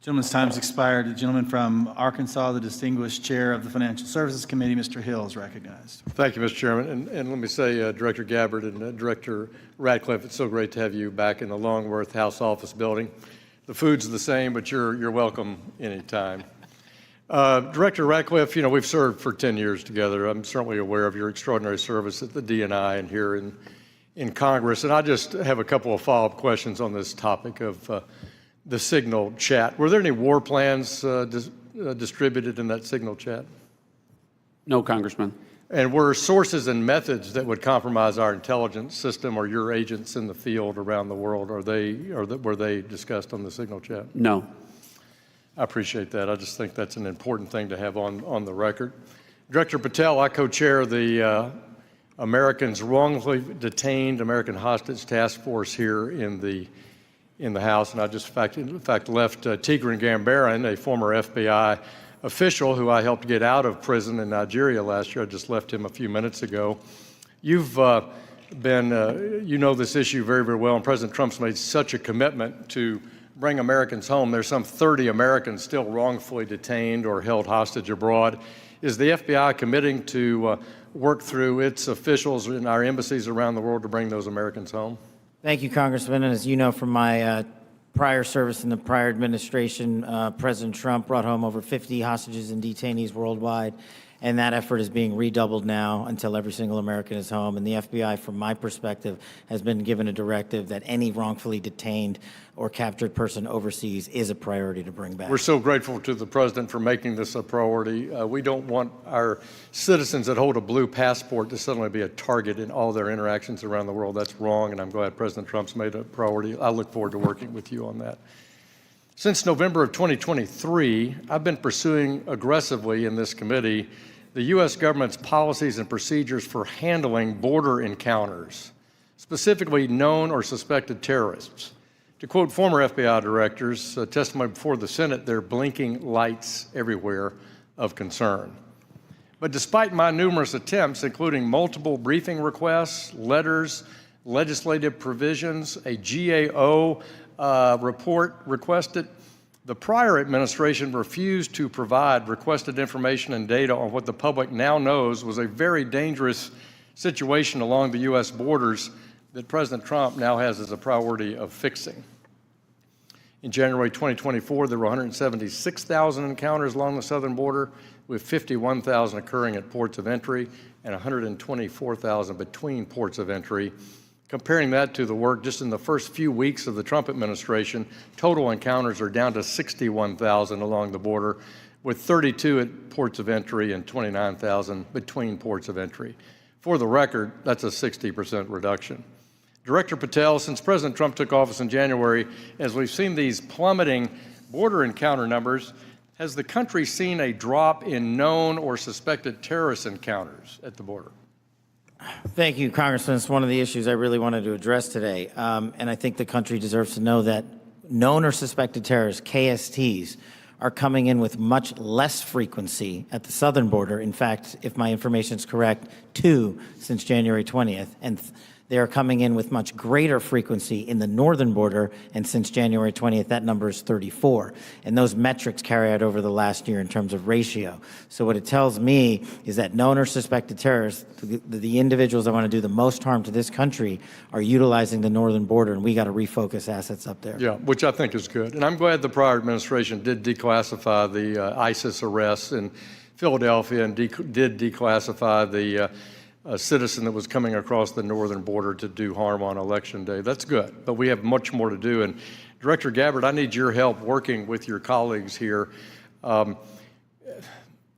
Gentleman's time has expired. The gentleman from Arkansas, the distinguished chair of the Financial Services Committee, Mr. Hill, is recognized. Thank you, Mr. Chairman. And let me say, Director Gabbard and Director Ratcliffe, it's so great to have you back in the Longworth House Office building. The food's the same, but you're welcome anytime. Director Ratcliffe, you know, we've served for 10 years together. I'm certainly aware of your extraordinary service at the DNI and here in Congress. And I just have a couple of follow-up questions on this topic of the Signal chat. Were there any war plans distributed in that Signal chat? No, Congressman. And were sources and methods that would compromise our intelligence system or your agents in the field around the world, were they discussed on the Signal chat? No. I appreciate that. I just think that's an important thing to have on the record. Director Patel, I co-chair the Americans Wrongfully Detained American Hostage Task Force here in the House, and I just in fact left Tigran Gambaryan, a former FBI official who I helped get out of prison in Nigeria last year. I just left him a few minutes ago. You've you know this issue very, very well, and President Trump's made such a commitment to bring Americans home. There's some 30 Americans still wrongfully detained or held hostage abroad. Is the FBI committing to work through its officials in our embassies around the world to bring those Americans home? Thank you, Congressman. And as you know from my prior service in the prior administration, President Trump brought home over 50 hostages and detainees worldwide, and that effort is being redoubled now until every single American is home. And the FBI, from my perspective, has been given a directive that any wrongfully detained or captured person overseas is a priority to bring back. We're so grateful to the President for making this a priority. We don't want our citizens that hold a blue passport to suddenly be a target in all their interactions around the world. That's wrong, and I'm glad President Trump's made it a priority. I look forward to working with you on that. Since November of 2023, I've been pursuing aggressively in this committee the U.S. government's policies and procedures for handling border encounters, specifically known or suspected terrorists. To quote former FBI directors, testimony before the Senate, they're blinking lights everywhere of concern. But despite my numerous attempts, including multiple briefing requests, letters, legislative provisions, a GAO report requested, the prior administration refused to provide requested information and data on what the public now knows was a very dangerous situation along the U.S. borders that President Trump now has as a priority of fixing. In January 2024, there were 176,000 encounters along the southern border, with 51,000 occurring at ports of entry and 124,000 between ports of entry. Comparing that to the work just in the first few weeks of the Trump administration, total encounters are down to 61,000 along the border, with 32 at ports of entry and 29,000 between ports of entry. For the record, that's a 60% reduction. Director Patel, since President Trump took office in January, as we've seen these plummeting border encounter numbers, has the country seen a drop in known or suspected terrorist encounters at the border? Thank you, Congressman. It's one of the issues I really wanted to address today. And I think the country deserves to know that known or suspected terrorists, KSTs, are coming in with much less frequency at the southern border. In fact, if my information is correct, 2 since January 20th. And they are coming in with much greater frequency in the northern border, and since January 20th, that number is 34. And those metrics carry out over the last year in terms of ratio. So what it tells me is that known or suspected terrorists, the individuals that want to do the most harm to this country, are utilizing the northern border, and we got to refocus assets up there. Yeah, which I think is good. And I'm glad the prior administration did declassify the ISIS arrests in Philadelphia and did declassify the a citizen that was coming across the northern border to do harm on Election Day. That's good, but we have much more to do. And Director Gabbard, I need your help working with your colleagues here.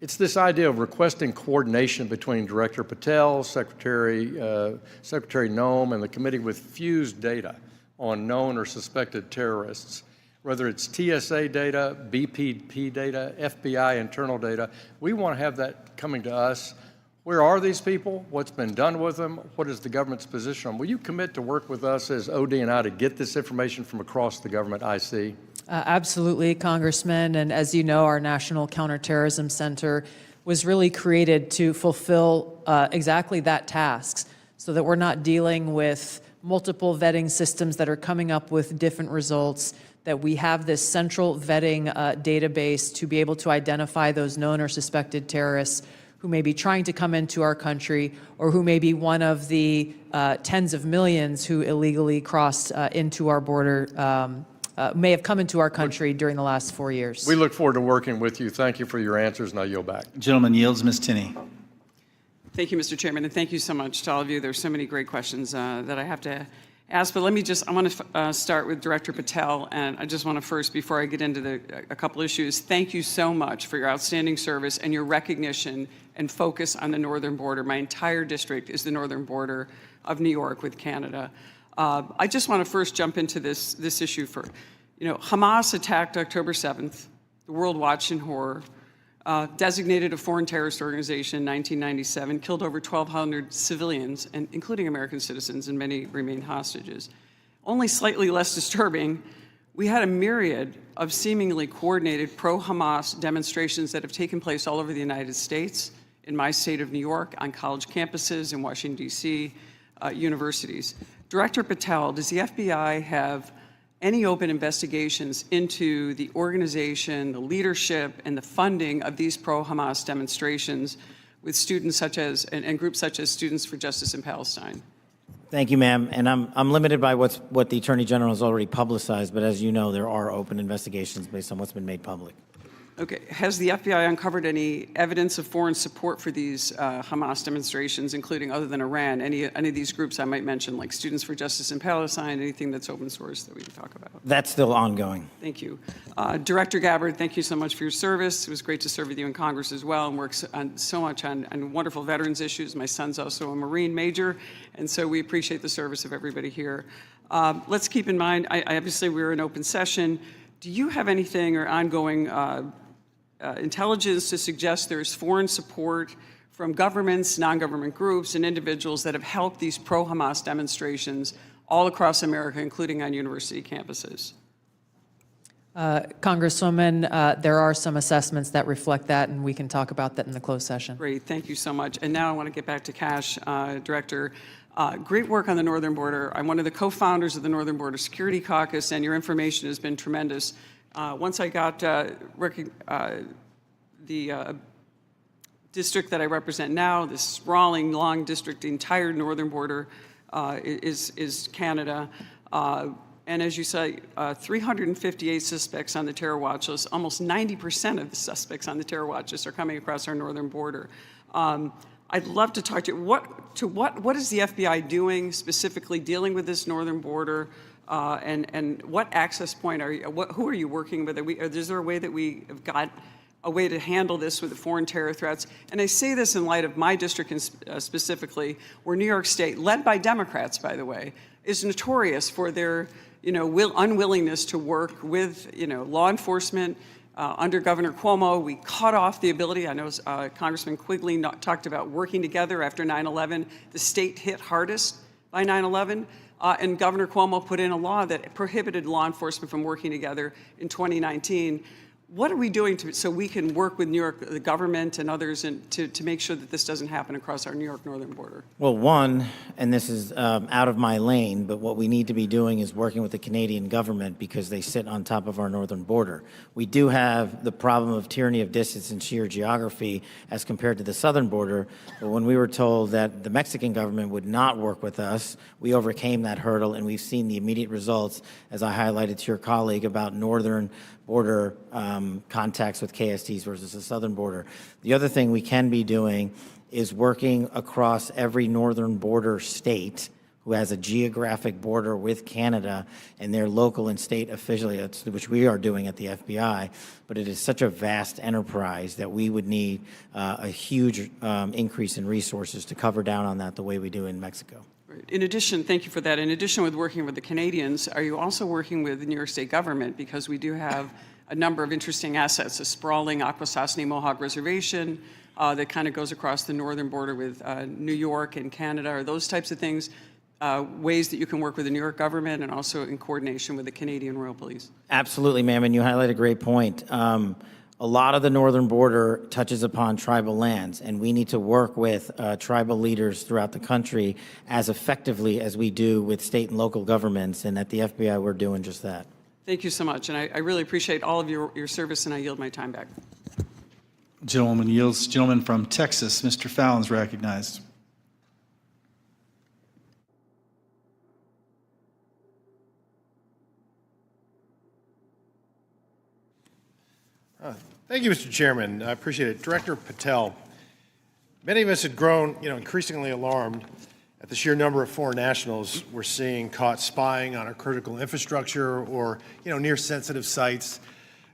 It's this idea of requesting coordination between Director Patel, Secretary Noem, and the committee with fused data on known or suspected terrorists. Whether it's TSA data, BPP data, FBI internal data, we want to have that coming to us. Where are these people? What's been done with them? What is the government's position on? Will you commit to work with us as OD&I to get this information from across the government, IC? Absolutely, Congressman. And as you know, our National Counterterrorism Center was really created to fulfill exactly that task, so that we're not dealing with multiple vetting systems that are coming up with different results, that we have this central vetting database to be able to identify those known or suspected terrorists who may be trying to come into our country, or who may be one of the tens of millions who illegally crossed into our border, may have come into our country during the last 4 years. We look forward to working with you. Thank you for your answers, and I yield back. Gentleman yields. Ms. Tinney. Thank you, Mr. Chairman, and thank you so much to all of you. There's so many great questions that I have to ask, but I want to start with Director Patel, and I just want to first, before I get into a couple issues, thank you so much for your outstanding service and your recognition and focus on the northern border. My entire district is the northern border of New York with Canada. I just want to first jump into this issue for, Hamas attacked October 7th. The world watched in horror. Designated a foreign terrorist organization in 1997, killed over 1,200 civilians, and including American citizens, and many remain hostages. Only slightly less disturbing, we had a myriad of seemingly coordinated pro-Hamas demonstrations that have taken place all over the United States, in my state of New York, on college campuses, in Washington, D.C., universities. Director Patel, does the FBI have any open investigations into the organization, the leadership, and the funding of these pro-Hamas demonstrations with students such as, and groups such as Students for Justice in Palestine? Thank you, ma'am. And I'm limited by what the Attorney General has already publicized, but as you know, there are open investigations based on what's been made public. Okay. Has the FBI uncovered any evidence of foreign support for these Hamas demonstrations, including, other than Iran, any of these groups I might mention, like Students for Justice in Palestine, anything that's open source that we can talk about? That's still ongoing. Thank you. Director Gabbard, thank you so much for your service. It was great to serve with you in Congress as well, and work so much on wonderful veterans issues. My son's also a Marine major, and so we appreciate the service of everybody here. Let's keep in mind, obviously we're in open session. Do you have anything or ongoing intelligence to suggest there's foreign support from governments, non-government groups, and individuals that have helped these pro-Hamas demonstrations all across America, including on university campuses? Congresswoman, there are some assessments that reflect that, and we can talk about that in the closed session. Great, thank you so much. And now I want to get back to Kash, Director. Great work on the northern border. I'm one of the co-founders of the Northern Border Security Caucus, and your information has been tremendous. Once I got the district that I represent now, this sprawling, long district, the entire northern border is Canada. And as you say, 358 suspects on the terror watch list. Almost 90% of the suspects on the terror watch list are coming across our northern border. I'd love to talk to you. What is the FBI doing specifically dealing with this northern border? And what access point are you? Who are you working with? Is there a way that we have got a way to handle this with the foreign terror threats? And I say this in light of my district specifically, where New York State, led by Democrats, by the way, is notorious for their unwillingness to work with law enforcement. Under Governor Cuomo, we cut off the ability. I know Congressman Quigley talked about working together after 9/11. The state hit hardest by 9/11. And Governor Cuomo put in a law that prohibited law enforcement from working together in 2019. What are we doing so we can work with New York, the government and others, to make sure that this doesn't happen across our New York northern border? Well, one, and this is out of my lane, but what we need to be doing is working with the Canadian government because they sit on top of our northern border. We do have the problem of tyranny of distance and sheer geography as compared to the southern border, but when we were told that the Mexican government would not work with us, we overcame that hurdle, and we've seen the immediate results, as I highlighted to your colleague, about northern border contacts with KSTs versus the southern border. The other thing we can be doing is working across every northern border state who has a geographic border with Canada and their local and state affiliates, which we are doing at the FBI. But it is such a vast enterprise that we would need a huge increase in resources to cover down on that the way we do in Mexico. In addition, thank you for that. In addition with working with the Canadians, are you also working with the New York State government? Because we do have a number of interesting assets, a sprawling Akwesasne Mohawk Reservation that kind of goes across the northern border with New York and Canada. Are those types of things ways that you can work with the New York government and also in coordination with the Canadian Royal Police? Absolutely, ma'am, and you highlight a great point. A lot of the northern border touches upon tribal lands, and we need to work with tribal leaders throughout the country as effectively as we do with state and local governments, and at the FBI, we're doing just that. Thank you so much, and I really appreciate all of your service, and I yield my time back. Gentleman yields. Gentleman from Texas, Mr. Fallon's recognized. Thank you, Mr. Chairman. I appreciate it. Director Patel, Many of us had grown, increasingly alarmed at the sheer number of foreign nationals we're seeing caught spying on our critical infrastructure or, near sensitive sites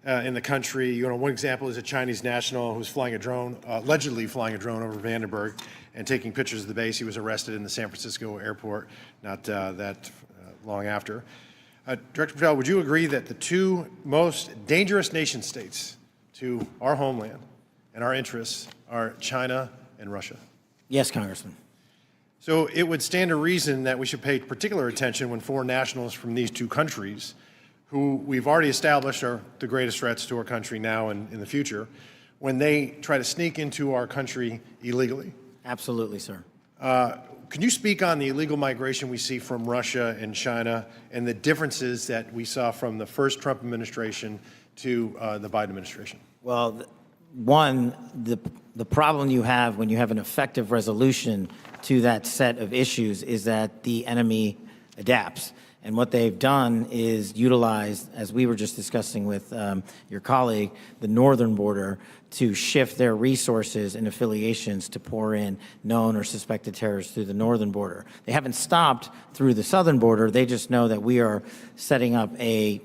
in the country. One example is a Chinese national who's flying a drone, allegedly flying a drone over Vandenberg and taking pictures of the base. He was arrested in the San Francisco airport not that long after. Director Patel, would you agree that the two most dangerous nation states to our homeland and our interests are China and Russia? Yes, Congressman. So it would stand to reason that we should pay particular attention when foreign nationals from these two countries, who we've already established are the greatest threats to our country now and in the future, when they try to sneak into our country illegally. Absolutely, sir. Can you speak on the illegal migration we see from Russia and China and the differences that we saw from the first Trump administration to the Biden administration? Well, one, the problem you have when you have an effective resolution to that set of issues is that the enemy adapts. And what they've done is utilize, as we were just discussing with your colleague, the northern border to shift their resources and affiliations to pour in known or suspected terrorists through the northern border. They haven't stopped through the southern border. They just know that we are setting up a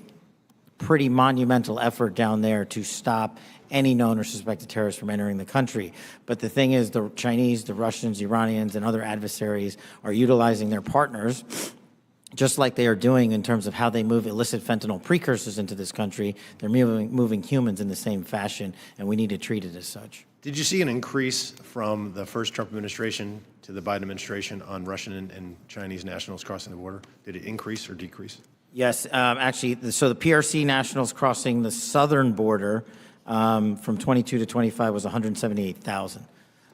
pretty monumental effort down there to stop any known or suspected terrorists from entering the country. But the thing is, the Chinese, the Russians, Iranians, and other adversaries are utilizing their partners, just like they are doing in terms of how they move illicit fentanyl precursors into this country. They're moving humans in the same fashion, and we need to treat it as such. Did you see an increase from the first Trump administration to the Biden administration on Russian and Chinese nationals crossing the border? Did it increase or decrease? Yes, actually, so the PRC nationals crossing the southern border from 22 to 25 was 178,000.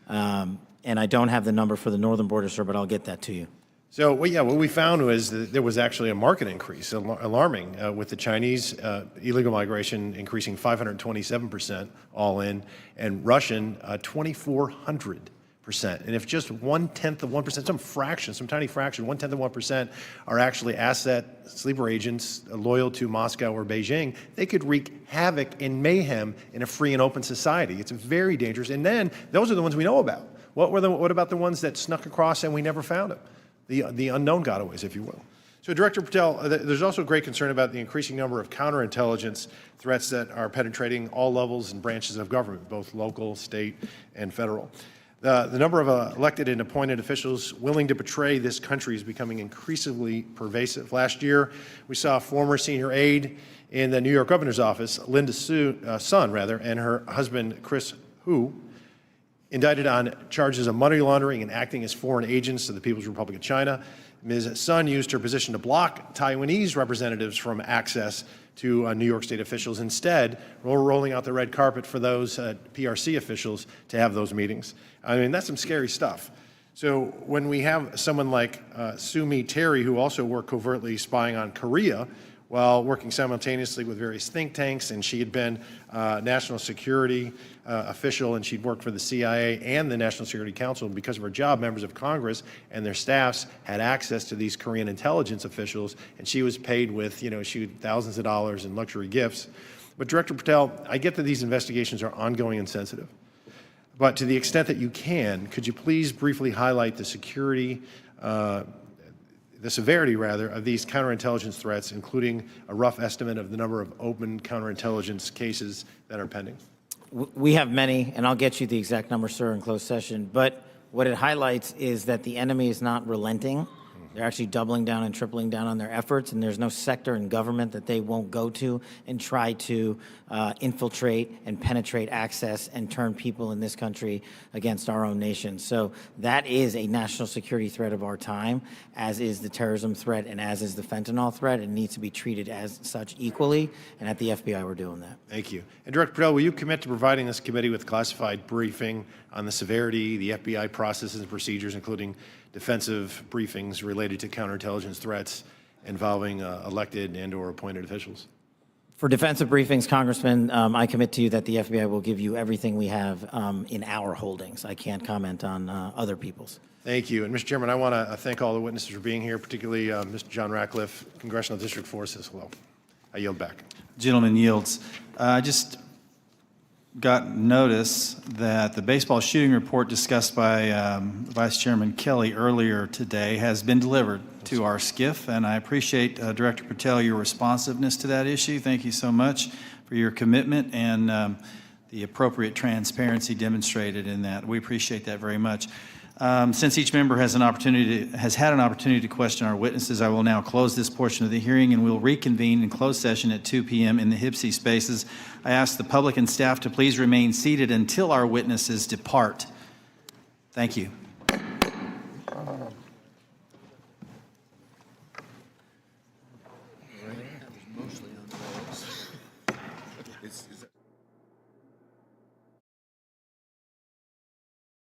And I don't have the number for the northern border, sir, but I'll get that to you. So, what we found was that there was actually a market increase, alarming, with the Chinese illegal migration increasing 527% all in, and Russian 2,400%. And if just 1/10 of 1%, some tiny fraction, 1/10 of 1% are actually asset sleeper agents loyal to Moscow or Beijing, they could wreak havoc and mayhem in a free and open society. It's very dangerous. And then those are the ones we know about. What about the ones that snuck across and we never found them? The unknown gotaways, if you will. So, Director Patel, there's also great concern about the increasing number of counterintelligence threats that are penetrating all levels and branches of government, both local, state, and federal. The number of elected and appointed officials willing to betray this country is becoming increasingly pervasive. Last year, we saw a former senior aide in the New York governor's office, Linda Sun, and her husband, Kruse, indicted on charges of money laundering and acting as foreign agents to the People's Republic of China. Ms. Sun used her position to block Taiwanese representatives from access to New York State officials. Instead, we're rolling out the red carpet for those PRC officials to have those meetings. I mean, that's some scary stuff. So when we have someone like Sue Terry, who also worked covertly spying on Korea, while working simultaneously with various think tanks, and she had been national security official, and she'd worked for the CIA and the National Security Council. And because of her job, members of Congress and their staffs had access to these Korean intelligence officials, and she was paid with, thousands of dollars in luxury gifts. But Director Patel, I get that these investigations are ongoing and sensitive. But to the extent that you can, could you please briefly highlight the severity of these counterintelligence threats, including a rough estimate of the number of open counterintelligence cases that are pending? We have many, and I'll get you the exact number, sir, in closed session. But what it highlights is that the enemy is not relenting. They're actually doubling down and tripling down on their efforts, and there's no sector in government that they won't go to and try to infiltrate and penetrate access and turn people in this country against our own nation. So that is a national security threat of our time, as is the terrorism threat and as is the fentanyl threat. It needs to be treated as such equally, and at the FBI we're doing that. Thank you. And Director Patel, will you commit to providing this committee with classified briefing on the severity, the FBI processes and procedures, including defensive briefings related to counterintelligence threats involving elected and or appointed officials? For defensive briefings, Congressman, I commit to you that the FBI will give you everything we have in our holdings. I can't comment on other people's. Thank you. And Mr. Chairman, I want to thank all the witnesses for being here, particularly Mr. John Ratcliffe, Congressional District 4 says hello. I yield back. Gentleman yields. Just got notice that the baseball shooting report discussed by Vice Chairman Kelly earlier today has been delivered to our SCIF, and I appreciate, Director Patel, your responsiveness to that issue. Thank you so much for your commitment and the appropriate transparency demonstrated in that. We appreciate that very much. Since each member has had an opportunity to question our witnesses, I will now close this portion of the hearing, and we'll reconvene in closed session at 2 p.m. in the HIPSI spaces. I ask the public and staff to please remain seated until our witnesses depart. Thank you.